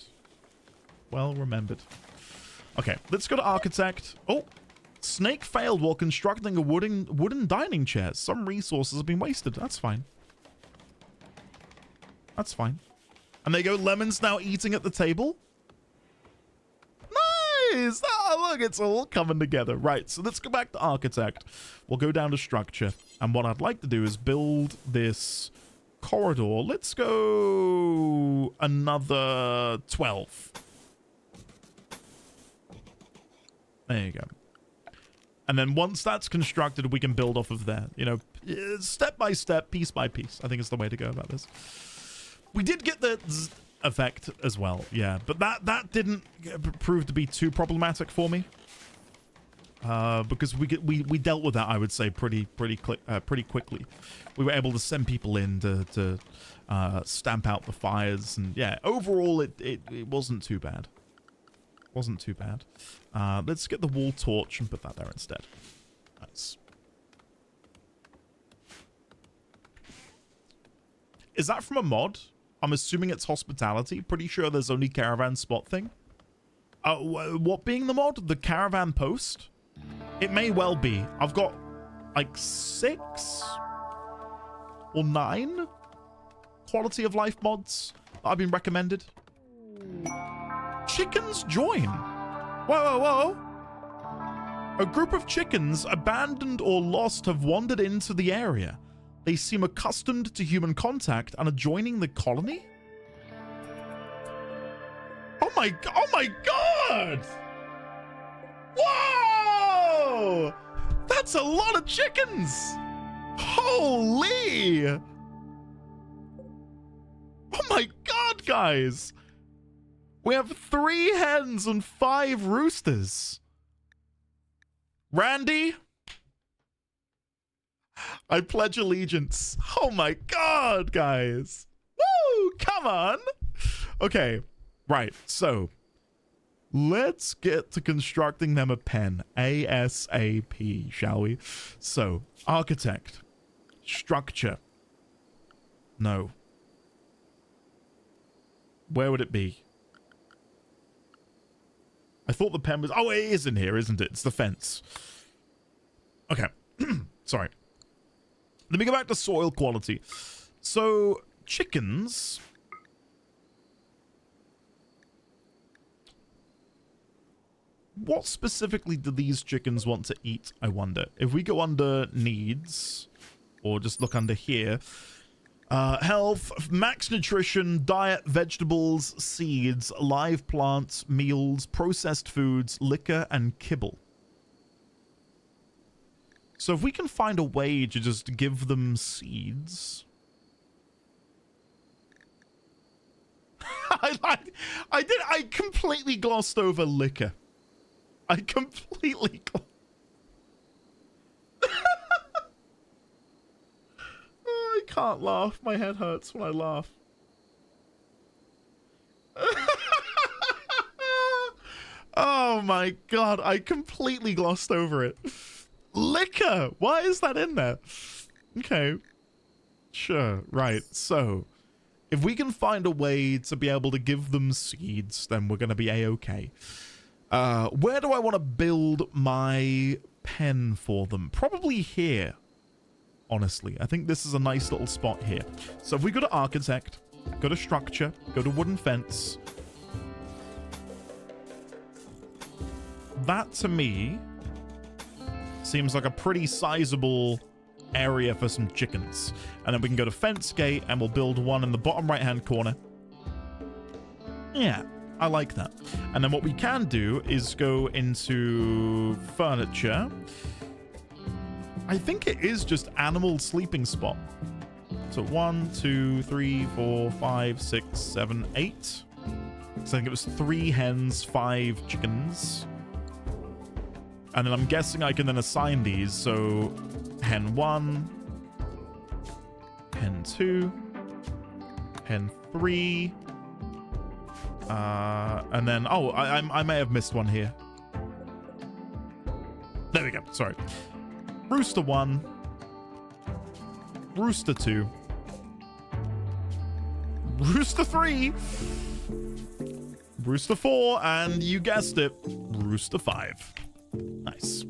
Well remembered. Okay, let's go to architect. Oh, Snake failed while constructing a wooden dining chair. Some resources have been wasted. That's fine. That's fine. And there you go. Lemon's now eating at the table. Nice! Oh, look, it's all coming together. Right, so let's go back to architect. We'll go down to structure. And what I'd like to do is build this corridor. Let's go another 12. There you go. And then once that's constructed, we can build off of there. You know, step by step, piece by piece. I think is the way to go about this. We did get the effect as well, yeah. But that didn't prove to be too problematic for me. Because we dealt with that, I would say, pretty quickly. We were able to send people in to stamp out the fires, and yeah, overall it wasn't too bad. Wasn't too bad. Let's get the wall torch and put that there instead. Nice. Is that from a mod? I'm assuming it's hospitality. Pretty sure there's only caravan spot thing. What being the mod? The caravan post? It may well be. I've got like 6 or 9 quality of life mods that I've been recommended. Chickens join. Whoa, whoa, whoa. A group of chickens, abandoned or lost, have wandered into the area. They seem accustomed to human contact and are joining the colony? Oh my god! Whoa! That's a lot of chickens! Holy! Oh my god, guys! We have 3 hens and 5 roosters. Randy? I pledge allegiance. Oh my god, guys. Woo! Come on! Okay, right, so let's get to constructing them a pen. ASAP, shall we? So, architect. Structure. No. Where would it be? I thought the pen was... Oh, it is in here, isn't it? It's the fence. Okay. Sorry. Let me go back to soil quality. So, chickens... What specifically do these chickens want to eat, I wonder? If we go under needs, or just look under here... health, max nutrition, diet, vegetables, seeds, live plants, meals, processed foods, liquor, and kibble. So if we can find a way to just give them seeds. I completely glossed over liquor. I completely oh, I can't laugh. My head hurts when I laugh. Oh my god, I completely glossed over it. Liquor! Why is that in there? Okay. Sure, right. So, if we can find a way to be able to give them seeds, then we're going to be a-okay. Where do I want to build my pen for them? Probably here, honestly. I think this is a nice little spot here. So if we go to architect, go to structure, go to wooden fence. That, to me, seems like a pretty sizable area for some chickens. And then we can go to fence gate, and we'll build one in the bottom right-hand corner. Yeah, I like that. And then what we can do is go into furniture. I think it is just animal sleeping spot. So 1, 2, 3, 4, 5, 6, 7, 8. So I think it was 3 hens, 5 chickens. And then I'm guessing I can then assign these. So hen 1, hen 2, hen 3. And then, oh, I may have missed one here. There we go. Sorry. Rooster 1. Rooster 2. Rooster 3. Rooster 4. And you guessed it, Rooster 5. Nice.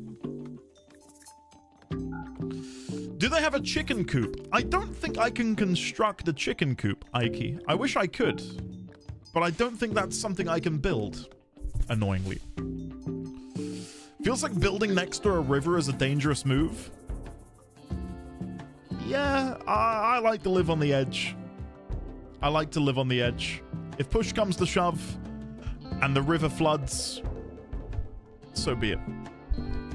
Do they have a chicken coop? I don't think I can construct a chicken coop, Ike. I wish I could, but I don't think that's something I can build, annoyingly. Feels like building next to a river is a dangerous move. Yeah, I like to live on the edge. I like to live on the edge. If push comes to shove and the river floods, so be it.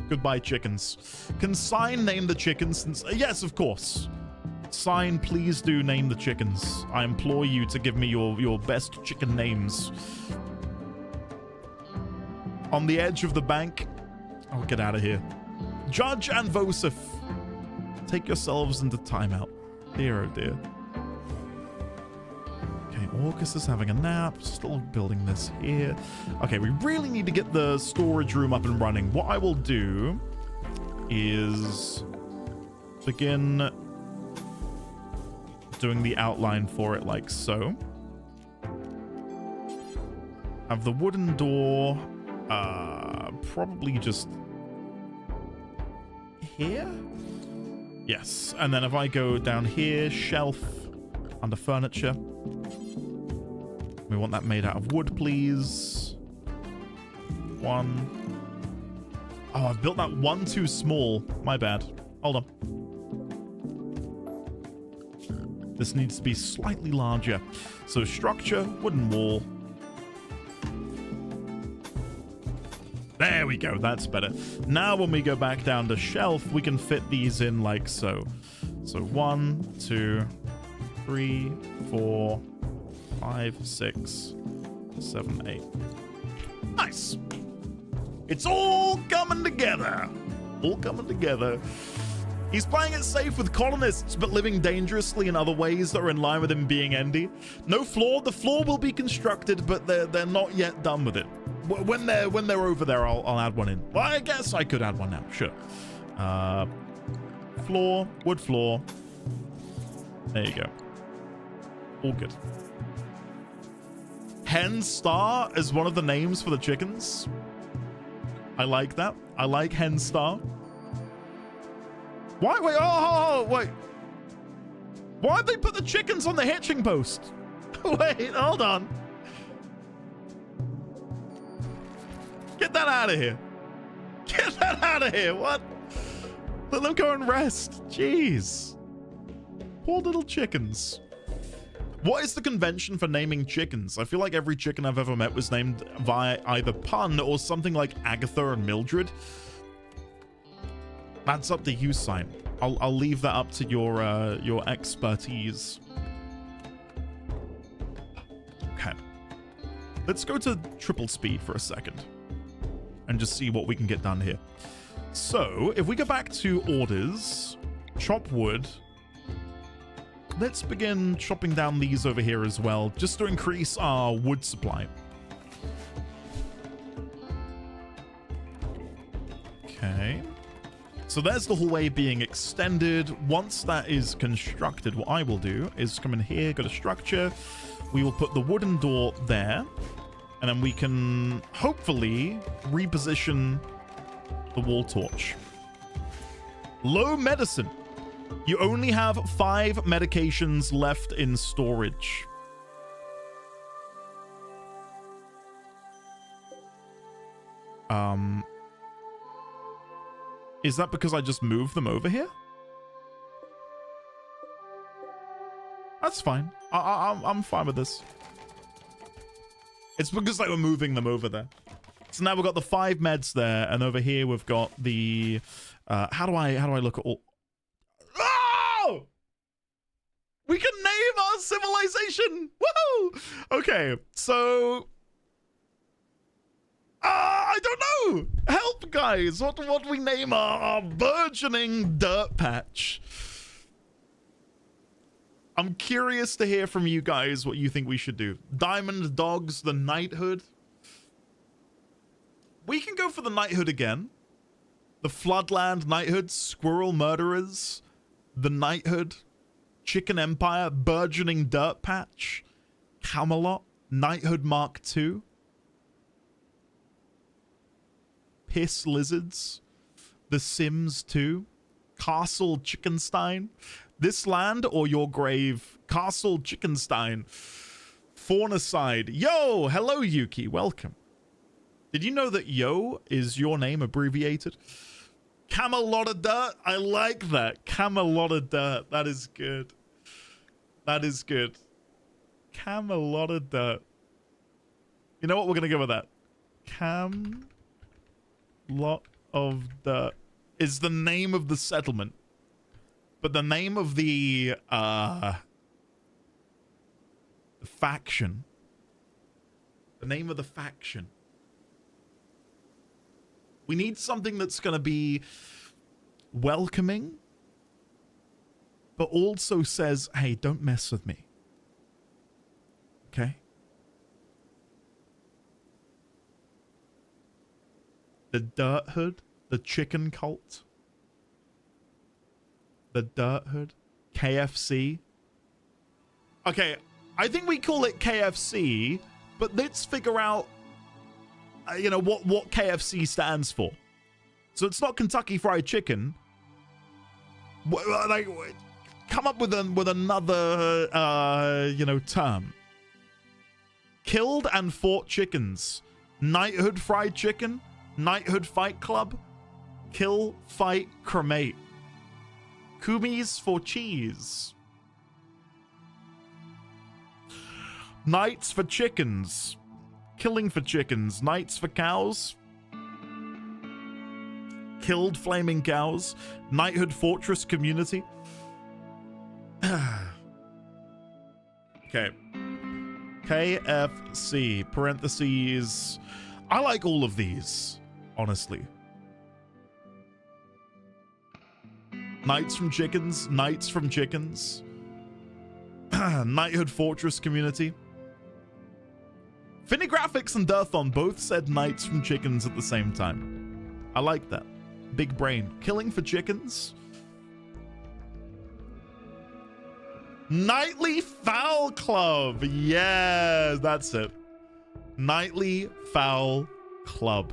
Goodbye, chickens. Can Sign name the chickens? Since yes, of course. Sign, please do name the chickens. I implore you to give me your best chicken names. On the edge of the bank. Oh, get out of here. Judge and Vosif, take yourselves into timeout. Dear, oh dear. Okay, Orcus is having a nap. Still building this here. Okay, we really need to get the storage room up and running. What I will do is begin doing the outline for it like so. Have the wooden door probably just here? Yes. And then if I go down here, shelf under furniture. We want that made out of wood, please. 1. Oh, I've built that one too small. My bad. Hold on. This needs to be slightly larger. So structure, wooden wall. There we go. That's better. Now when we go back down to shelf, we can fit these in like so. So 1, 2, 3, 4, 5, 6, 7, 8. Nice. It's all coming together. All coming together. He's playing it safe with colonists, but living dangerously in other ways that are in line with him being Endy. No floor. The floor will be constructed, but they're not yet done with it. When they're over there, I'll add one in. Well, I guess I could add one now. Sure. Floor, wood floor. There you go. All good. Hen Star is one of the names for the chickens. I like that. I like Hen Star. Why? Wait. Oh, wait. Why'd they put the chickens on the hitching post? Wait, hold on. Get that out of here. Get that out of here. What? Let them go and rest. Jeez. Poor little chickens. What is the convention for naming chickens? I feel like every chicken I've ever met was named via either pun or something like Agatha and Mildred. That's up to you, Sign. I'll leave that up to your expertise. Okay. Let's go to triple speed for a second and just see what we can get done here. So, if we go back to orders, chop wood, let's begin chopping down these over here as well, just to increase our wood supply. Okay. So there's the hallway being extended. Once that is constructed, what I will do is come in here, go to structure. We will put the wooden door there. And then we can hopefully reposition the wall torch. Low medicine. You only have 5 medications left in storage. Is that because I just moved them over here? That's fine. I'm fine with this. It's because they were moving them over there. So now we've got the 5 meds there, and over here we've got the how do I look at all? Oh! We can name our civilization. Woohoo! Okay, so I don't know. Help, guys. What do we name our burgeoning dirt patch? I'm curious to hear from you guys what you think we should do. Diamond Dogs, the Knighthood. We can go for the Knighthood again. The Floodland Knighthood, Squirrel Murderers, the Knighthood, Chicken Empire, Burgeoning Dirt Patch, Camelot, Knighthood Mark II, Piss Lizards, The Sims 2, Castle Chickenstein, This Land or Your Grave, Castle Chickenstein, Faunacide. Yo, hello Yuki, welcome. Did you know that Yo is your name abbreviated? Camelot of Dirt, I like that. Camelot of Dirt, that is good. That is good. Camelot of Dirt. You know what, we're gonna go with that. Camelot of Dirt is the name of the settlement. But the name of the faction. The name of the faction. We need something that's going to be welcoming, but also says, hey, don't mess with me. Okay? The Dirt Hood, the Chicken Cult. The Dirt Hood, KFC. Okay, I think we call it KFC, but let's figure out, you know, what KFC stands for. So it's not Kentucky Fried Chicken. Like, come up with another, you know, term. Killed and Fought Chickens, Knighthood Fried Chicken, Knighthood Fight Club, Kill, Fight, Cremate. Kumis for cheese. Knights for chickens. Killing for chickens. Knights for cows. Killed flaming cows. Knighthood Fortress Community. Okay. KFC. Parentheses. I like all of these, honestly. Knights from Chickens, Knights from Chickens, Knighthood Fortress Community. Finigraphics and Dirthon both said Knights from Chickens at the same time. I like that. Big brain. Killing for Chickens. Nightly Fowl Club. Yeah, that's it. Nightly Fowl Club.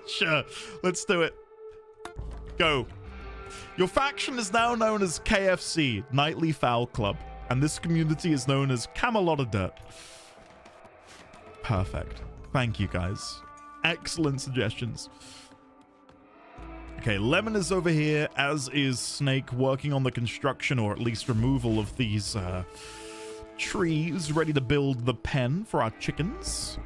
Sure, let's do it. Go. Your faction is now known as KFC, Nightly Fowl Club, and this community is known as Camelot of Dirt. Perfect. Thank you, guys. Excellent suggestions. Okay, Lemon is over here, as is Snake, working on the construction, or at least removal of these trees, ready to build the pen for our chickens.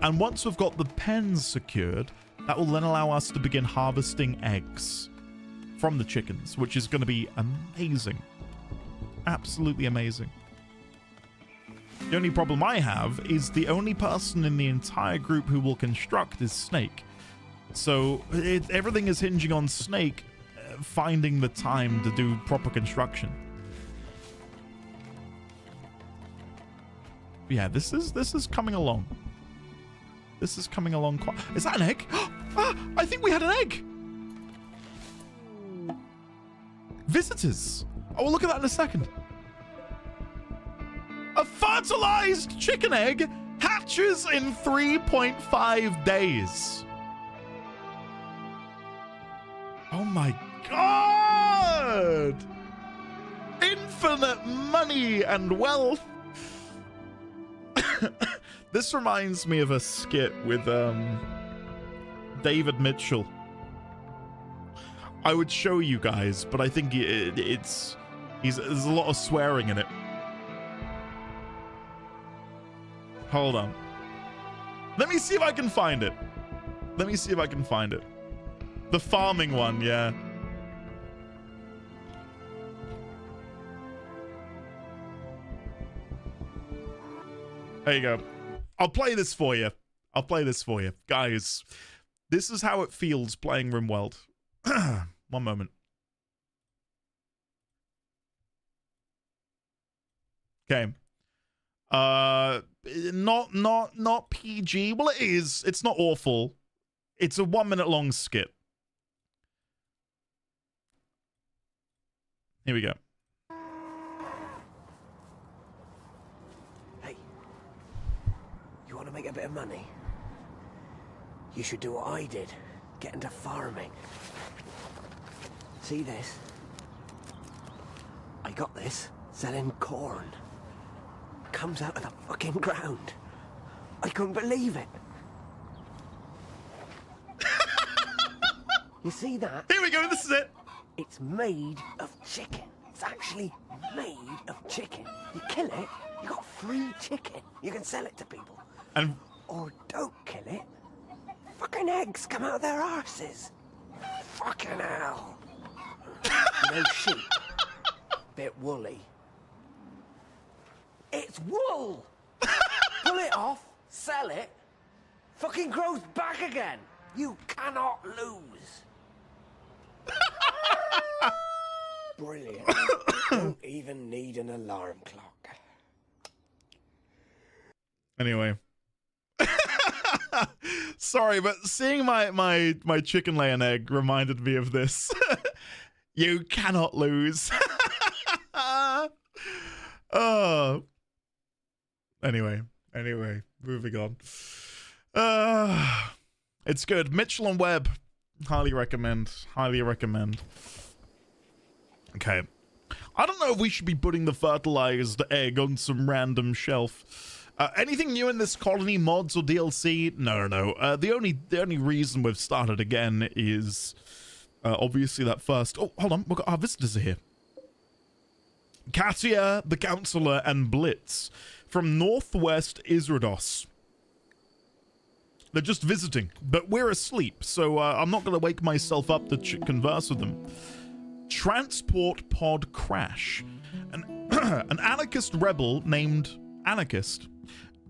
And once we've got the pens secured, That will then allow us to begin harvesting eggs from the chickens, which is going to be amazing. Absolutely amazing. The only problem I have is the only person in the entire group who will construct is Snake. So everything is hinging on Snake finding the time to do proper construction. Yeah, this is coming along. This is coming along quite... Is that an egg? Ah, I think we had an egg! Visitors! Oh, we'll look at that in a second. A fertilized chicken egg hatches in 3.5 days. Oh my god! Infinite money and wealth. This reminds me of a skit with David Mitchell. I would show you guys, but I think there's a lot of swearing in it. Hold on. Let me see if I can find it. Let me see if I can find it. The farming one, yeah. There you go. I'll play this for you. I'll play this for you. Guys, this is how it feels playing RimWorld. One moment. Okay. Not PG. Well, it is. It's not awful. It's a 1 minute long skit. Here we go. Hey, you want to make a bit of money? You should do what I did. Get into farming. See this? I got this selling corn. Comes out of the fucking ground. I couldn't believe it. You see that? Here we go. This is it. It's made of chicken. It's actually made of chicken. You kill it, you got free chicken. You can sell it to people. And or don't kill it. Fucking eggs come out of their arses. Fucking hell. You know sheep. Bit woolly. It's wool! Pull it off, sell it, fucking grows back again. You cannot lose. Brilliant. Don't even need an alarm clock. Anyway. Sorry, but seeing my chicken lay an egg reminded me of this. You cannot lose. Oh. Anyway, moving on. It's good. Mitchell and Webb. Highly recommend. Highly recommend. Okay. I don't know if we should be putting the fertilized egg on some random shelf. Anything new in this colony, mods or DLC? No. The only reason we've started again is obviously that first... Oh, hold on. We've got our visitors are here. Katia, the Counselor, and Blitz from Northwest Isrados. They're just visiting, but we're asleep, so I'm not going to wake myself up to converse with them. Transport pod crash. An anarchist rebel named Anarchist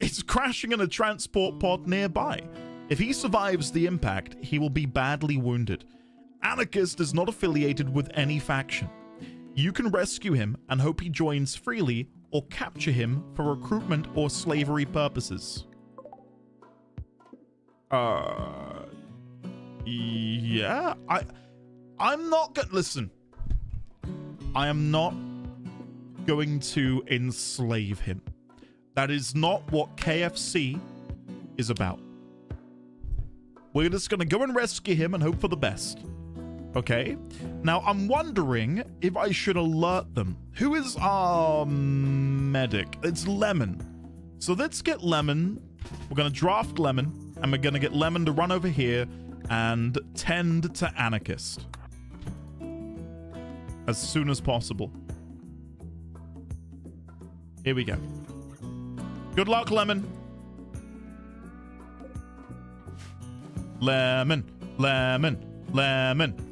is crashing in a transport pod nearby. If he survives the impact, he will be badly wounded. Anarchist is not affiliated with any faction. You can rescue him and hope he joins freely or capture him for recruitment or slavery purposes. Yeah, I'm not gonna listen. I am not going to enslave him. That is not what KFC is about. We're just gonna go and rescue him and hope for the best. Okay? Now, I'm wondering if I should alert them. Who is our medic? It's Lemon. So let's get Lemon. We're gonna draft Lemon. And we're going to get Lemon to run over here and tend to Anarchist as soon as possible. Here we go. Good luck, Lemon. Lemon, lemon, lemon.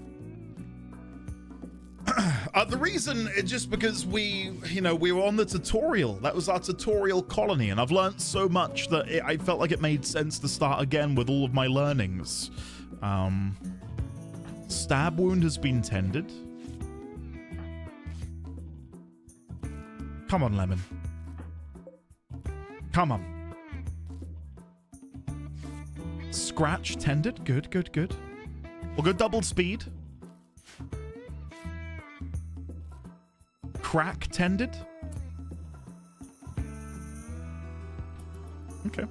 The reason is just because we were on the tutorial. That was our tutorial colony, and I've learned so much that I felt like it made sense to start again with all of my learnings. Stab wound has been tended. Come on, Lemon. Come on. Scratch tended. Good, good, good. We'll go double speed. Crack tended. Okay.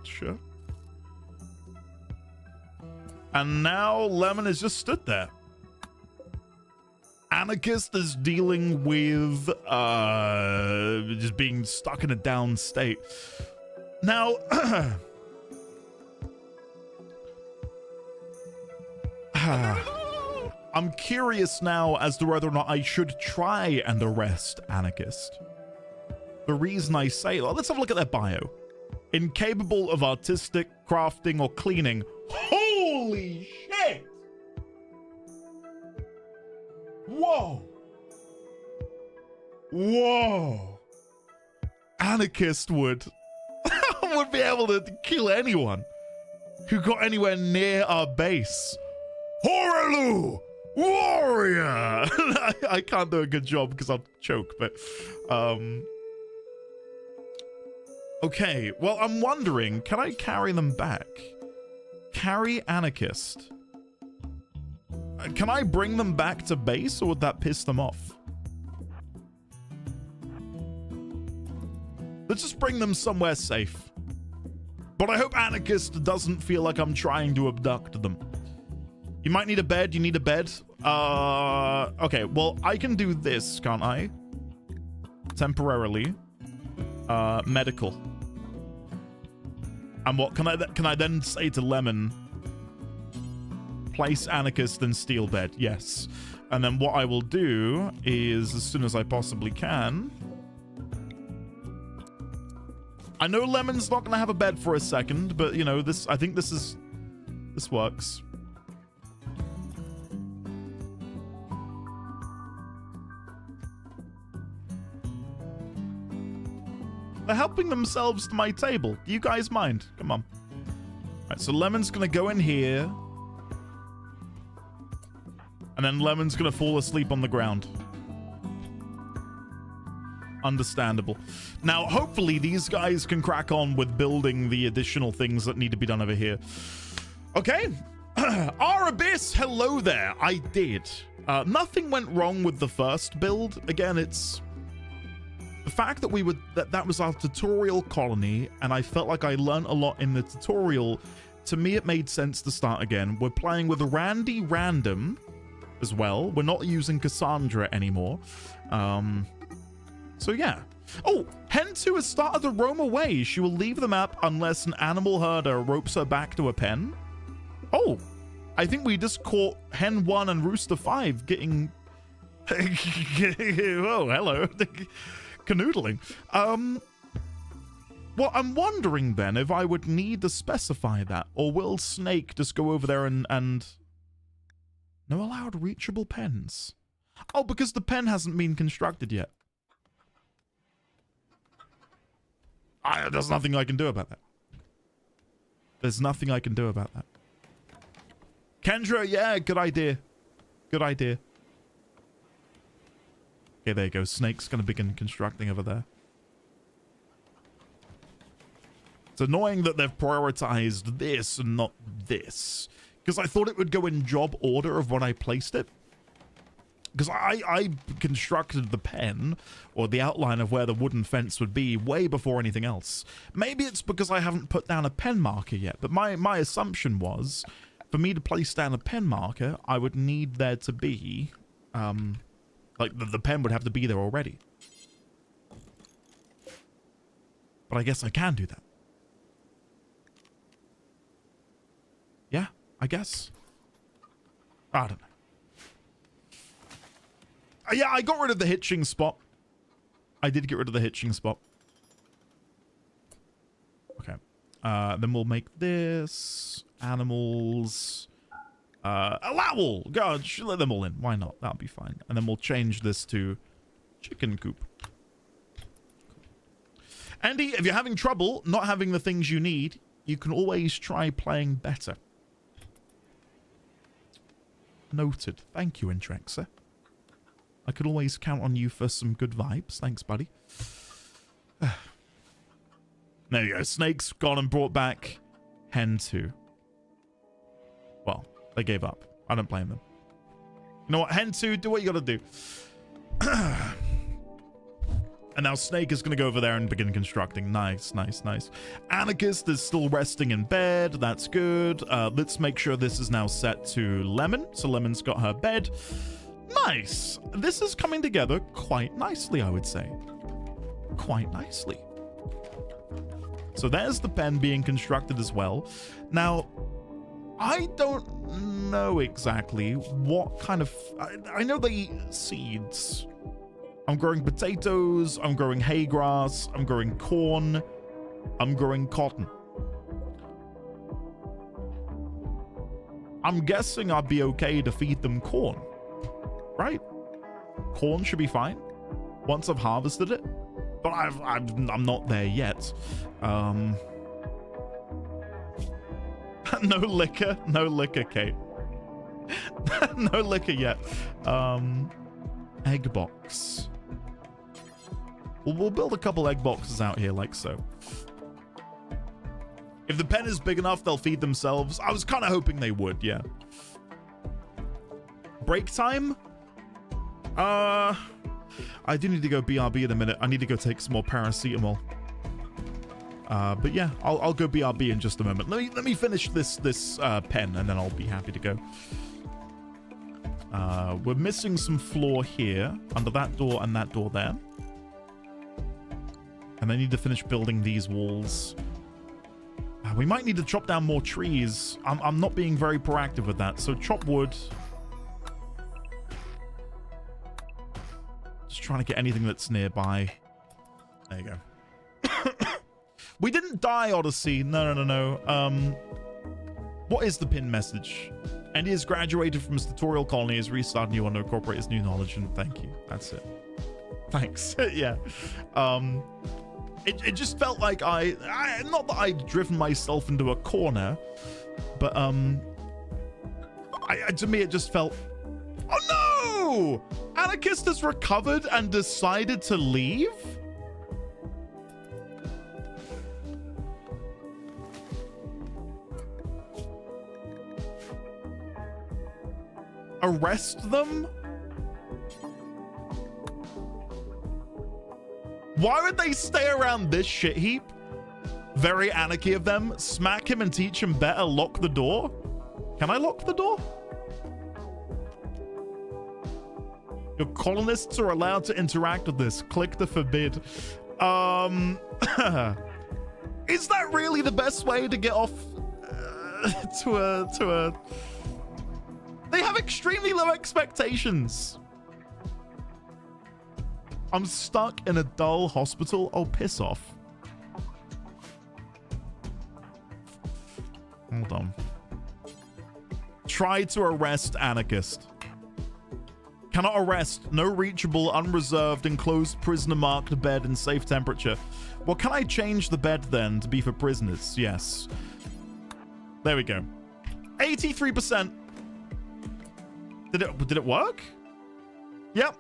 Sure. And now Lemon has just stood there. Anarchist is dealing with just being stuck in a down state. Now, I'm curious now as to whether or not I should try and arrest Anarchist. The reason I say, well, let's have a look at their bio. Incapable of artistic, crafting, or cleaning. Holy shit! Whoa! Whoa! Anarchist would be able to kill anyone who got anywhere near our base. Horaloo! Warrior! I can't do a good job because I'll choke, but okay, well, I'm wondering, can I carry them back? Carry Anarchist. Can I bring them back to base, or would that piss them off? Let's just bring them somewhere safe. But I hope Anarchist doesn't feel like I'm trying to abduct them. You might need a bed. You need a bed. Okay, well, I can do this, can't I? Temporarily. Medical. And what can I then say to Lemon? Place Anarchist and steel bed. Yes. And then what I will do is, as soon as I possibly can, I know Lemon's not gonna have a bed for a second, but you know, I think this works. They're helping themselves to my table. Do you guys mind? Come on. All right, so Lemon's gonna go in here. And then Lemon's gonna fall asleep on the ground. Understandable. Now, hopefully these guys can crack on with building the additional things that need to be done over here. Okay. Abyss, hello there. I did. Nothing went wrong with the first build. Again, it's the fact that that was our tutorial colony, and I felt like I learned a lot in the tutorial. To me, it made sense to start again. We're playing with Randy Random as well. We're not using Cassandra anymore. So yeah. Oh, Hen 2 has started to roam away. She will leave the map unless an animal herder ropes her back to a pen. Oh, I think we just caught Hen 1 and Rooster 5 getting... oh, hello. Canoodling. Well, I'm wondering then if I would need to specify that, or will Snake just go over there and... No allowed reachable pens. Oh, because the pen hasn't been constructed yet. There's nothing I can do about that. There's nothing I can do about that. Kendra, yeah, good idea. Good idea. Okay, there you go. Snake's going to begin constructing over there. It's annoying that they've prioritized this and not this. Because I thought it would go in job order of when I placed it. Because I constructed the pen, or the outline of where the wooden fence would be, way before anything else. Maybe it's because I haven't put down a pen marker yet, but my assumption was, for me to place down a pen marker, I would need there to be, like, the pen would have to be there already. But I guess I can do that. Yeah, I guess. I don't know. Yeah, I got rid of the hitching spot. I did get rid of the hitching spot. Okay. Then we'll make this. Animals. Allow. God, let them all in. Why not? That'll be fine. And then we'll change this to chicken coop. Andy, if you're having trouble not having the things you need, you can always try playing better. Noted. Thank you, Intrexer. I could always count on you for some good vibes. Thanks, buddy. There you go. Snake's gone and brought back Hen 2. Well, they gave up. I don't blame them. You know what? Hen 2, do what you gotta do. And now Snake is going to go over there and begin constructing. Nice, nice, nice. Anarchist is still resting in bed. That's good. Let's make sure this is now set to Lemon. So Lemon's got her bed. Nice. This is coming together quite nicely, I would say. Quite nicely. So there's the pen being constructed as well. Now, I don't know exactly what kind of... I know they eat seeds. I'm growing potatoes, I'm growing hay grass, I'm growing corn, I'm growing cotton. I'm guessing I'd be okay to feed them corn, right? Corn should be fine once I've harvested it, but I'm not there yet. No liquor, Kate. No liquor yet. Egg box. We'll build a couple egg boxes out here like so. If the pen is big enough, they'll feed themselves. I was kind of hoping they would, yeah. Break time? I do need to go BRB in a minute. I need to go take some more paracetamol. But yeah, I'll go BRB in just a moment. Let me finish this pen and then I'll be happy to go. We're missing some floor here under that door and that door there. And I need to finish building these walls. We might need to chop down more trees. I'm not being very proactive with that. So chop wood. Just trying to get anything that's nearby. There you go. We didn't die, Odyssey. No. What is the pin message? Andy has graduated from his tutorial colony, is restarting you want to incorporate his new knowledge, and thank you. That's it. Thanks. Yeah. It just felt like I not that I'd driven myself into a corner, but to me it just felt, oh no! Anarchist has recovered and decided to leave? Arrest them? Why would they stay around this shit heap? Very anarchy of them. Smack him and teach him better. Lock the door. Can I lock the door? Your colonists are allowed to interact with this. Click to forbid. Is that really the best way to get off to a... They have extremely low expectations. I'm stuck in a dull hospital. Oh, piss off. Hold on. Try to arrest anarchist. Cannot arrest. No reachable, unreserved, enclosed prisoner marked bed in safe temperature. Well, can I change the bed then to be for prisoners? Yes. There we go. 83%. Did it work? Yep.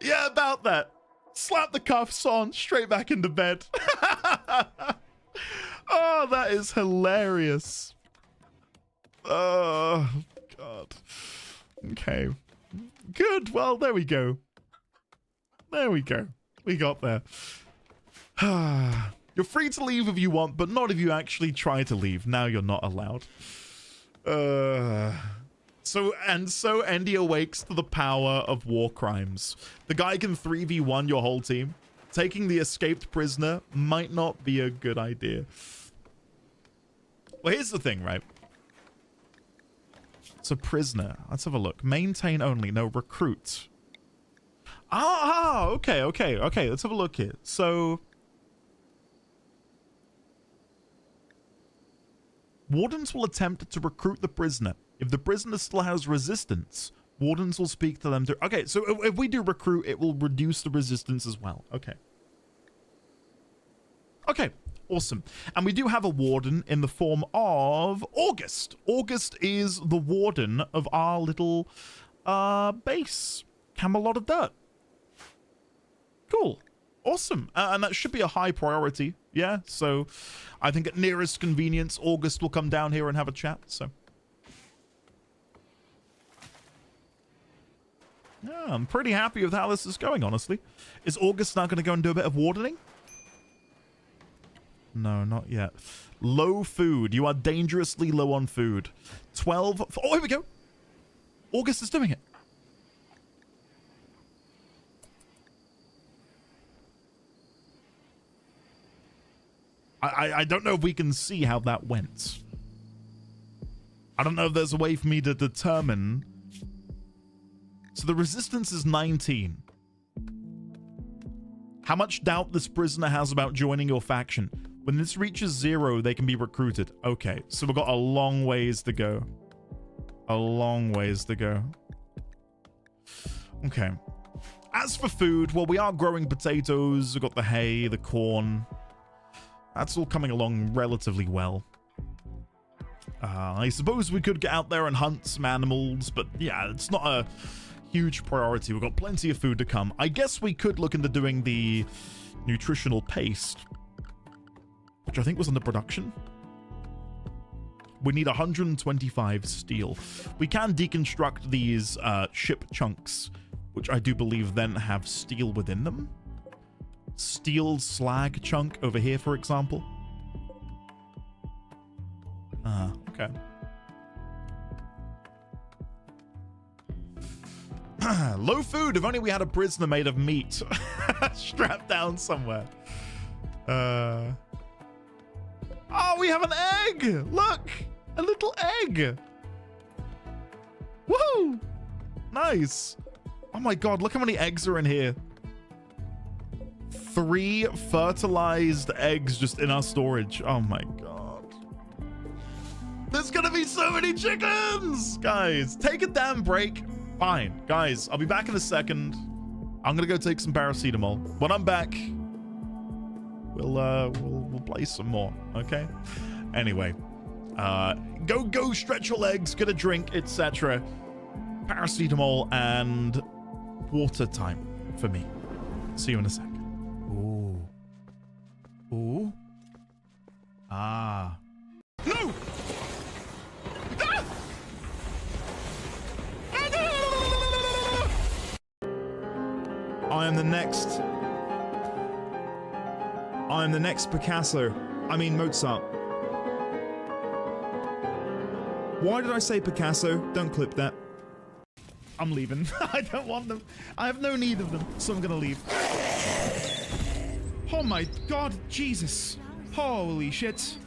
Yeah, about that. Slap the cuffs on, straight back into bed. Oh, that is hilarious. Oh, God. Okay. Good. Well, there we go. There we go. We got there. You're free to leave if you want, but not if you actually try to leave. Now you're not allowed. So Andy awakes to the power of war crimes. The guy can 3v1 your whole team. Taking the escaped prisoner might not be a good idea. Well, here's the thing, right? It's a prisoner. Let's have a look. Maintain only. No, recruit. Ah, okay. Let's have a look here. So, wardens will attempt to recruit the prisoner. If the prisoner still has resistance, wardens will speak to them. Okay, so if we do recruit, it will reduce the resistance as well. Okay. Okay, awesome. And we do have a warden in the form of August. August is the warden of our little base. Camelot of Dirt. Cool. Awesome. And that should be a high priority. Yeah, so I think at nearest convenience, August will come down here and have a chat, so. Yeah, I'm pretty happy with how this is going, honestly. Is August now going to go and do a bit of wardening? No, not yet. Low food. You are dangerously low on food. 12. Oh, here we go. August is doing it. I don't know if we can see how that went. I don't know if there's a way for me to determine. So the resistance is 19. How much doubt this prisoner has about joining your faction? When this reaches 0, they can be recruited. Okay, so we've got a long ways to go. A long ways to go. Okay. As for food, well, we are growing potatoes. We've got the hay, the corn. That's all coming along relatively well. I suppose we could get out there and hunt some animals, but yeah, it's not a huge priority. We've got plenty of food to come. I guess we could look into doing the nutritional paste, which I think was under production. We need 125 steel. We can deconstruct these ship chunks, which I do believe then have steel within them. Steel slag chunk over here, for example. Okay. Low food. If only we had a prisoner made of meat strapped down somewhere. Oh, we have an egg. Look, a little egg. Woohoo! Nice. Oh my god, look how many eggs are in here. 3 fertilized eggs just in our storage. Oh my god. There's gonna be so many chickens! Guys, take a damn break. Fine. Guys, I'll be back in a second. I'm gonna go take some paracetamol. When I'm back, we'll play some more, okay? Anyway, go stretch your legs, get a drink, etc. Paracetamol and water time for me. See you in a sec. Ooh. Ooh. Ah. No! Ah! I am the next Picasso. I mean Mozart. Why did I say Picasso? Don't clip that. I'm leaving. I don't want them. I have no need of them, so I'm gonna leave. Oh my god, Jesus. Holy shit.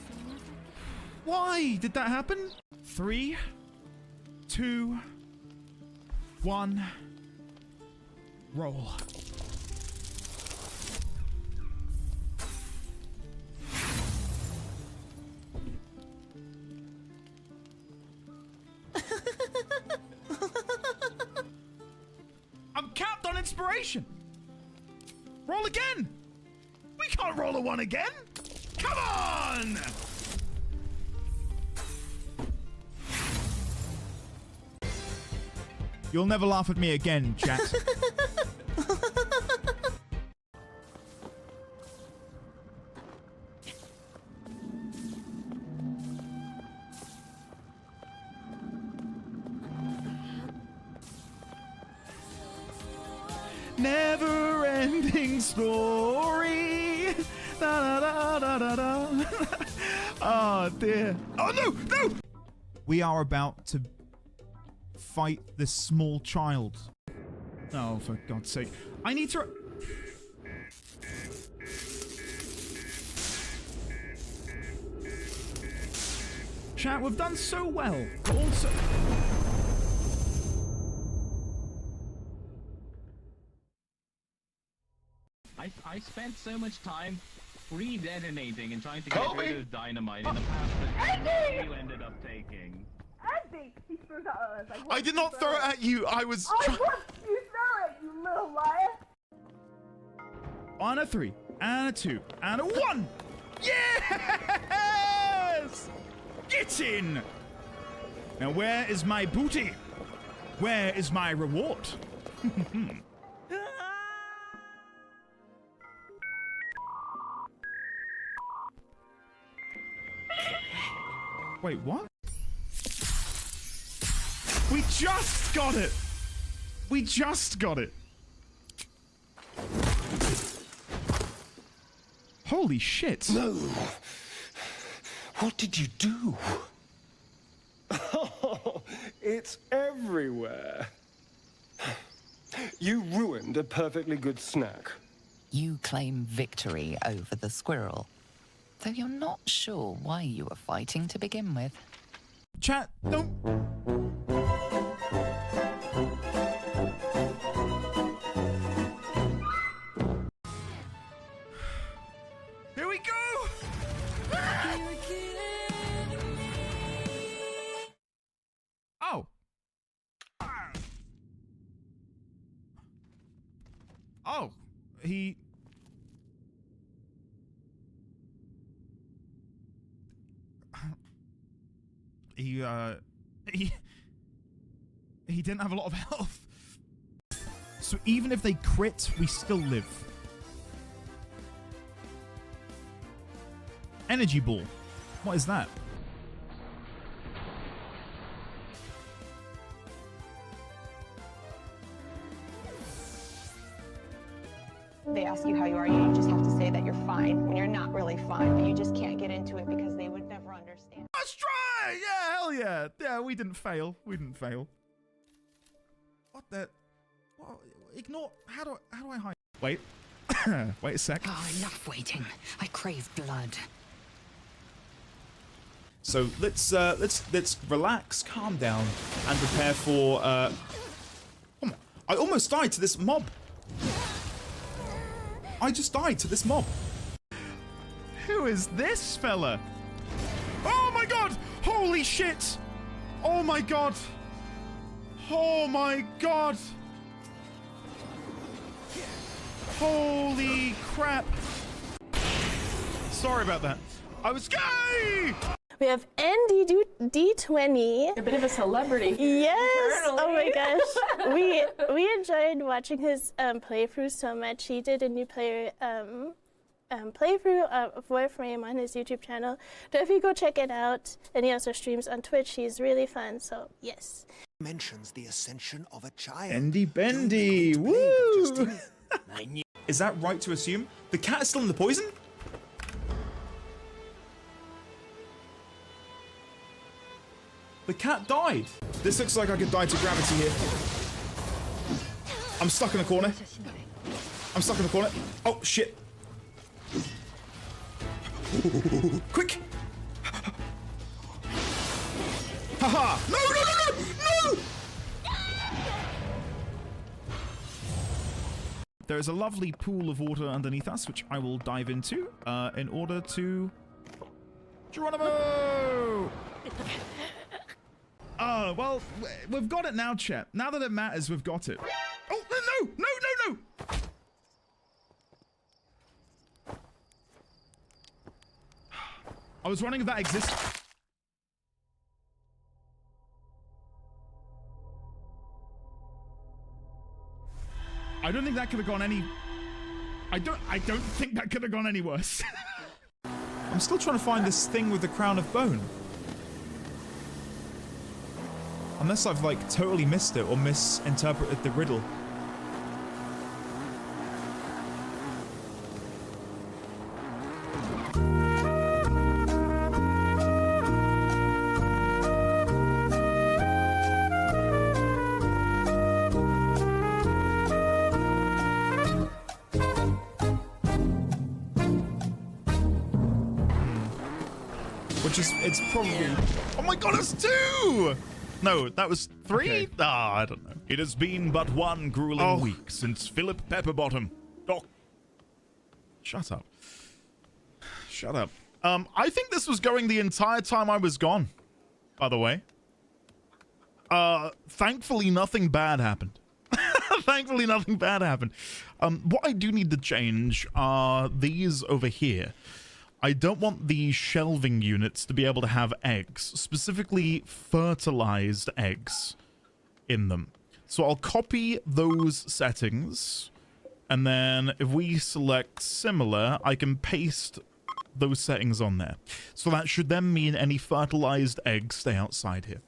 Why did that happen? 3, 2, 1. Roll. I'm capped on inspiration. Roll again. We can't roll a 1 again. Come on. You'll never laugh at me again, chat. Never-ending story. Da, da, da, da, da. Oh dear. Oh no, no! We are about to fight this small child. Oh, for God's sake. I need to... Chat, we've done so well. But also... I spent so much time pre-detonating and trying to get rid of dynamite in the past that you ended up taking. Andy! He threw that at us. Like, I did not throw it at you. I was. I watched you throw it, you little liar! On a 3, and a 2, and a 1. Yes! Get in! Now where is my booty? Where is my reward? Wait, what? We just got it! We just got it! Holy shit! No! What did you do? It's everywhere. You ruined a perfectly good snack. You claim victory over the squirrel, though you're not sure why you were fighting to begin with. Chat, don't... Here we go! Oh. Oh, he didn't have a lot of health. So even if they crit, we still live. Energy ball. What is that? They ask you how you are, you just have to say that you're fine when you're not really fine, but you just can't get into it because they would never understand. Let's try! Yeah, hell yeah! Yeah, we didn't fail. We didn't fail. What the? What? Ignore. How do I hide? Wait. Wait a sec. Oh, enough waiting. I crave blood. So let's relax, calm down, and prepare for. Oh my, I almost died to this mob. I just died to this mob. Who is this fella? Oh my god! Holy shit! Oh my god! Oh my god! Holy crap! Sorry about that. I was gay! We have Andy D20. A bit of a celebrity. Yes! Internally. Oh my gosh. We enjoyed watching his playthrough so much. He did a new player playthrough of Warframe on his YouTube channel. So if you go check it out, and he also streams on Twitch, he's really fun, so yes. Mentions the ascension of a child. Bendy Bendy! Woo! Is that right to assume? The cat is still in the poison? The cat died. This looks like I could die to gravity here. I'm stuck in a corner. I'm stuck in a corner. Oh, shit. Quick! Haha! No, no, no, no! No! There is a lovely pool of water underneath us, which I will dive into in order to... Geronimo! Oh, well, we've got it now, chat. Now that it matters, we've got it. Oh, no, no, no, no! I was wondering if that exists. I don't think that could have gone any... I don't think that could have gone any worse. I'm still trying to find this thing with the crown of bone. Unless I've, like, totally missed it or misinterpreted the riddle. Which is, it's probably... Oh my god, it's 2! No, that was 3? Okay. Ah, I don't know. It has been but one grueling week since Philip Pepperbottom. Oh, Shut up. Shut up. I think this was going the entire time I was gone, by the way. Thankfully, nothing bad happened. Thankfully, nothing bad happened. What I do need to change are these over here. I don't want the shelving units to be able to have eggs, specifically fertilized eggs in them. So I'll copy those settings, and then if we select similar, I can paste those settings on there. So that should then mean any fertilized eggs stay outside here.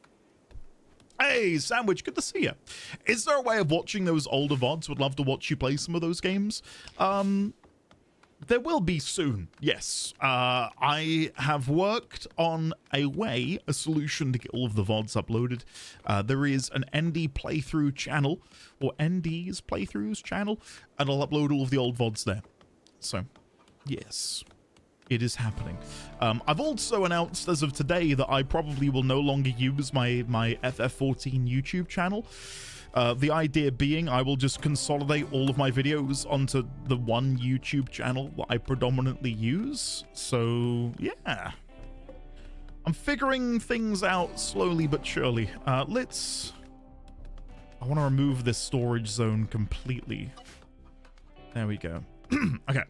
Hey, Sandwich, good to see you. Is there a way of watching those older VODs? Would love to watch you play some of those games. There will be soon, yes. I have worked on a solution to get all of the VODs uploaded. There is an ND playthrough channel, or ND's playthroughs channel, and I'll upload all of the old VODs there. So, yes. It is happening. I've also announced as of today that I probably will no longer use my FF14 YouTube channel. The idea being I will just consolidate all of my videos onto the one YouTube channel that I predominantly use. So, yeah. I'm figuring things out slowly but surely. I want to remove this storage zone completely. There we go. Okay.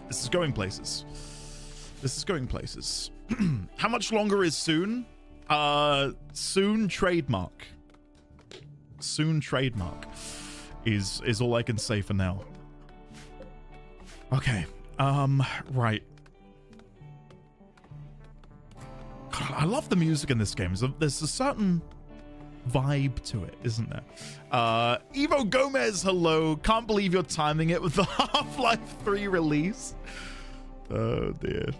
This is going places. This is going places. How much longer is soon? Soon trademark. Soon trademark is all I can say for now. Okay. Right. God, I love the music in this game. There's a certain vibe to it, isn't there? Evo Gomez, hello. Can't believe you're timing it with the Half-Life 3 release. Oh dear.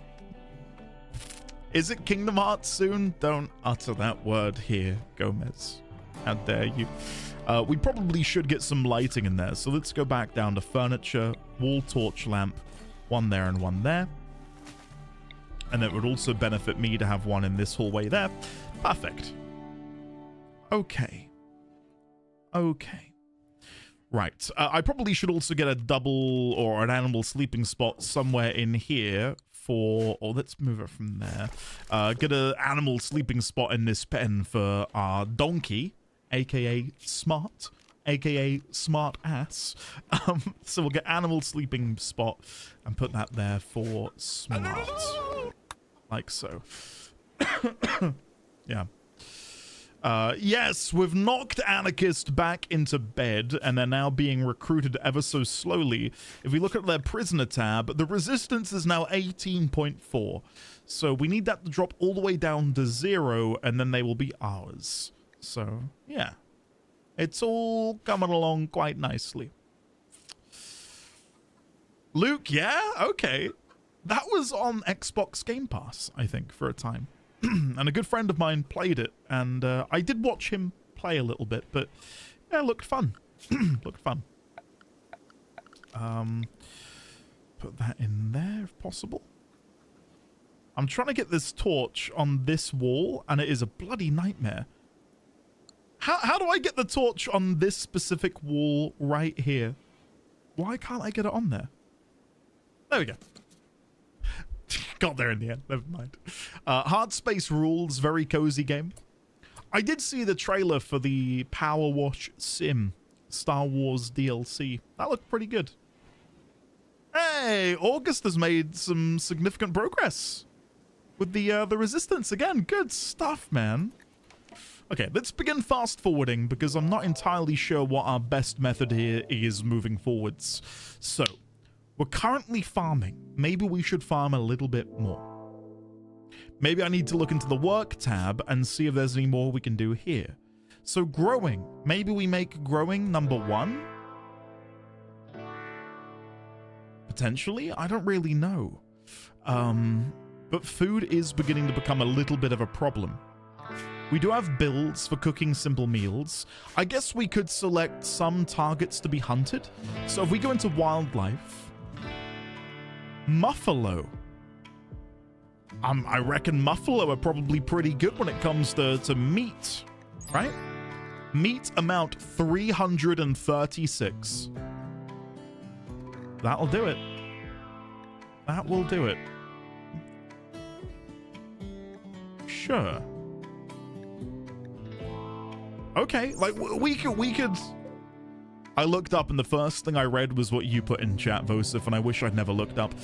Is it Kingdom Hearts soon? Don't utter that word here, Gomez. How dare you? We probably should get some lighting in there, so let's go back down to furniture, wall torch lamp, one there and one there. And it would also benefit me to have one in this hallway there. Perfect. Okay. Okay. Right. I probably should also get a double or an animal sleeping spot somewhere in here for... Oh, let's move it from there. Get an animal sleeping spot in this pen for our donkey, a.k.a. Smart, a.k.a. Smart Ass. So we'll get animal sleeping spot and put that there for Smart. Like so. Yeah. Yes, we've knocked Anarchist back into bed, and they're now being recruited ever so slowly. If we look at their prisoner tab, the resistance is now 18.4. So we need that to drop all the way down to 0, and then they will be ours. So, yeah. It's all coming along quite nicely. Luke, yeah? Okay. That was on Xbox Game Pass, I think, for a time. And a good friend of mine played it, and I did watch him play a little bit, but yeah, it looked fun. Looked fun. Put that in there if possible. I'm trying to get this torch on this wall, and it is a bloody nightmare. How do I get the torch on this specific wall right here? Why can't I get it on there? There we go. Got there in the end. Never mind. Hard Space Rules, very cozy game. I did see the trailer for the Power Wash Sim Star Wars DLC. That looked pretty good. Hey, August has made some significant progress with the Resistance again. Good stuff, man. Okay, let's begin fast forwarding because I'm not entirely sure what our best method here is moving forwards. So, we're currently farming. Maybe we should farm a little bit more. Maybe I need to look into the work tab and see if there's any more we can do here. So growing. Maybe we make growing number 1? Potentially? I don't really know. But food is beginning to become a little bit of a problem. We do have builds for cooking simple meals. I guess we could select some targets to be hunted. So if we go into wildlife... Muffalo. I reckon Muffalo are probably pretty good when it comes to meat, right? Meat amount 336. That'll do it. That will do it. Sure. Okay, like, we could... I looked up and the first thing I read was what you put in chat, Vosif, and I wish I'd never looked up.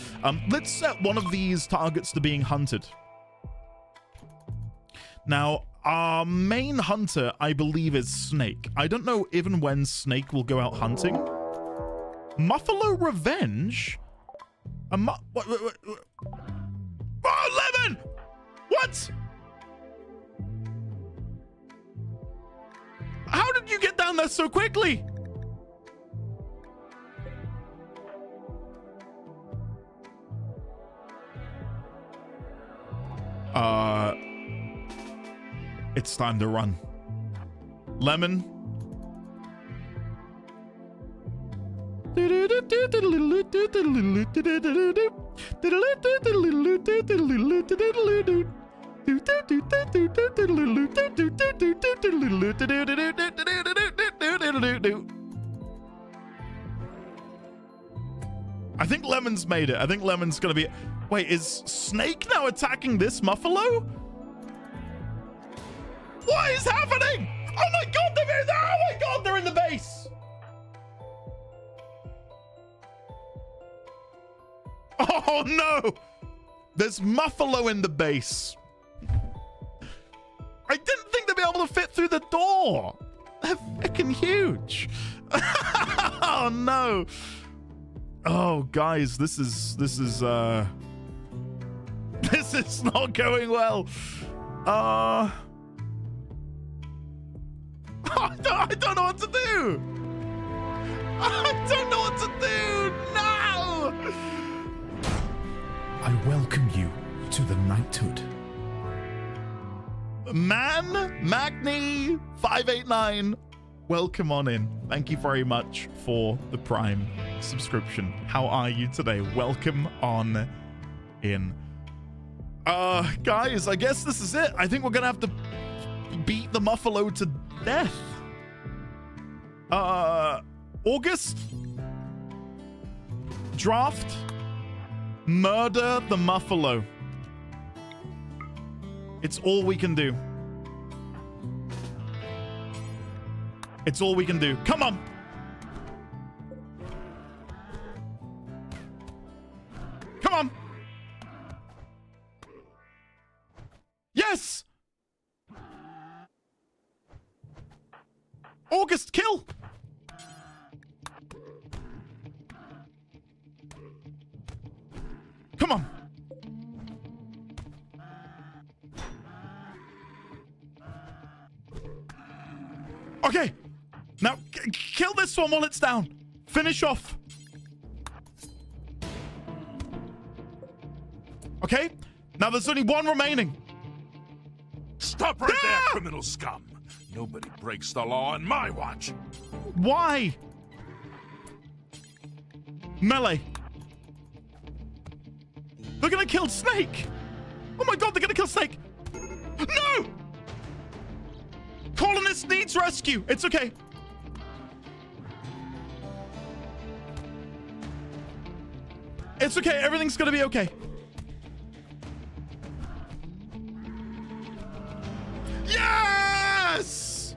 Let's set one of these targets to being hunted. Now, our main hunter, I believe, is Snake. I don't know even when Snake will go out hunting. Muffalo Revenge? What? Oh, Lemon! What? How did you get down there so quickly? It's time to run. Lemon. I think Lemon's made it. I think Lemon's gonna be... Wait, is Snake now attacking this Muffalo? What is happening? Oh my god, they're in there! Oh my god, they're in the base! Oh no! There's Muffalo in the base. I didn't think they'd be able to fit through the door. They're freaking huge. Oh no. Oh guys, this is not going well. I don't know what to do. I don't know what to do. No. I welcome you to the knighthood. Man, Magni 589, welcome on in. Thank you very much for the Prime subscription. How are you today? Welcome on in. Guys, I guess this is it. I think we're gonna have to beat the Muffalo to death. August? Draft? Murder the Muffalo. It's all we can do. It's all we can do. Come on. Come on. Yes. August, kill. Come on. Okay. Now, kill this one while it's down. Finish off. Okay. Now there's only one remaining. Stop right there, criminal scum. Nobody breaks the law on my watch. Why? Melee. They're gonna kill Snake. Oh my god, they're gonna kill Snake. No! Colonist needs rescue. It's okay. It's okay. Everything's gonna be okay. Yes!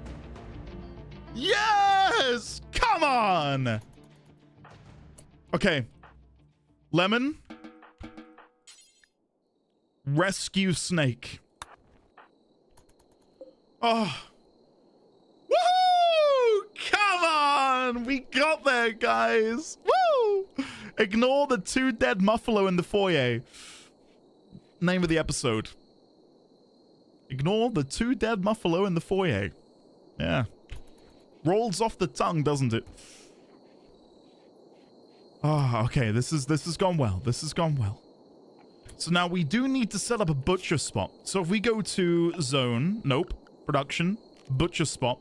Yes! Come on! Okay. Lemon. Rescue Snake. Oh. Woohoo! Come on! We got there, guys. Woo! Ignore the 2 dead Muffalo in the foyer. Name of the episode. Ignore the 2 dead Muffalo in the foyer. Yeah. Rolls off the tongue, doesn't it? Ah, okay. This has gone well. This has gone well. So now we do need to set up a butcher spot. So if we go to zone, nope, production, butcher spot,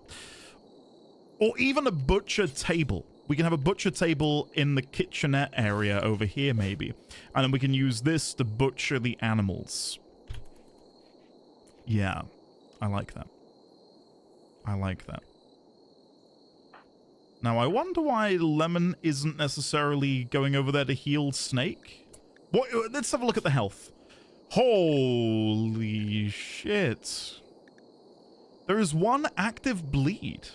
or even a butcher table. We can have a butcher table in the kitchenette area over here, maybe. And then we can use this to butcher the animals. Yeah, I like that. I like that. Now, I wonder why Lemon isn't necessarily going over there to heal Snake. What? Let's have a look at the health. Holy shit. There is one active bleed,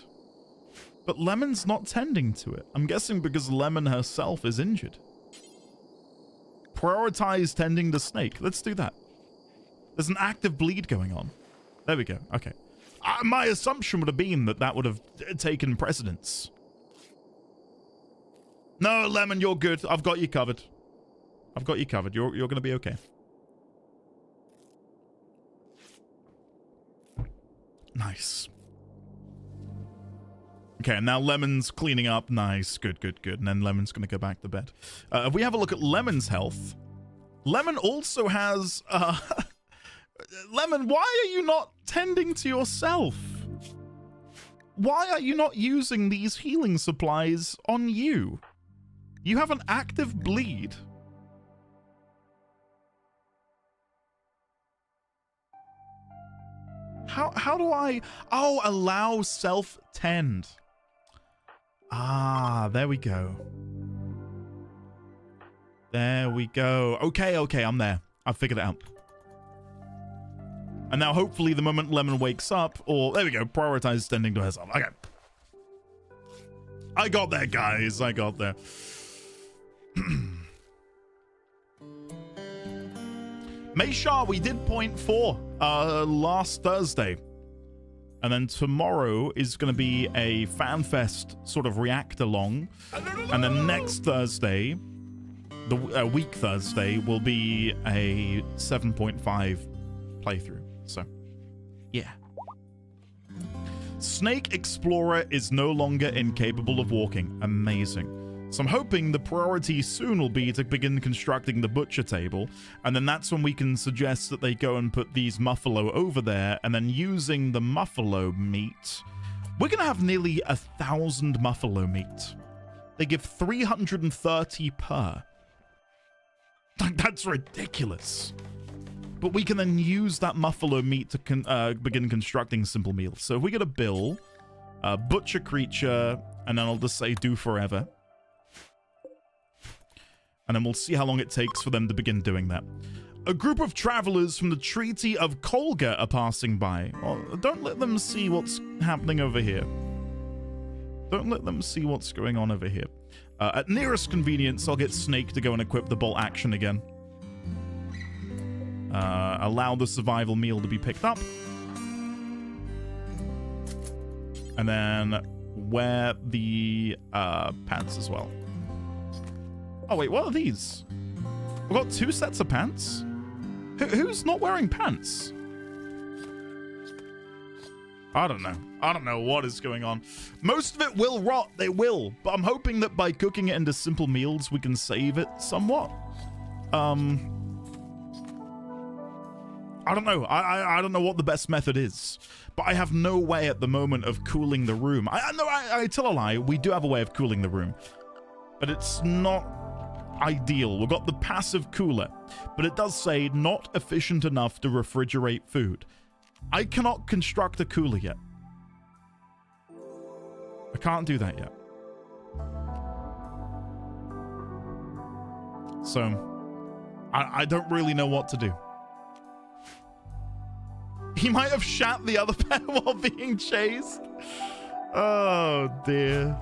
but Lemon's not tending to it. I'm guessing because Lemon herself is injured. Prioritize tending the snake. Let's do that. There's an active bleed going on. There we go. Okay. My assumption would have been that that would have taken precedence. No, Lemon, you're good. I've got you covered. I've got you covered. You're going to be okay. Nice. Okay, and now Lemon's cleaning up. Nice. Good, good, good. And then Lemon's going to go back to bed. If we have a look at Lemon's health, Lemon also has... Lemon, why are you not tending to yourself? Why are you not using these healing supplies on you? You have an active bleed. How do I... Oh, allow self-tend. Ah, there we go. There we go. Okay, okay, I'm there. I've figured it out. And now hopefully the moment Lemon wakes up, or... There we go. Prioritize tending to herself. Okay. I got there, guys. I got there. Meishar, we did point 4 last Thursday. And then tomorrow is going to be a FanFest sort of react along. And then next Thursday, the week Thursday, will be a 7.5 playthrough. So, yeah. Snake Explorer is no longer incapable of walking. Amazing. So I'm hoping the priority soon will be to begin constructing the butcher table, and then that's when we can suggest that they go and put these muffalo over there, and then using the muffalo meat, we're going to have nearly 1,000 muffalo meat. They give 330 per. That's ridiculous. But we can then use that muffalo meat to begin constructing simple meals. So if we get a bill, butcher creature, and then I'll just say do forever. And then we'll see how long it takes for them to begin doing that. A group of travelers from the Treaty of Kolga are passing by. Well, don't let them see what's happening over here. Don't let them see what's going on over here. At nearest convenience, I'll get Snake to go and equip the bolt action again. Allow the survival meal to be picked up. And then wear the pants as well. Oh, wait, what are these? We've got 2 sets of pants? Who's not wearing pants? I don't know. I don't know what is going on. Most of it will rot. They will. But I'm hoping that by cooking it into simple meals, we can save it somewhat. I don't know. I don't know what the best method is. But I have no way at the moment of cooling the room. I tell a lie. We do have a way of cooling the room. But it's not ideal. We've got the passive cooler, but it does say not efficient enough to refrigerate food. I cannot construct a cooler yet. I can't do that yet. So I don't really know what to do. He might have shot the other pair while being chased. Oh dear.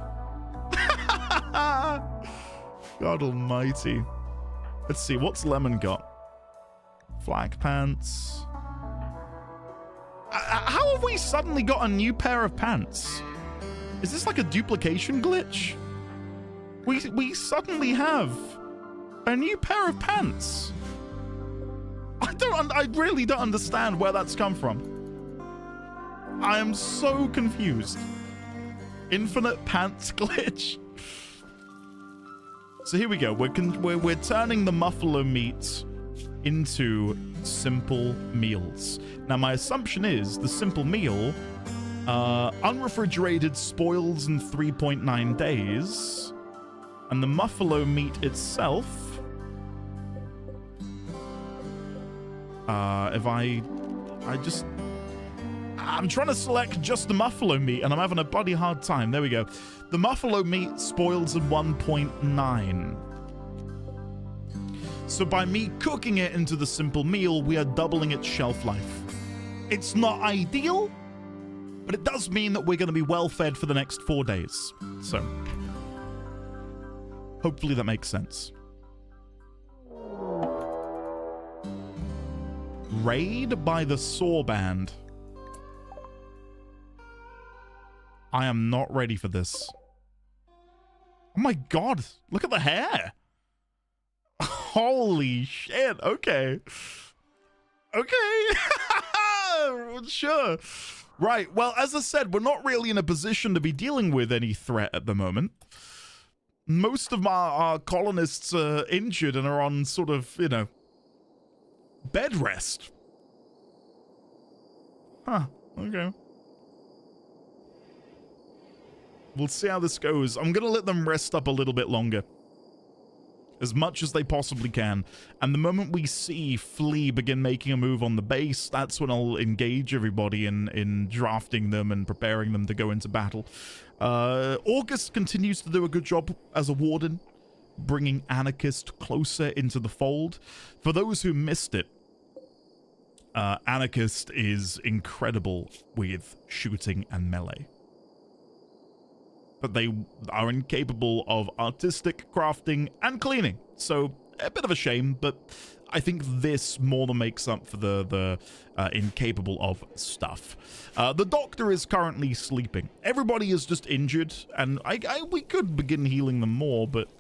God almighty. Let's see, what's Lemon got? Flak pants. How have we suddenly got a new pair of pants? Is this like a duplication glitch? We suddenly have a new pair of pants. I really don't understand where that's come from. I am so confused. Infinite pants glitch. So here we go. We're turning the muffalo meat into simple meals. Now my assumption is the simple meal, unrefrigerated, spoils in 3.9 days, and the muffalo meat itself, I'm trying to select just the muffalo meat and I'm having a bloody hard time. There we go. The muffalo meat spoils in 1.9. So by me cooking it into the simple meal, we are doubling its shelf life. It's not ideal, but it does mean that we're going to be well fed for the next 4 days. So hopefully that makes sense. Raid by the Saw Band. I am not ready for this. Oh my god, look at the hair. Holy shit, okay. Okay. Sure. Right, well, as I said, we're not really in a position to be dealing with any threat at the moment. Most of our colonists are injured and are on sort of, you know, bed rest. Huh, okay. We'll see how this goes. I'm going to let them rest up a little bit longer. As much as they possibly can. And the moment we see Flea begin making a move on the base, that's when I'll engage everybody in drafting them and preparing them to go into battle. August continues to do a good job as a warden, bringing Anarchist closer into the fold. For those who missed it, Anarchist is incredible with shooting and melee. But they are incapable of artistic crafting and cleaning. So a bit of a shame, but I think this more than makes up for the incapable of stuff. The doctor is currently sleeping. Everybody is just injured, and we could begin healing them more, but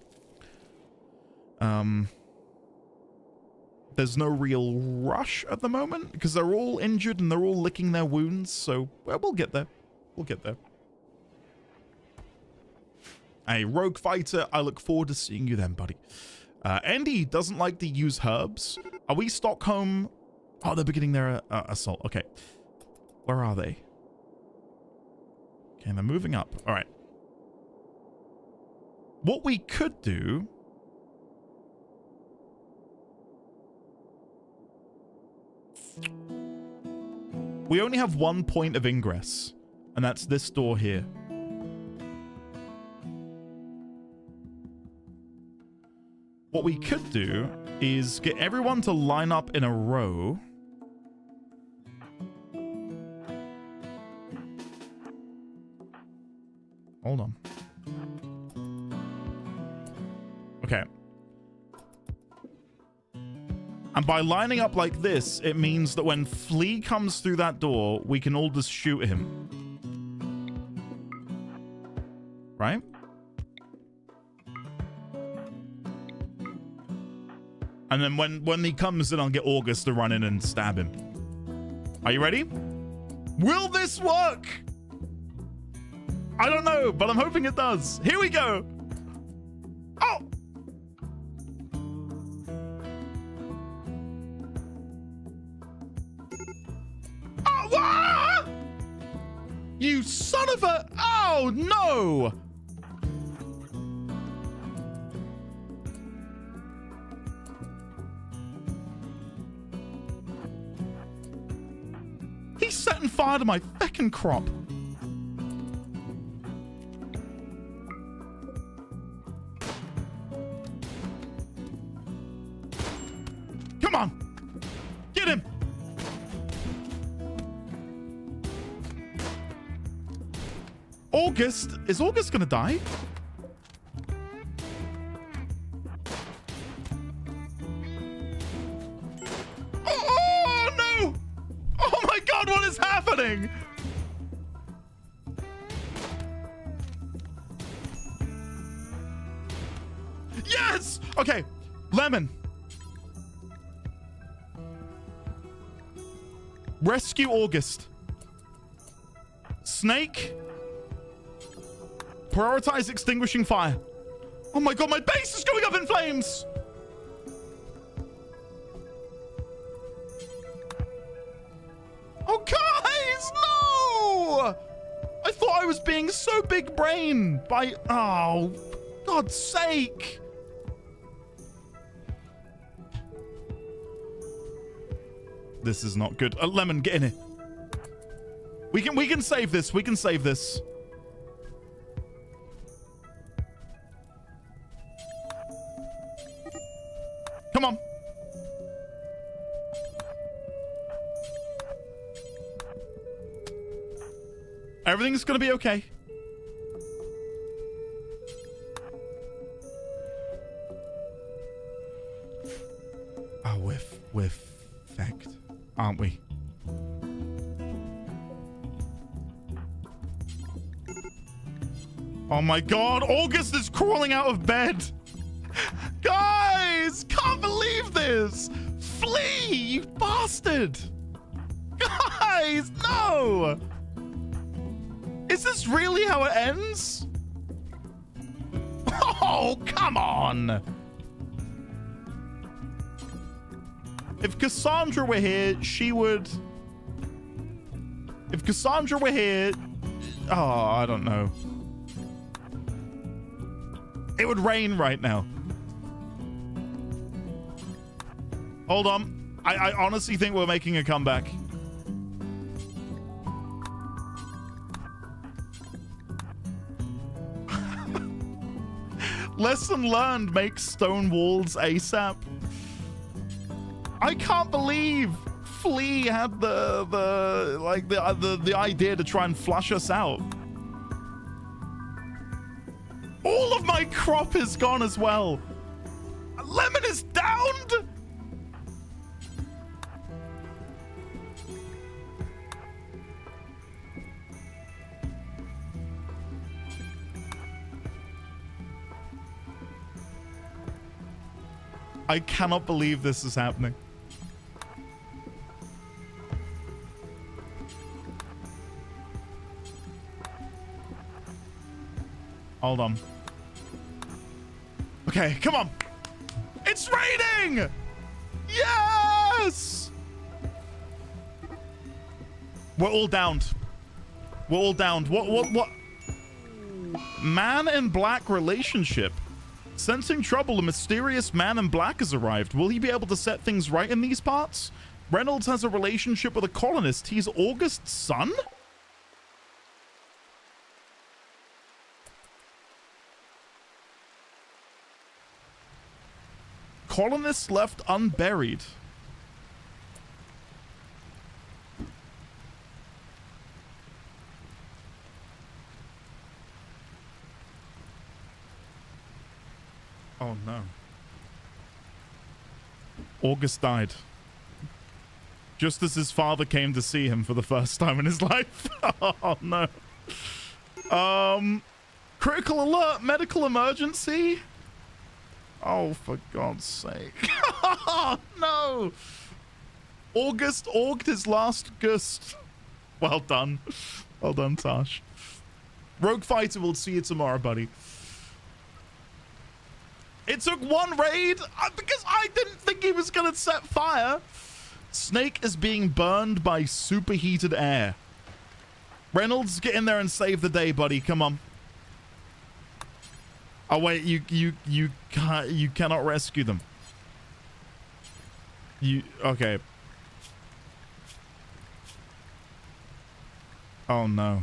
there's no real rush at the moment because they're all injured and they're all licking their wounds. So well, we'll get there. We'll get there. A rogue fighter, I look forward to seeing you then, buddy. Andy doesn't like to use herbs. Are we Stockholm? Oh, they're beginning their assault. Okay. Where are they? Okay, they're moving up. All right. What we could do... We only have one point of ingress, and that's this door here. What we could do is get everyone to line up in a row. Hold on. Okay. And by lining up like this, it means that when Flea comes through that door, we can all just shoot him. Right? And then when he comes in, I'll get August to run in and stab him. Are you ready? Will this work? I don't know, but I'm hoping it does. Here we go. Oh! Oh, ah! You son of a... Oh, no! He's setting fire to my feckin' crop. Come on. Get him. August? Is August gonna die? What is happening? Yes! Okay, Lemon. Rescue August. Snake. Prioritize extinguishing fire. Oh my god, my base is going up in flames! Oh, guys, no! I thought I was being so big brain by... Oh, God's sake. This is not good. Lemon, get in here. We can save this. We can save this. Come on. Everything's gonna be okay. Oh, we're fecked, aren't we? Oh my god, August is crawling out of bed. Guys, can't believe this. Flee, you bastard. Guys, no. Is this really how it ends? Oh, come on. If Cassandra were here, she would... If Cassandra were here... Oh, I don't know. It would rain right now. Hold on. I honestly think we're making a comeback. Lesson learned, make stone walls ASAP. I can't believe Flea had the idea to try and flush us out. All of my crop is gone as well. Lemon is downed. I cannot believe this is happening. Hold on. Okay, come on. It's raining! Yes! We're all downed. We're all downed. What? Man in black relationship. Sensing trouble, a mysterious man in black has arrived. Will he be able to set things right in these parts? Reynolds has a relationship with a colonist. He's August's son? Colonists left unburied. Oh no. August died. Just as his father came to see him for the first time in his life. Oh no. Critical alert, medical emergency. Oh, for God's sake. No. August auged his last gust. Well done. Well done, Tosh. Rogue Fighter, we'll see you tomorrow, buddy. It took one raid because I didn't think he was going to set fire. Snake is being burned by superheated air. Reynolds, get in there and save the day, buddy. Come on. Oh wait, you cannot rescue them. Okay. Oh no.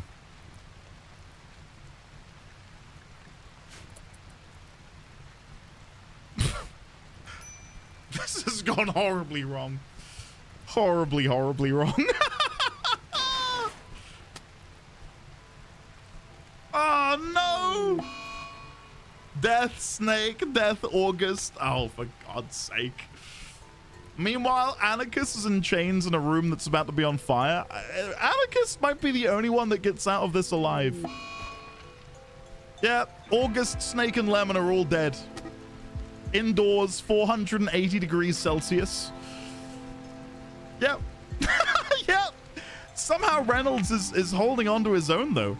This has gone horribly wrong. Horribly, horribly wrong. Oh no! Death Snake, Death August. Oh, for God's sake. Meanwhile, Anarchist is in chains in a room that's about to be on fire. Anarchist might be the only one that gets out of this alive. Yeah, August, Snake, and Lemon are all dead. Indoors, 480 degrees Celsius. Yep. Yep. Somehow Reynolds is holding on to his own, though.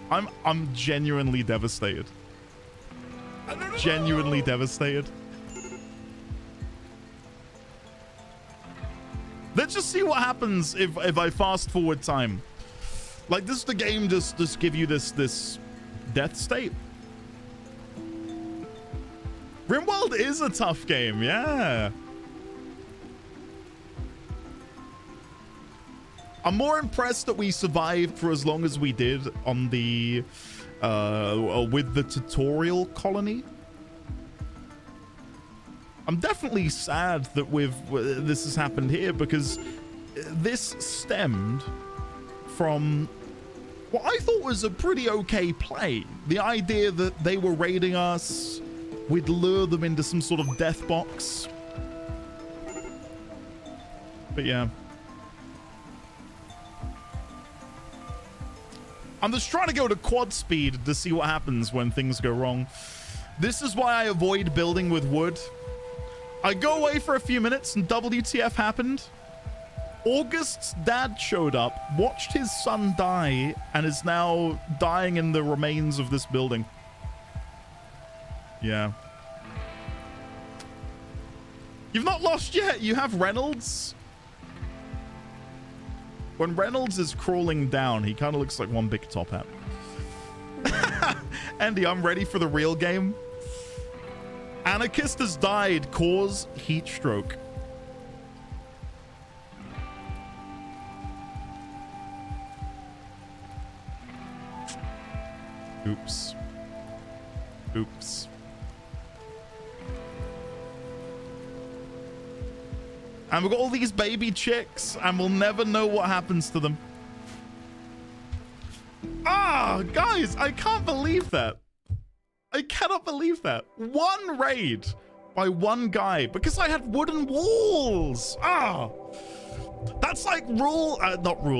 I'm genuinely devastated. Genuinely devastated. Let's just see what happens if I fast forward time. Like, does the game just give you this death state? RimWorld is a tough game, yeah. I'm more impressed that we survived for as long as we did on the with the tutorial colony. I'm definitely sad that this has happened here, because this stemmed from what I thought was a pretty okay play. The idea that they were raiding us, we'd lure them into some sort of death box. But yeah. I'm just trying to go to quad speed to see what happens when things go wrong. This is why I avoid building with wood. I go away for a few minutes and WTF happened. August's dad showed up, watched his son die, and is now dying in the remains of this building. Yeah. You've not lost yet. You have Reynolds. When Reynolds is crawling down, he kind of looks like one big top hat. Andy, I'm ready for the real game. Anarchist has died. Cause heat stroke. Oops. Oops. And we've got all these baby chicks, and we'll never know what happens to them. Ah, guys, I can't believe that. I cannot believe that. One raid by one guy because I had wooden walls. Ah, that's like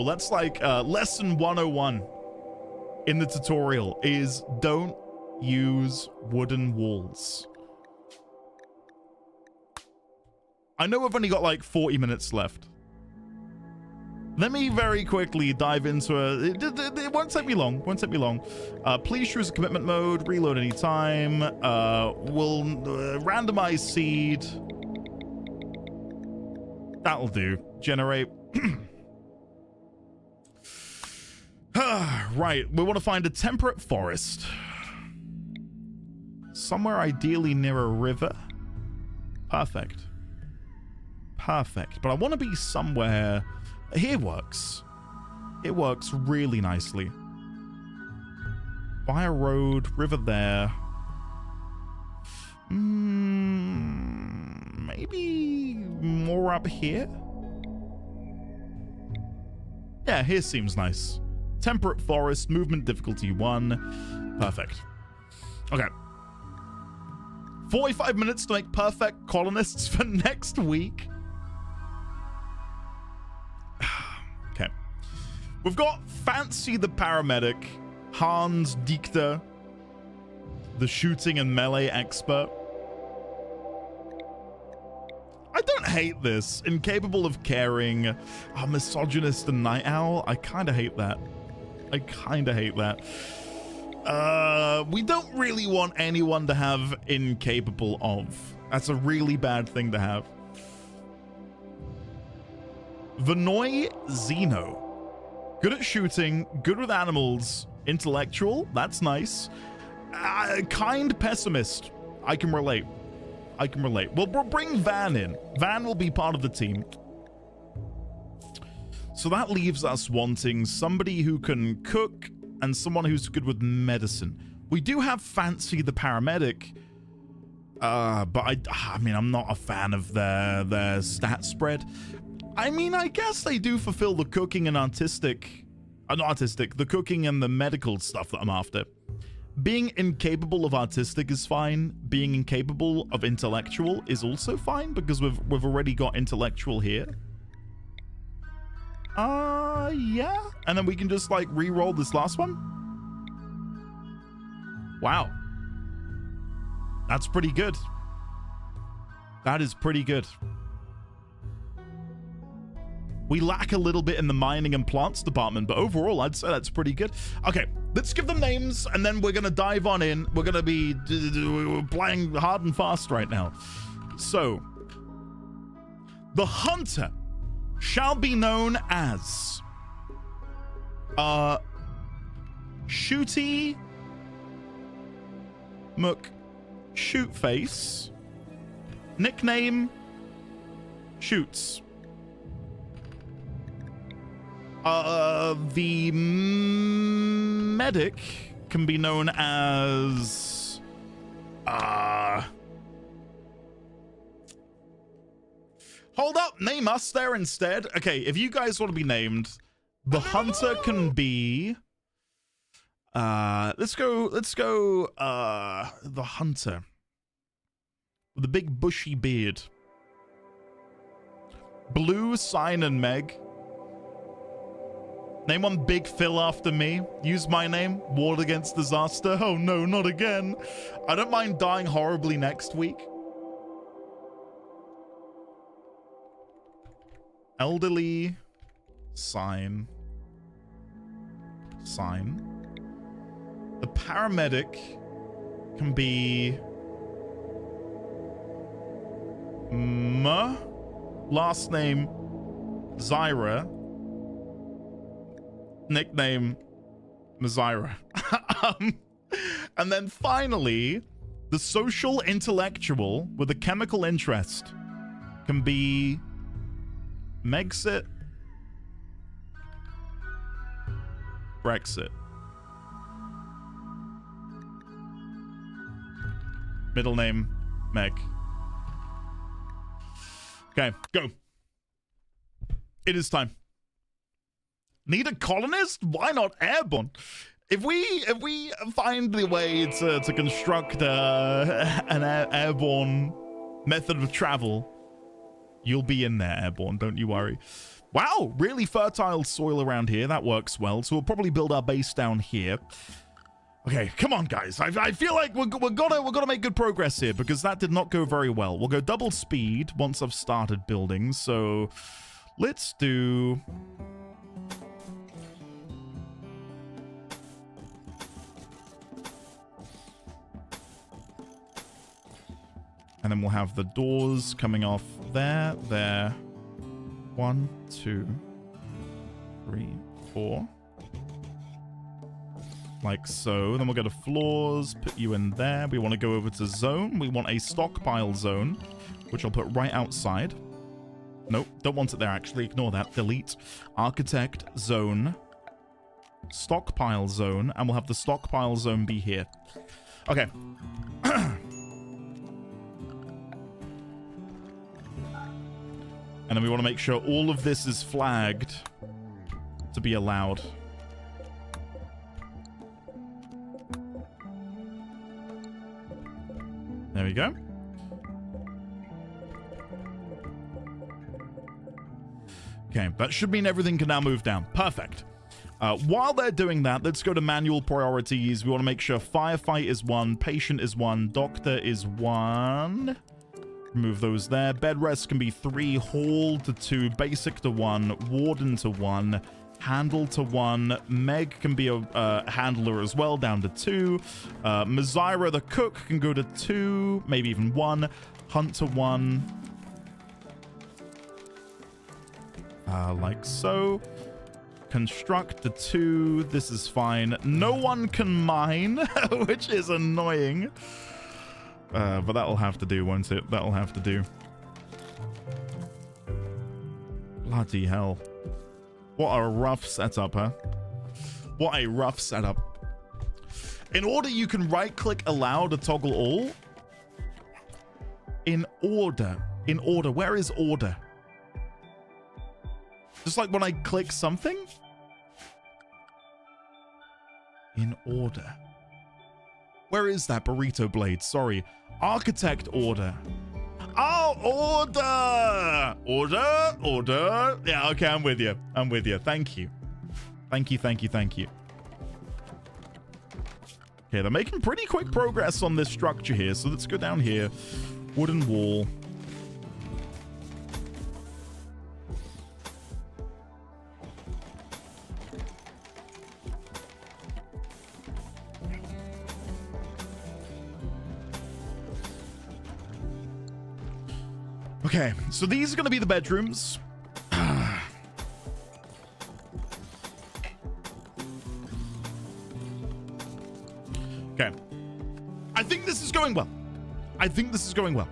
that's like lesson 101 in the tutorial is don't use wooden walls. I know we've only got like 40 minutes left. Let me very quickly dive into it won't take me long. Won't take me long. Please choose a commitment mode. Reload anytime. We'll randomize seed. That'll do. Generate. Right. We want to find a temperate forest. Somewhere ideally near a river. Perfect. Perfect. But I want to be somewhere... Here works. It works really nicely. By a road, river there. Maybe more up here? Yeah, here seems nice. Temperate forest, movement difficulty 1. Perfect. Okay. 45 minutes to make perfect colonists for next week. Okay. We've got Fancy the paramedic, Hans Dichter, the shooting and melee expert. I don't hate this. Incapable of caring, a misogynist and night owl. I kind of hate that. I kind of hate that. We don't really want anyone to have incapable of. That's a really bad thing to have. Vinoy Zeno. Good at shooting, good with animals, intellectual, that's nice. Kind pessimist. I can relate. I can relate. We'll bring Van in. Van will be part of the team. So that leaves us wanting somebody who can cook and someone who's good with medicine. We do have Fancy the paramedic, but I mean, I'm not a fan of their stat spread. I mean, I guess they do fulfill the cooking and the cooking and the medical stuff that I'm after. Being incapable of artistic is fine. Being incapable of intellectual is also fine because we've already got intellectual here. Yeah. And then we can just like re-roll this last one. Wow. That's pretty good. That is pretty good. We lack a little bit in the mining and plants department, but overall, I'd say that's pretty good. Okay, let's give them names, and then we're going to dive on in. We're going to be playing hard and fast right now. So, the hunter shall be known as Shooty McShootface. Nickname Shoots. The medic can be known as hold up, name us there instead. Okay, if you guys want to be named, the hunter can be let's go the hunter with the big bushy beard. Blue, Sign, and Meg. Name one Big Phil after me. Use my name. Ward Against Disaster. Oh no, not again. I don't mind dying horribly next week. Elderly. Sign. The paramedic can be last name Zyra, nickname Mazira. And then finally, the social intellectual with a chemical interest can be Megxit, Brexit. Middle name Meg. Okay, go. It is time. Need a colonist? Why not airborne? If we find the way to construct an airborne method of travel, you'll be in there, airborne. Don't you worry. Wow, really fertile soil around here. That works well. So we'll probably build our base down here. Okay, come on, guys. I feel like we're gonna make good progress here because that did not go very well. We'll go double speed once I've started building. So let's do. And then we'll have the doors coming off there. 1, 2, 3, 4. Like so. Then we'll go to floors, put you in there. We want to go over to zone. We want a stockpile zone, which I'll put right outside. Nope, don't want it there, actually. Ignore that. Delete. Architect zone. Stockpile zone. And we'll have the stockpile zone be here. Okay. And then we want to make sure all of this is flagged to be allowed. There we go. Okay, that should mean everything can now move down. Perfect. While they're doing that, let's go to manual priorities. We want to make sure firefight is 1, patient is 1, doctor is 1. Remove those there. Bed rest can be 3, hall to 2, basic to 1, warden to 1, handle to 1. Meg can be a handler as well, down to 2. Mazira the cook can go to 2, maybe even 1. Hunt to 1. Like so. Construct to 2. This is fine. No one can mine, which is annoying. But that'll have to do, won't it? That'll have to do. Bloody hell. What a rough setup, huh? What a rough setup. In order, you can right-click allow to toggle all. In order. In order. Where is order? Just like when I click something? In order. Where is that burrito blade? Sorry. Architect order. Oh, order! Order! Order! Yeah, okay, I'm with you. I'm with you. Thank you. Thank you, thank you, thank you. Okay, they're making pretty quick progress on this structure here. So let's go down here. Wooden wall. Okay, so these are going to be the bedrooms. Okay. I think this is going well. I think this is going well.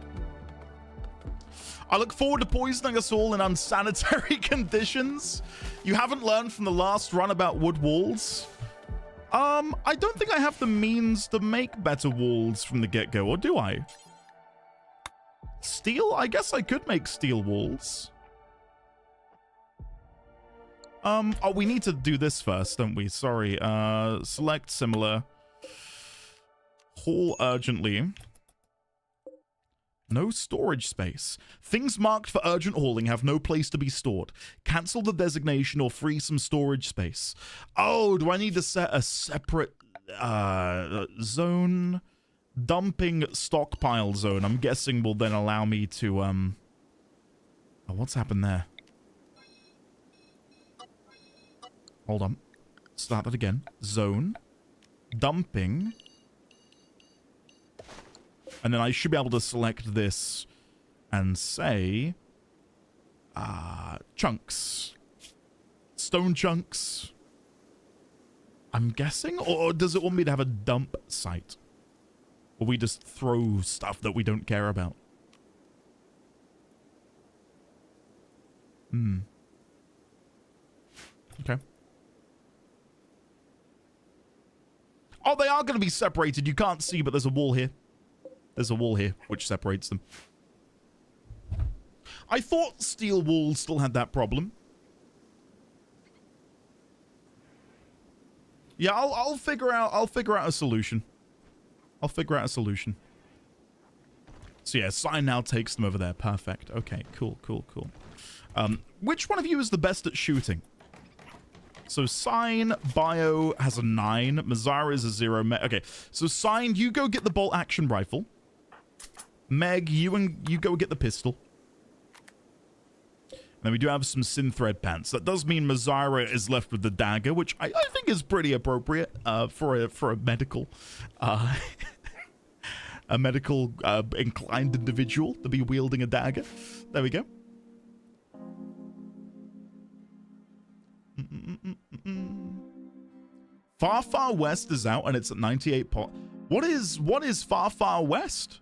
I look forward to poisoning us all in unsanitary conditions. You haven't learned from the last run about wood walls? I don't think I have the means to make better walls from the get-go, or do I? Steel? I guess I could make steel walls. Oh, we need to do this first, don't we? Sorry. Select similar. Haul urgently. No storage space. Things marked for urgent hauling have no place to be stored. Cancel the designation or free some storage space. Oh, do I need to set a separate zone? Dumping stockpile zone. I'm guessing will then allow me to oh, what's happened there? Hold on. Start that again. Zone. Dumping. And then I should be able to select this and say, chunks. Stone chunks. I'm guessing? Or does it want me to have a dump site? Or we just throw stuff that we don't care about? Okay. Oh, they are going to be separated. You can't see, but there's a wall here. There's a wall here, which separates them. I thought steel walls still had that problem. Yeah, I'll figure out a solution. I'll figure out a solution. So yeah, sign now takes them over there. Perfect. Okay, cool. Which one of you is the best at shooting? So Sign, Bio has a 9. Mazara is a 0. Okay, so Sign, you go get the bolt action rifle. Meg, you go get the pistol. And then we do have some synthread pants. That does mean Mazara is left with the dagger, which I think is pretty appropriate for a medical a medical inclined individual to be wielding a dagger. There we go. Far Far West is out and it's at 98 pot. What is Far Far West?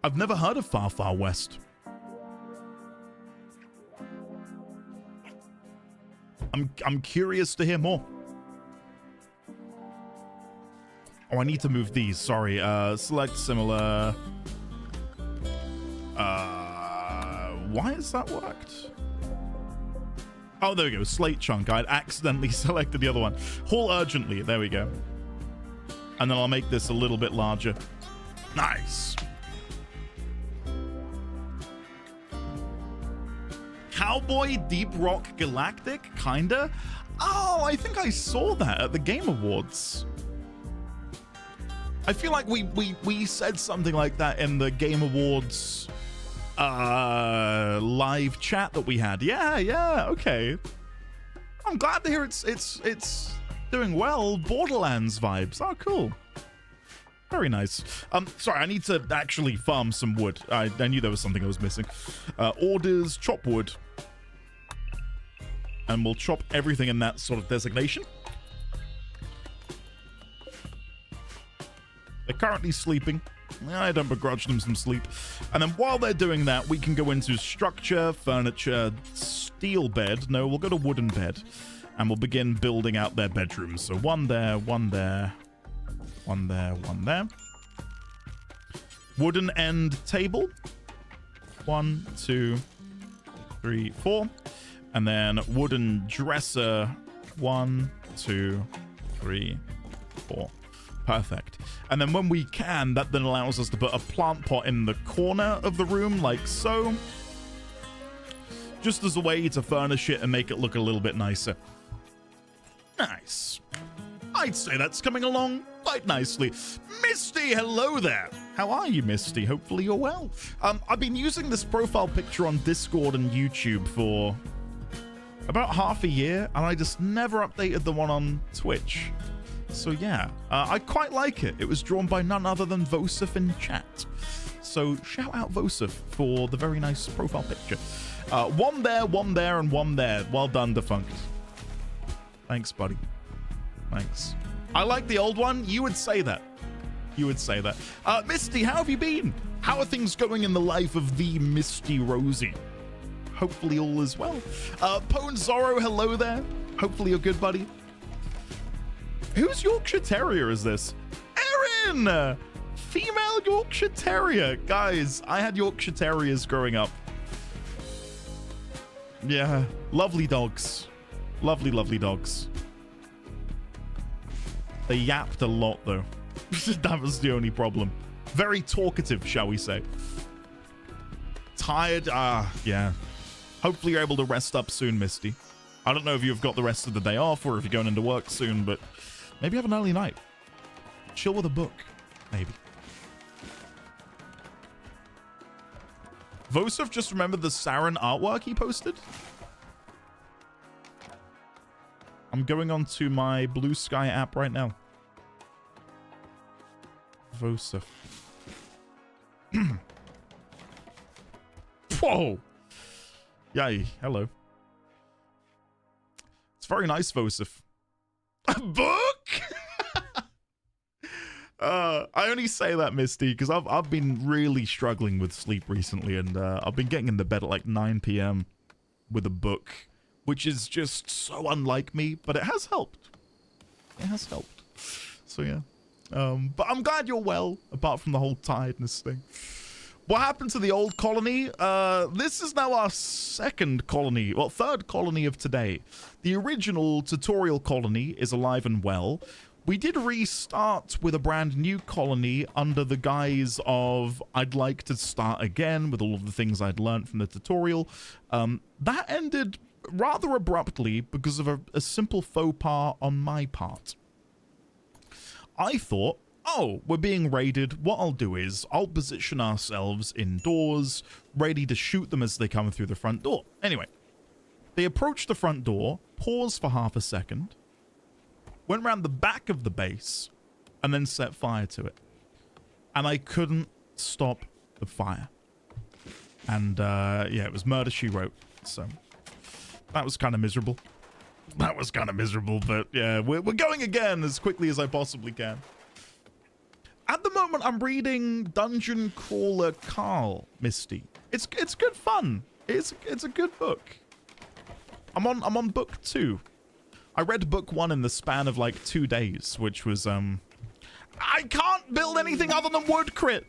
I've never heard of Far Far West. I'm curious to hear more. Oh, I need to move these. Sorry. Select similar. Why has that worked? Oh, there we go. Slate chunk. I'd accidentally selected the other one. Haul urgently. There we go. And then I'll make this a little bit larger. Nice. Cowboy Deep Rock Galactic? Kinda? Oh, I think I saw that at the Game Awards. I feel like we said something like that in the Game Awards live chat that we had. Yeah, okay. I'm glad to hear it's doing well. Borderlands vibes. Oh, cool. Very nice. Sorry, I need to actually farm some wood. I knew there was something I was missing. Orders, chop wood. And we'll chop everything in that sort of designation. They're currently sleeping. I don't begrudge them some sleep. And then while they're doing that, we can go into structure, furniture, steel bed. No, we'll go to wooden bed. And we'll begin building out their bedrooms. So one there, one there, one there, one there. Wooden end table. 1, 2, 3, 4. And then wooden dresser. 1, 2, 3, 4. Perfect. And then when we can, that then allows us to put a plant pot in the corner of the room, like so. Just as a way to furnish it and make it look a little bit nicer. Nice. I'd say that's coming along quite nicely. Misty, hello there. How are you, Misty? Hopefully you're well. I've been using this profile picture on Discord and YouTube for about half a year, and I just never updated the one on Twitch. So yeah, I quite like it. It was drawn by none other than Vosif in chat. So shout out Vosif for the very nice profile picture. One there, and one there. Well done, Defunct. Thanks, buddy. Thanks. I like the old one. You would say that. You would say that. Misty, how have you been? How are things going in the life of the Misty Rosie? Hopefully all is well. Pone Zorro, hello there. Hopefully you're good, buddy. Whose Yorkshire Terrier is this? Erin! Female Yorkshire Terrier. Guys, I had Yorkshire Terriers growing up. Yeah, lovely dogs. Lovely, lovely dogs. They yapped a lot, though. That was the only problem. Very talkative, shall we say. Tired? Yeah. Hopefully you're able to rest up soon, Misty. I don't know if you've got the rest of the day off or if you're going into work soon, but maybe have an early night. Chill with a book, maybe. Vosov just remembered the Saren artwork he posted. I'm going on to my Blue Sky app right now. Vosov. Whoa! Yay, hello. It's very nice, Vosov. A book? I only say that, Misty, because I've been really struggling with sleep recently, and I've been getting into bed at like 9 p.m. with a book, which is just so unlike me, but it has helped. It has helped. So yeah. But I'm glad you're well, apart from the whole tiredness thing. What happened to the old colony? This is now our second colony, well, third colony of today. The original tutorial colony is alive and well. We did restart with a brand new colony under the guise of I'd like to start again with all of the things I'd learned from the tutorial. That ended rather abruptly because of a simple faux pas on my part. I thought, oh, we're being raided. What I'll do is I'll position ourselves indoors, ready to shoot them as they come through the front door. Anyway, they approached the front door, paused for half a second, went around the back of the base, and then set fire to it. And I couldn't stop the fire. And, yeah, it was murder, she wrote. So, that was kind of miserable. That was kind of miserable, but, yeah, we're going again as quickly as I possibly can. At the moment, I'm reading Dungeon Crawler Carl, Misty. It's good fun. It's a good book. I'm on book 2. I read book 1 in the span of like 2 days, which was, I can't build anything other than wood crit.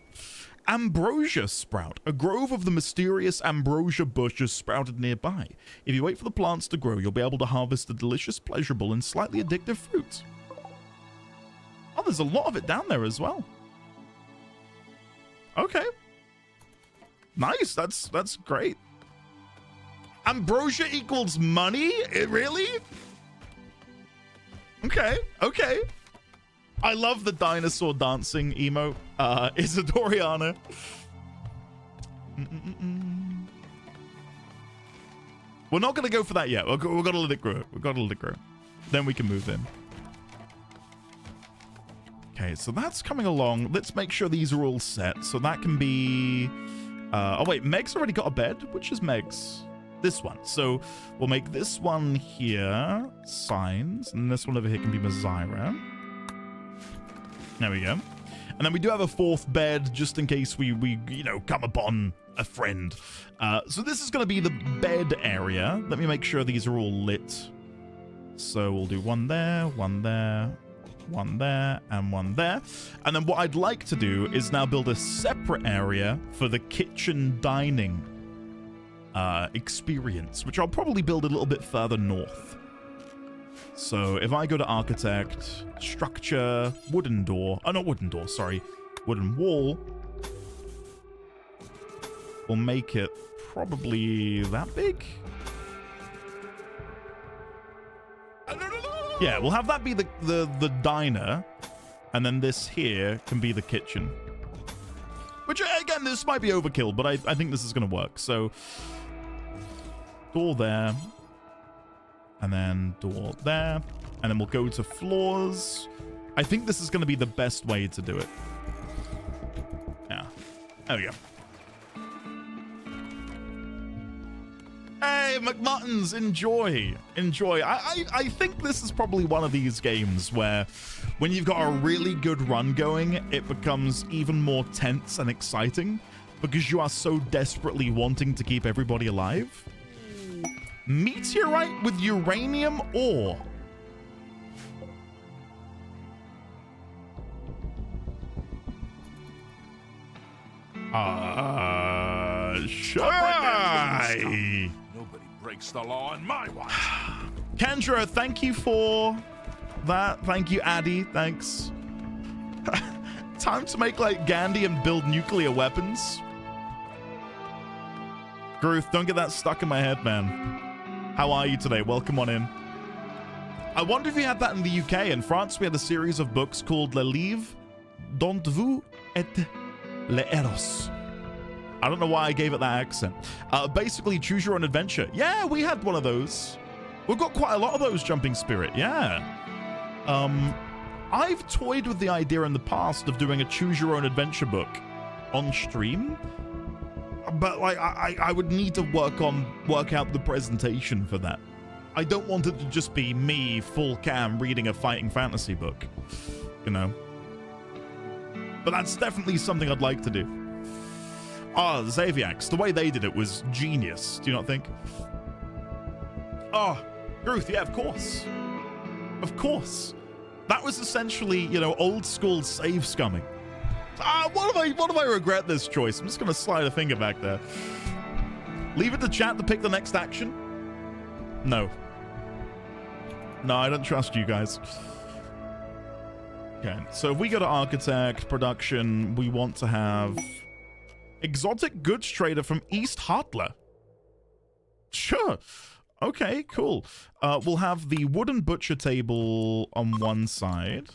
Ambrosia sprout. A grove of the mysterious ambrosia bush is sprouted nearby. If you wait for the plants to grow, you'll be able to harvest the delicious, pleasurable, and slightly addictive fruit. Oh, there's a lot of it down there as well. Okay. Nice. That's great. Ambrosia equals money? Really? Okay, okay. I love the dinosaur dancing emote. Isadoriana. We're not going to go for that yet. We've got to let it grow. We've got to let it grow. Then we can move in. Okay, so that's coming along. Let's make sure these are all set. So that can be... oh, wait. Meg's already got a bed. Which is Meg's? This one. So we'll make this one here signs, and this one over here can be Mazira. There we go. And then we do have a 4th bed just in case we you know, come upon a friend. So this is going to be the bed area. Let me make sure these are all lit. So we'll do one there, one there, one there, and one there. And then what I'd like to do is now build a separate area for the kitchen dining experience, which I'll probably build a little bit further north. So if I go to architect, structure, wooden door, oh, not wooden door, sorry, wooden wall, we'll make it probably that big. Yeah, we'll have that be the diner, and then this here can be the kitchen. Which, again, this might be overkill, but I think this is going to work. So, door there, and then door there, and then we'll go to floors. I think this is going to be the best way to do it. Yeah, there we go. Hey, McMuttons, enjoy. I think this is probably one of these games where when you've got a really good run going, it becomes even more tense and exciting because you are so desperately wanting to keep everybody alive. Meteorite with uranium ore. Shy. Nobody breaks the law in my watch. Kendra, thank you for that. Thank you, Addy. Thanks. Time to make like Gandhi and build nuclear weapons. Gruth, don't get that stuck in my head, man. How are you today? Welcome on in. I wonder if you had that in the UK. In France, we had a series of books called Le Livre dont vous êtes les héros. I don't know why I gave it that accent. Basically, choose your own adventure. Yeah, we had one of those. We've got quite a lot of those, Jumping Spirit. Yeah. I've toyed with the idea in the past of doing a choose your own adventure book on stream. But like I would need to work out the presentation for that. I don't want it to just be me full cam reading a fighting fantasy book, you know. But that's definitely something I'd like to do. Oh, Xaviax, the way they did it was genius. Do you not think? Oh, Ruth, yeah, of course. Of course. That was essentially, you know, old school save scumming. What if I regret this choice? I'm just going to slide a finger back there. Leave it to chat to pick the next action? No. No, I don't trust you guys. Okay, so if we go to architect, production, we want to have exotic goods trader from East Hartler. Sure. Okay, cool. We'll have the wooden butcher table on one side.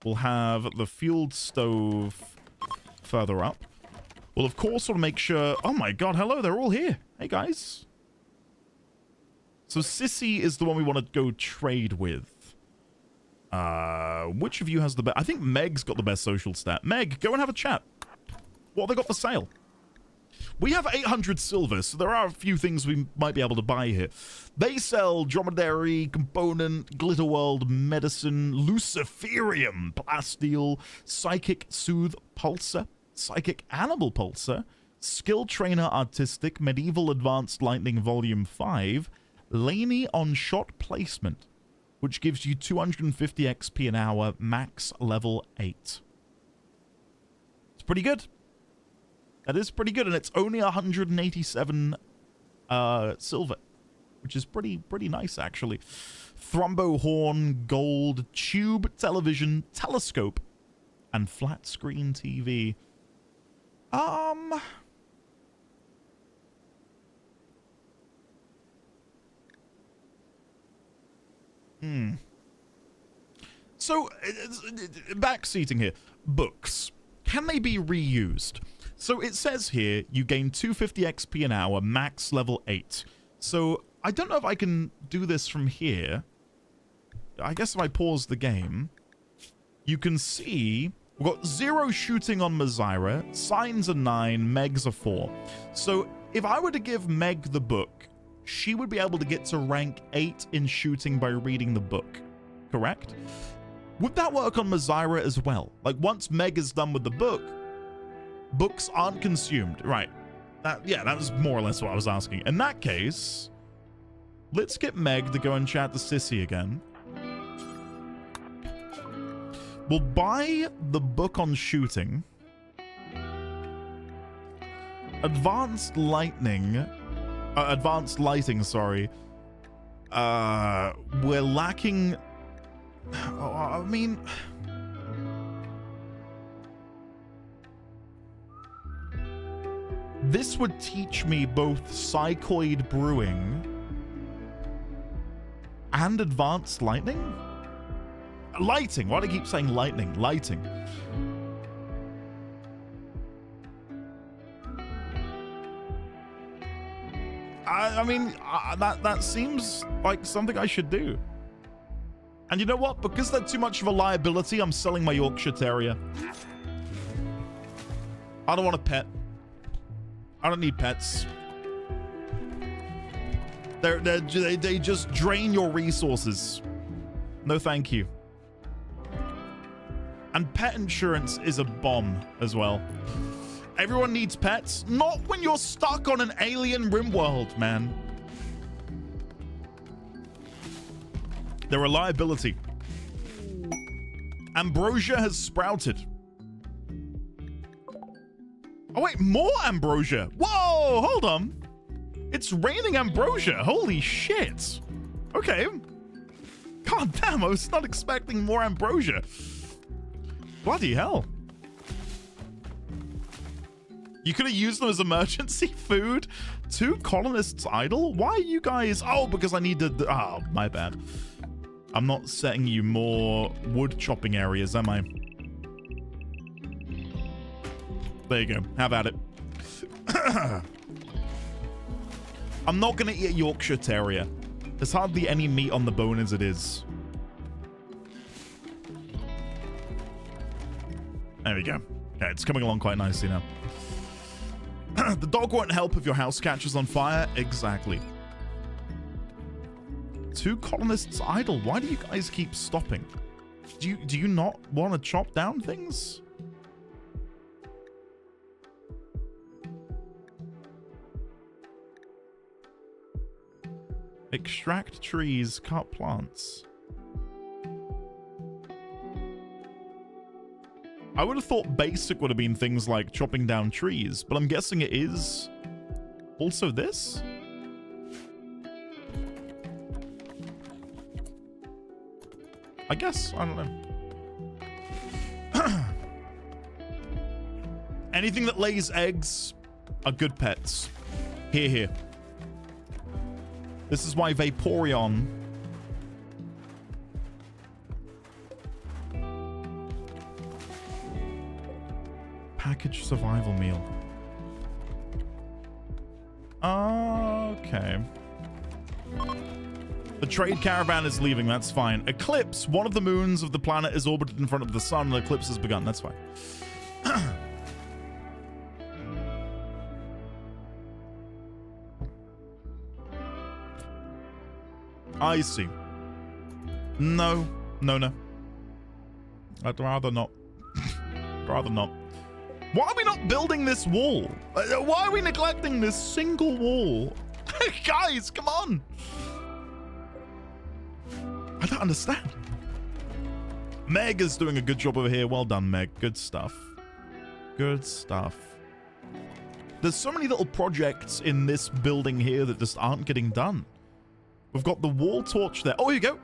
We'll have the fueled stove further up. We'll, of course, want to make sure... Oh, my God. Hello. They're all here. Hey, guys. So Sissy is the one we want to go trade with. Which of you has the best? I think Meg's got the best social stat. Meg, go and have a chat. What have they got for sale? We have 800 silver, so there are a few things we might be able to buy here. They sell dromedary, component, glitter world, medicine, luciferium, plasteel, psychic soothe pulsar, psychic animal pulsar, skill trainer artistic, medieval advanced lightning volume 5, Laney on shot placement, which gives you 250 XP an hour, max level 8. It's pretty good. That is pretty good, and it's only 187 silver, which is pretty nice, actually. Thrombo horn, gold, tube, television, telescope, and flat screen TV. So, backseating here. Books. Can they be reused? So it says here, you gain 250 XP an hour, max level 8. So I don't know if I can do this from here. I guess if I pause the game, you can see we've got 0 shooting on Mazira, signs are 9, Meg's are 4. So if I were to give Meg the book, she would be able to get to rank 8 in shooting by reading the book, correct? Would that work on Mazira as well? Like once Meg is done with the book, books aren't consumed. Right. That was more or less what I was asking. In that case, let's get Meg to go and chat to Sissy again. We'll buy the book on shooting. Advanced lighting, sorry. We're lacking... I mean... This would teach me both psychoid brewing and advanced lightning? Lighting. Why do I keep saying lightning? Lighting. I mean, that seems like something I should do. And you know what? Because they're too much of a liability, I'm selling my Yorkshire Terrier. I don't want a pet. I don't need pets. They just drain your resources. No thank you. And pet insurance is a bomb as well. Everyone needs pets. Not when you're stuck on an alien RimWorld, man. Their reliability. Ambrosia has sprouted. Oh wait, more ambrosia. Whoa, hold on. It's raining ambrosia. Holy shit. Okay. God damn, I was not expecting more ambrosia. Bloody hell. You could have used them as emergency food. 2 colonists idle? Why are you guys... Oh, because I needed... Oh, my bad. I'm not setting you more wood chopping areas, am I? There you go. Have at it. I'm not going to eat a Yorkshire Terrier. There's hardly any meat on the bone as it is. There we go. Okay, it's coming along quite nicely now. The dog won't help if your house catches on fire. Exactly. 2 colonists idle. Why do you guys keep stopping? Do you not want to chop down things? Extract trees, cut plants. I would have thought basic would have been things like chopping down trees, but I'm guessing it is also this? I guess. I don't know. Anything that lays eggs are good pets. Here, here. This is why Vaporeon... Packaged survival meal. Okay. The trade caravan is leaving, that's fine. Eclipse. One of the moons of the planet is orbited in front of the sun. The eclipse has begun, that's fine. I see. No. No, no. I'd rather not. Rather not. Why are we not building this wall? Why are we neglecting this single wall? Guys, come on. I don't understand. Meg is doing a good job over here. Well done, Meg. Good stuff. Good stuff. There's so many little projects in this building here that just aren't getting done. We've got the wall torch there. Oh, here you go.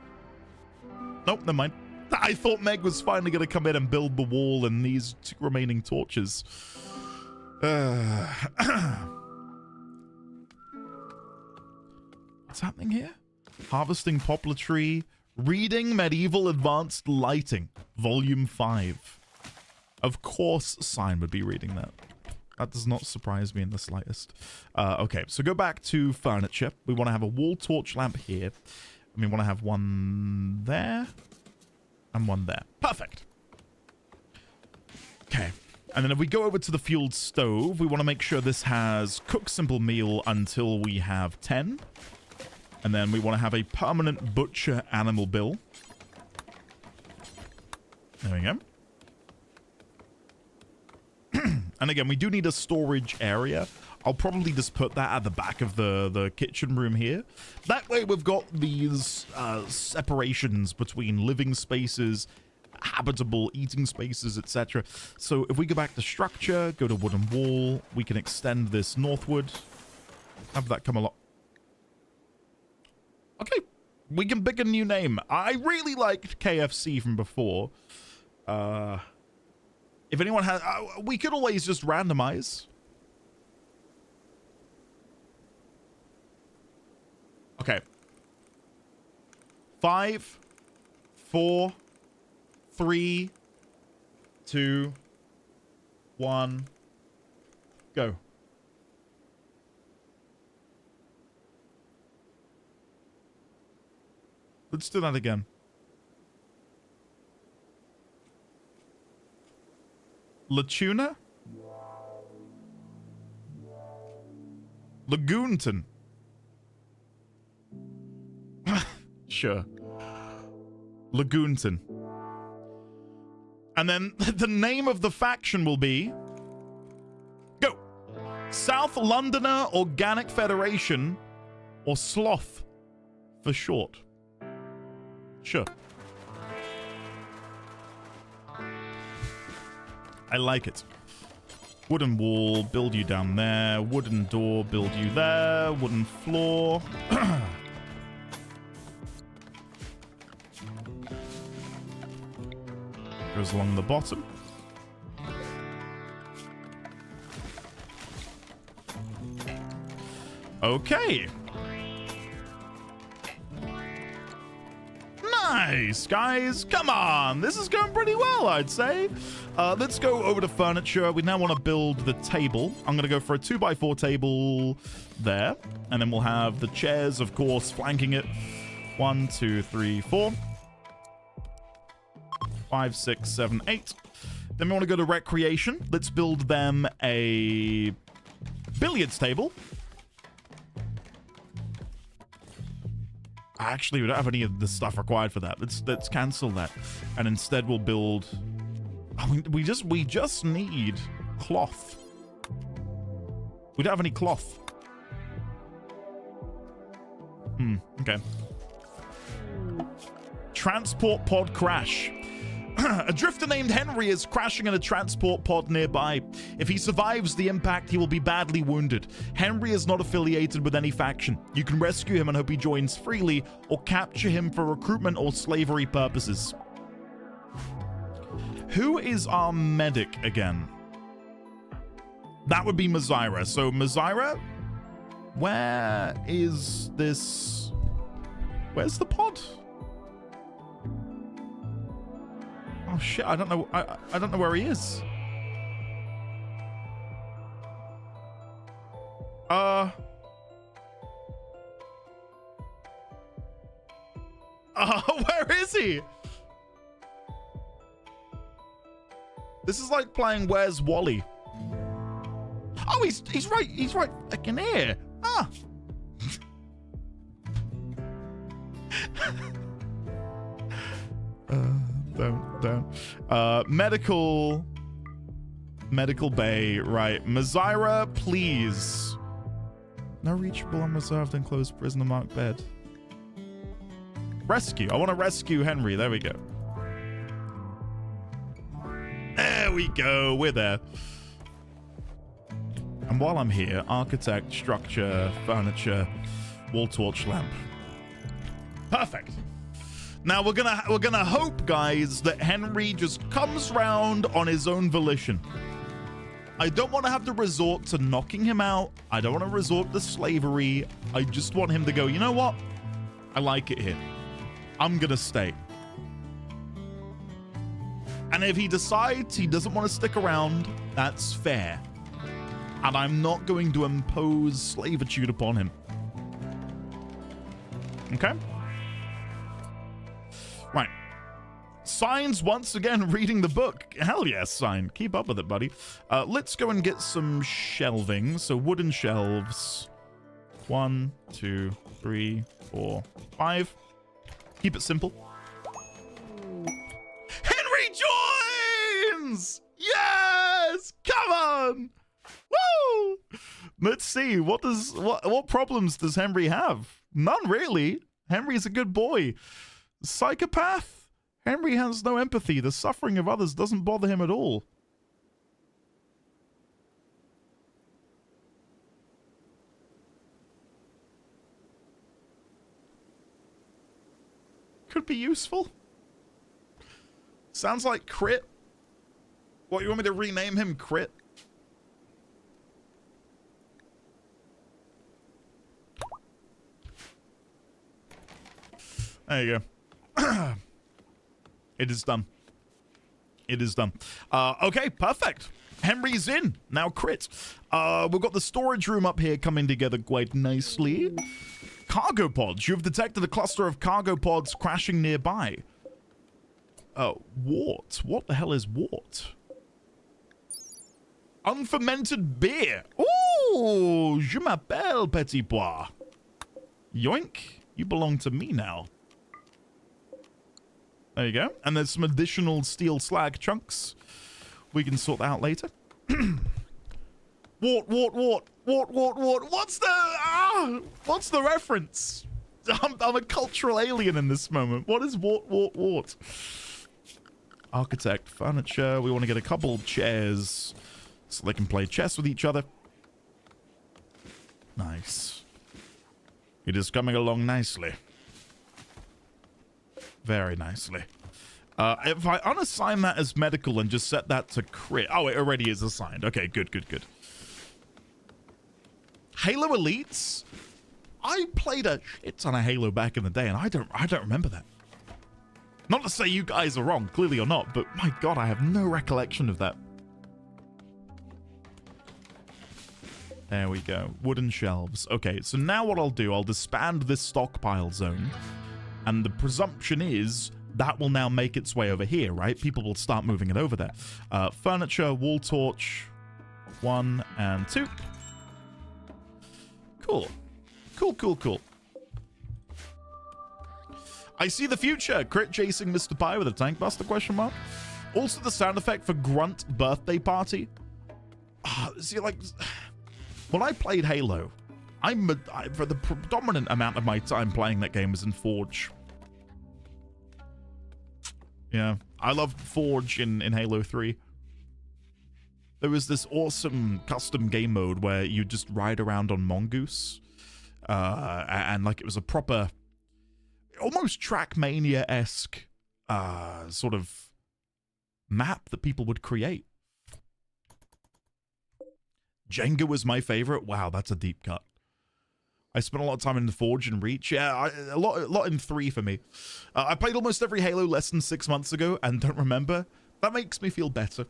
Nope, never mind. I thought Meg was finally going to come in and build the wall and these 2 remaining torches. What's happening here? Harvesting poplar tree. Reading medieval advanced lighting. Volume 5. Of course Sign would be reading that. That does not surprise me in the slightest. Okay, so go back to furniture. We want to have a wall torch lamp here. And we want to have one there. And one there. Perfect. Okay. And then if we go over to the fueled stove, we want to make sure this has cook simple meal until we have 10. And then we want to have a permanent butcher animal bill. There we go. And again, we do need a storage area. I'll probably just put that at the back of the kitchen room here. That way we've got these separations between living spaces, habitable eating spaces, etc. So if we go back to structure, go to wooden wall, we can extend this northward. Have that come along. Okay, we can pick a new name. I really liked KFC from before. If anyone has... we could always just randomize. Okay. 5, 4, 3, 2, 1, go. Let's do that again. Latuna? Lagoonton. Sure. Lagoonton. And then the name of the faction will be South Londoner Organic Federation, or Sloth for short. Sure. I like it. Wooden wall, build you down there. Wooden door, build you there. Wooden floor. Goes along the bottom. Okay. Nice, guys. Come on. This is going pretty well, I'd say. Let's go over to furniture. We now want to build the table. I'm going to go for a 2x4 table there. And then we'll have the chairs, of course, flanking it. 1, 2, 3, 4. 5, 6, 7, 8. Then we want to go to recreation. Let's build them a billiards table. Actually, we don't have any of the stuff required for that. Let's cancel that, and instead we'll build. I mean, we just need cloth. We don't have any cloth. Okay. Transport pod crash. A drifter named Henry is crashing in a transport pod nearby. If he survives the impact, he will be badly wounded. Henry is not affiliated with any faction. You can rescue him and hope he joins freely, or capture him for recruitment or slavery purposes. Who is our medic again? That would be Mazira. So Mazira, where is this? Where's the pod? Oh shit, I don't know. I don't know where he is. Where is he? This is like playing Where's Wally? Oh, he's right fucking here. Ah. Don't. Medical bay, right. Mazira, please. No reachable, unreserved, enclosed prisoner marked bed. Rescue. I want to rescue Henry. There we go. There we go. We're there. And while I'm here, architect, structure, furniture, wall torch lamp. Perfect. Now we're gonna hope, guys, that Henry just comes round on his own volition. I don't want to have to resort to knocking him out. I don't want to resort to slavery. I just want him to go, you know what? I like it here. I'm gonna stay. And if he decides he doesn't want to stick around, that's fair. And I'm not going to impose slavitude upon him. Okay? Right. Signs once again reading the book. Hell yes, Sign. Keep up with it, buddy. Let's go and get some shelving. So wooden shelves. 1, 2, 3, 4, 5. Keep it simple. Henry joins! Yes! Come on! Woo! Let's see. What problems does Henry have? None, really. Henry's a good boy. Psychopath? Henry has no empathy. The suffering of others doesn't bother him at all. Could be useful. Sounds like Crit. What, you want me to rename him Crit? There you go. It is done. It is done. Okay, perfect. Henry's in. Now Crit. We've got the storage room up here coming together quite nicely. Cargo pods. You have detected a cluster of cargo pods crashing nearby. Wort. What the hell is wort? Unfermented beer. Ooh, je m'appelle Petit Bois. Yoink. You belong to me now. There you go. And there's some additional steel slag chunks. We can sort that out later. Wart. What's the reference? I'm a cultural alien in this moment. What is wart? Architect, furniture. We want to get a couple chairs so they can play chess with each other. Nice. It is coming along nicely. Very nicely. If I unassign that as medical and just set that to crit. Oh, it already is assigned. Okay, good. Halo Elites? I played a shit ton of Halo back in the day, and I don't remember that. Not to say you guys are wrong, clearly you're not, but my god, I have no recollection of that. There we go. Wooden shelves. Okay, so now what I'll do, I'll disband this stockpile zone, and the presumption is that will now make its way over here, right? People will start moving it over there. Furniture, wall torch, 1 and 2. Cool. I see the future. Crit chasing Mr. Pie with a tank buster question mark. Also the sound effect for Grunt birthday party. See, like, when I played Halo, for the predominant amount of my time playing that game was in Forge. Yeah, I loved Forge in Halo 3. There was this awesome custom game mode where you just ride around on Mongoose. And like it was a proper, almost Trackmania-esque sort of map that people would create. Jenga was my favorite. Wow, that's a deep cut. I spent a lot of time in the Forge and Reach. Yeah, a lot in 3 for me. I played almost every Halo less than 6 months ago and don't remember. That makes me feel better.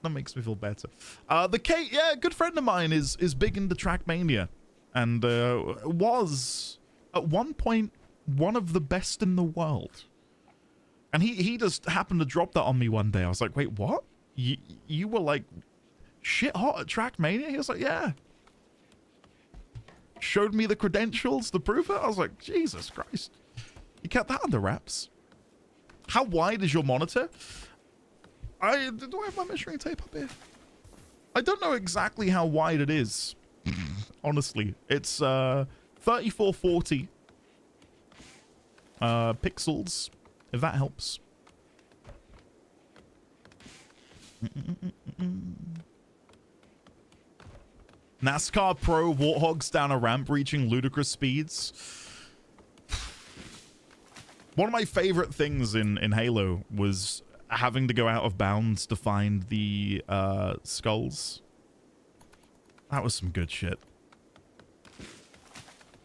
The Kate, yeah, a good friend of mine is big into Trackmania. And was, at one point, one of the best in the world. And he just happened to drop that on me one day. I was like, wait, what? You were like shit hot at Trackmania? He was like, yeah. Showed me the credentials to prove it. I was like, Jesus Christ. You kept that under wraps. How wide is your monitor? Do I have my measuring tape up here? I don't know exactly how wide it is. Honestly. It's 3440 pixels, if that helps. NASCAR Pro warthogs down a ramp reaching ludicrous speeds. One of my favorite things in Halo was having to go out of bounds to find the skulls. That was some good shit.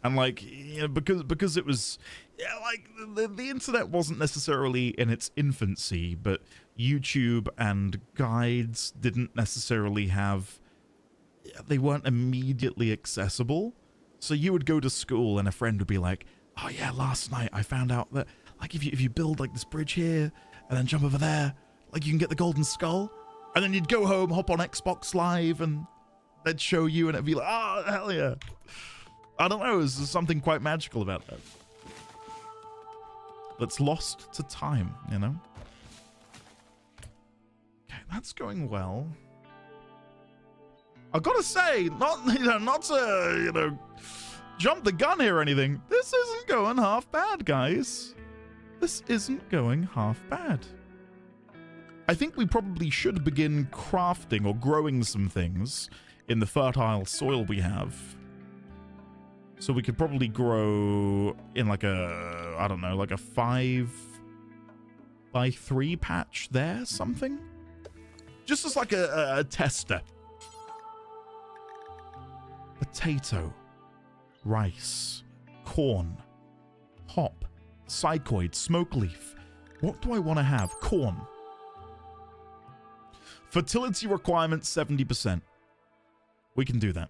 And like, you know, because it was, yeah, like the internet wasn't necessarily in its infancy, but YouTube and guides didn't necessarily have, they weren't immediately accessible. So you would go to school and a friend would be like, oh yeah, last night I found out that like if you build like this bridge here and then jump over there, like you can get the golden skull. And then you'd go home, hop on Xbox Live, and they'd show you and it'd be like, oh, hell yeah. I don't know, there's something quite magical about that. That's lost to time, you know? Okay, that's going well. I've got to say, not to, jump the gun here or anything. This isn't going half bad, guys. This isn't going half bad. I think we probably should begin crafting or growing some things in the fertile soil we have. So we could probably grow in like a, I don't know, like a 5x3 patch there, something? Just as like a tester. Potato, rice, corn, hop, psychoid, smoke leaf. What do I want to have? Corn. Fertility requirement 70%. We can do that.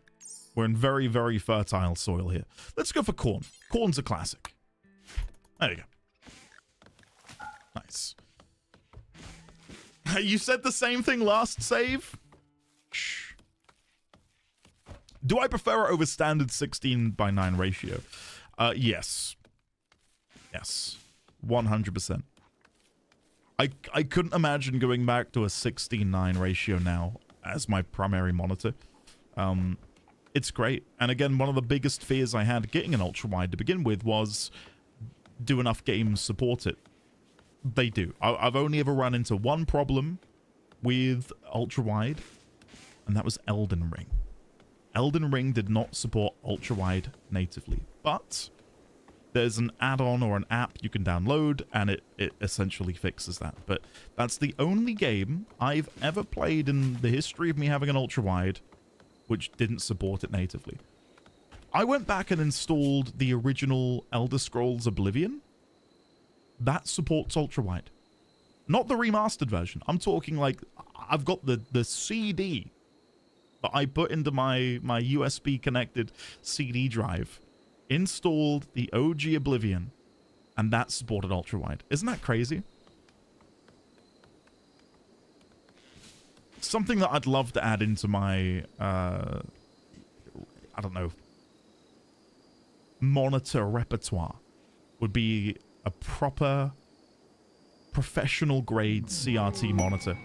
We're in very, very fertile soil here. Let's go for corn. Corn's a classic. There you go. Nice. You said the same thing last save? Shh. Do I prefer it over standard 16:9 ratio? Yes. Yes. 100%. I couldn't imagine going back to a 16:9 ratio now as my primary monitor. It's great. And again, one of the biggest fears I had getting an ultra-wide to begin with was, do enough games support it? They do. I've only ever run into one problem with ultra-wide, and that was Elden Ring. Elden Ring did not support ultra-wide natively, but there's an add-on or an app you can download, and it essentially fixes that. But that's the only game I've ever played in the history of me having an ultra-wide which didn't support it natively. I went back and installed the original Elder Scrolls Oblivion. That supports ultra-wide. Not the remastered version. I'm talking like, I've got the CD that I put into my USB connected CD drive, installed the OG Oblivion, and that supported ultra-wide. Isn't that crazy? Something that I'd love to add into my, I don't know, monitor repertoire would be a proper professional grade CRT monitor.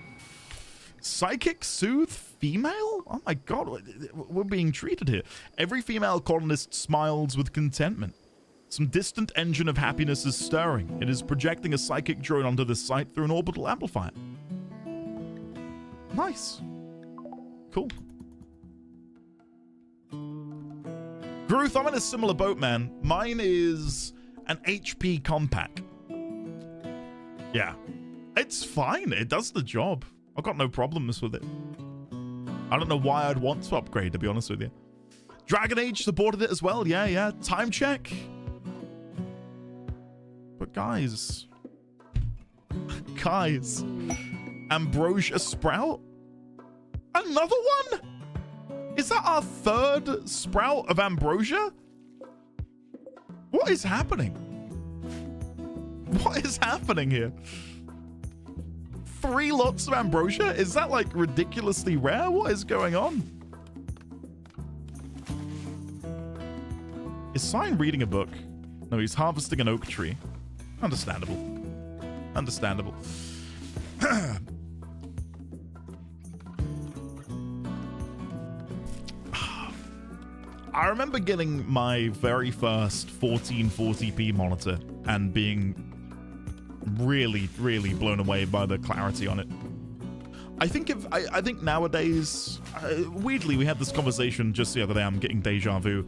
Psychic soothe female? Oh my god, we're being treated here. Every female colonist smiles with contentment. Some distant engine of happiness is stirring. It is projecting a psychic drone onto this site through an orbital amplifier. Nice. Cool. Gruth, I'm in a similar boat, man. Mine is an HP Compact. Yeah. It's fine. It does the job. I've got no problems with it. I don't know why I'd want to upgrade, to be honest with you. Dragon Age supported it as well. Yeah. Time check. But guys. Ambrosia Sprout? Another one? Is that our third Sprout of Ambrosia? What is happening? What is happening here? 3 lots of Ambrosia? Is that like ridiculously rare? What is going on? Is Sign reading a book? No, he's harvesting an oak tree. Understandable. Understandable. I remember getting my very first 1440p monitor and being really, really blown away by the clarity on it. I think nowadays, weirdly, we had this conversation just the other day. I'm getting deja vu.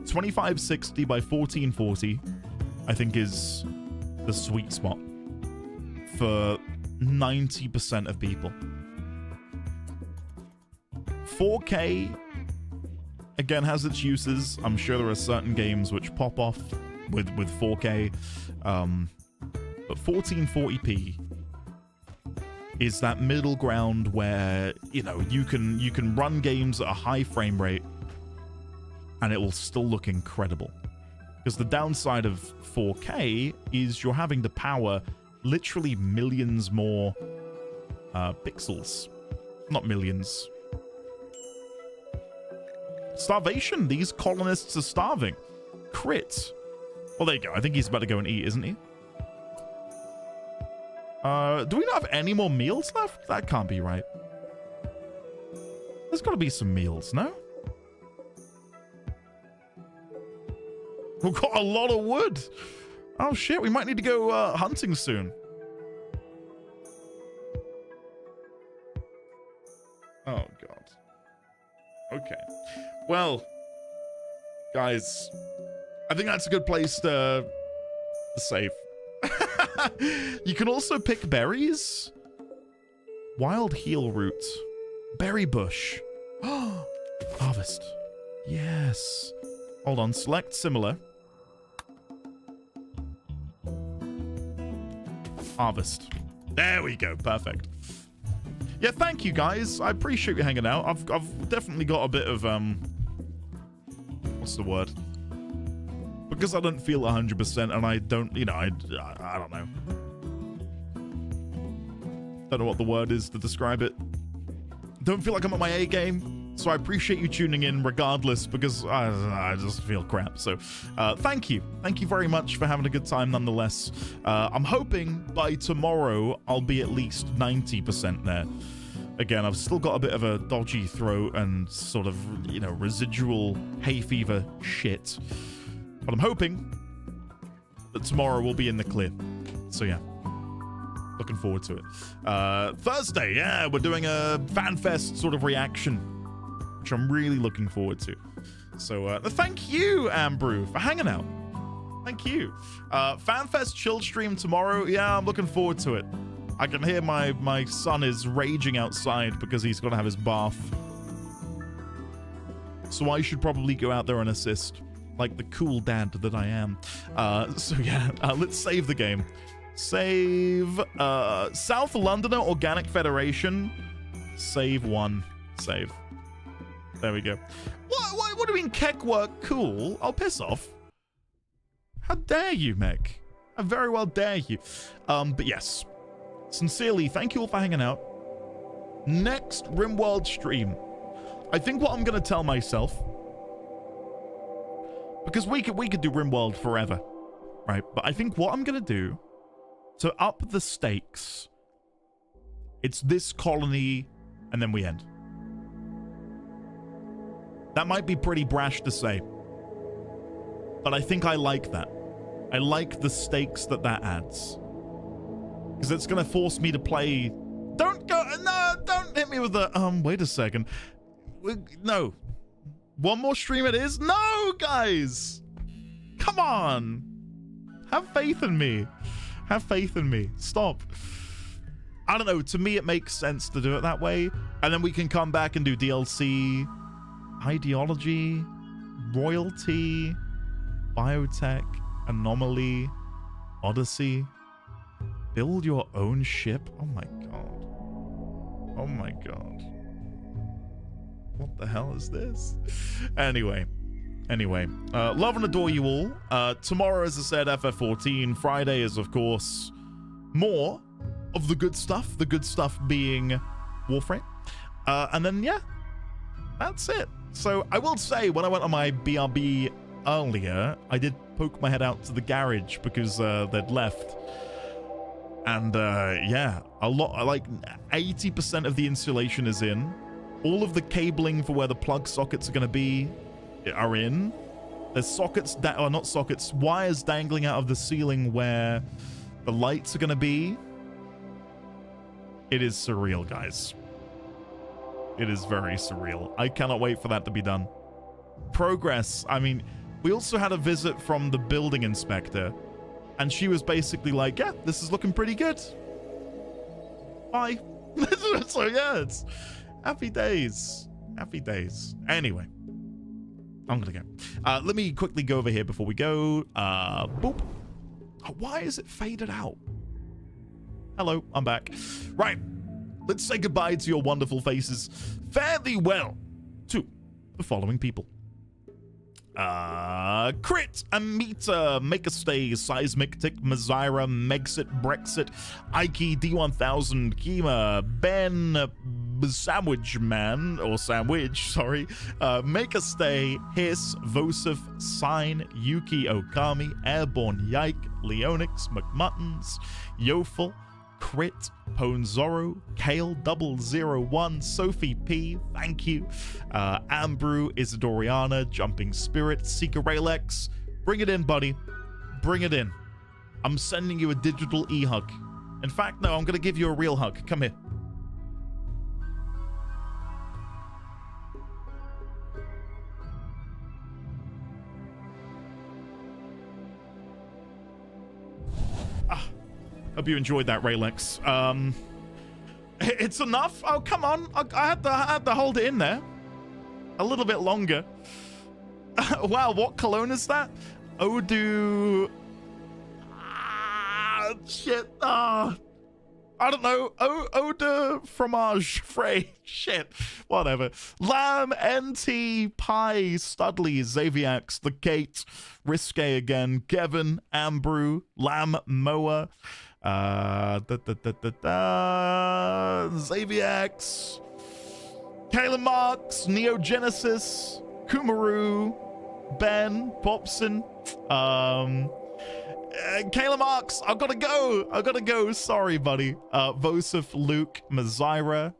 2560 by 1440, I think, is the sweet spot for 90% of people. 4K, again, has its uses. I'm sure there are certain games which pop off with 4K, but 1440p is that middle ground where, you know, you can run games at a high frame rate and it will still look incredible. Because the downside of 4K is you're having to power literally millions more pixels. Not millions. Starvation. These colonists are starving. Crit. Well, there you go. I think he's about to go and eat, isn't he? Do we not have any more meals left? That can't be right. There's got to be some meals, no? We've got a lot of wood. Oh, shit. We might need to go hunting soon. Oh, God. Okay. Well, guys, I think that's a good place to save. You can also pick berries. Wild heel root. Berry bush. Harvest. Yes. Hold on. Select similar. Harvest. There we go. Perfect. Yeah, thank you guys. I appreciate you hanging out. I've definitely got a bit of what's the word? Because I don't feel 100% and I don't, you know, I don't know. Don't know what the word is to describe it. Don't feel like I'm at my A game, so I appreciate you tuning in regardless, because I just feel crap. So thank you very much for having a good time nonetheless. I'm hoping by tomorrow I'll be at least 90% there. Again, I've still got a bit of a dodgy throat and sort of, you know, residual hay fever shit. But I'm hoping that tomorrow we'll be in the clear. So yeah, looking forward to it. Thursday, yeah, we're doing a FanFest sort of reaction, which I'm really looking forward to. So thank you, Ambrew, for hanging out. Thank you. FanFest chill stream tomorrow. Yeah, I'm looking forward to it. I can hear my son is raging outside because he's got to have his bath. So I should probably go out there and assist, like the cool dad that I am. So yeah, let's save the game. Save South Londoner Organic Federation. Save 1. Save. There we go. What do you mean Keck work cool? I'll piss off. How dare you, Mech? I very well dare you. But yes. Sincerely, thank you all for hanging out. Next RimWorld stream. I think what I'm gonna tell myself, because we could do RimWorld forever, right? But I think what I'm gonna do to up the stakes, it's this colony, and then we end. That might be pretty brash to say, but I think I like that. I like the stakes that adds. Because it's going to force me to play... Don't hit me with the... wait a second. No. One more stream it is? No, guys! Come on! Have faith in me. Have faith in me. Stop. I don't know. To me, it makes sense to do it that way. And then we can come back and do DLC, ideology, royalty, biotech, anomaly, odyssey. Build your own ship? Oh my god. Oh my god. What the hell is this? Anyway. Love and adore you all. Tomorrow, as I said, FF14. Friday is, of course, more of the good stuff. The good stuff being Warframe. And then, yeah, that's it. So I will say, when I went on my BRB earlier, I did poke my head out to the garage because they'd left. And yeah, a lot, like 80% of the insulation is in. All of the cabling for where the plug sockets are going to be are in. There's sockets, not sockets, wires dangling out of the ceiling where the lights are going to be. It is surreal, guys. It is very surreal. I cannot wait for that to be done. Progress. I mean, we also had a visit from the building inspector. And she was basically like, yeah, this is looking pretty good. Bye. So yeah, it's happy days. Happy days. Anyway, I'm gonna go. Let me quickly go over here before we go. Boop. Oh, why is it faded out? Hello, I'm back. Right. Let's say goodbye to your wonderful faces. Fare thee well to the following people. Crit, Amita, Make a Stay, Seismic, Tick, Mazira, Megxit, Brexit, Ike, D1000, Kima, Ben, Sandwich Man, or Sandwich, sorry, Make a Stay, Hiss, Vosif, Sign, Yuki Okami, Airborne Yike, Leonix, McMuttons, Yofel, Crit, Ponzoro, Kale 001, Sophie P, thank you, Ambrew, Isidoriana, Jumping Spirit, Seeker Raylex, bring it in, buddy, bring it in. I'm sending you a digital e-hug. In fact, no, I'm gonna give you a real hug. Come here. Hope you enjoyed that, Raylex. It's enough? Oh, come on. I had to hold it in there. A little bit longer. Wow, what cologne is that? Odu... shit. I don't know. Eau de fromage frais. Shit. Whatever. Lamb, NT, Pie, Studley, Xaviax, The Kate, Risque again, Kevin, Ambrew, Lamb, Moa, Xaviax, Kayla Marks, Neogenesis, Kumaru, Ben, Popson, Kayla Marks, I've got to go. Sorry, buddy. Vosif, Luke, Mazira,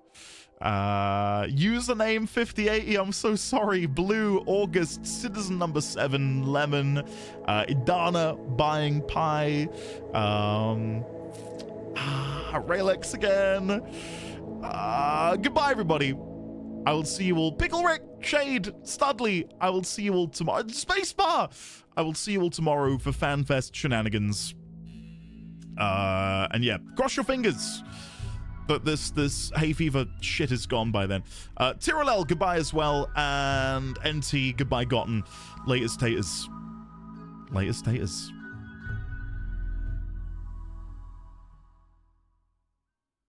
Username 5080, I'm so sorry. Blue, August, Citizen number 7, Lemon, Idana, Buying Pie, Raylex again. Goodbye, everybody. I will see you all. Pickle Rick, Shade, Studley. I will see you all tomorrow. Spacebar. I will see you all tomorrow for FanFest shenanigans. And yeah, cross your fingers that this hay fever shit is gone by then. Tyrrell, goodbye as well. And NT, goodbye, Gotten. Latest taters. Latest taters.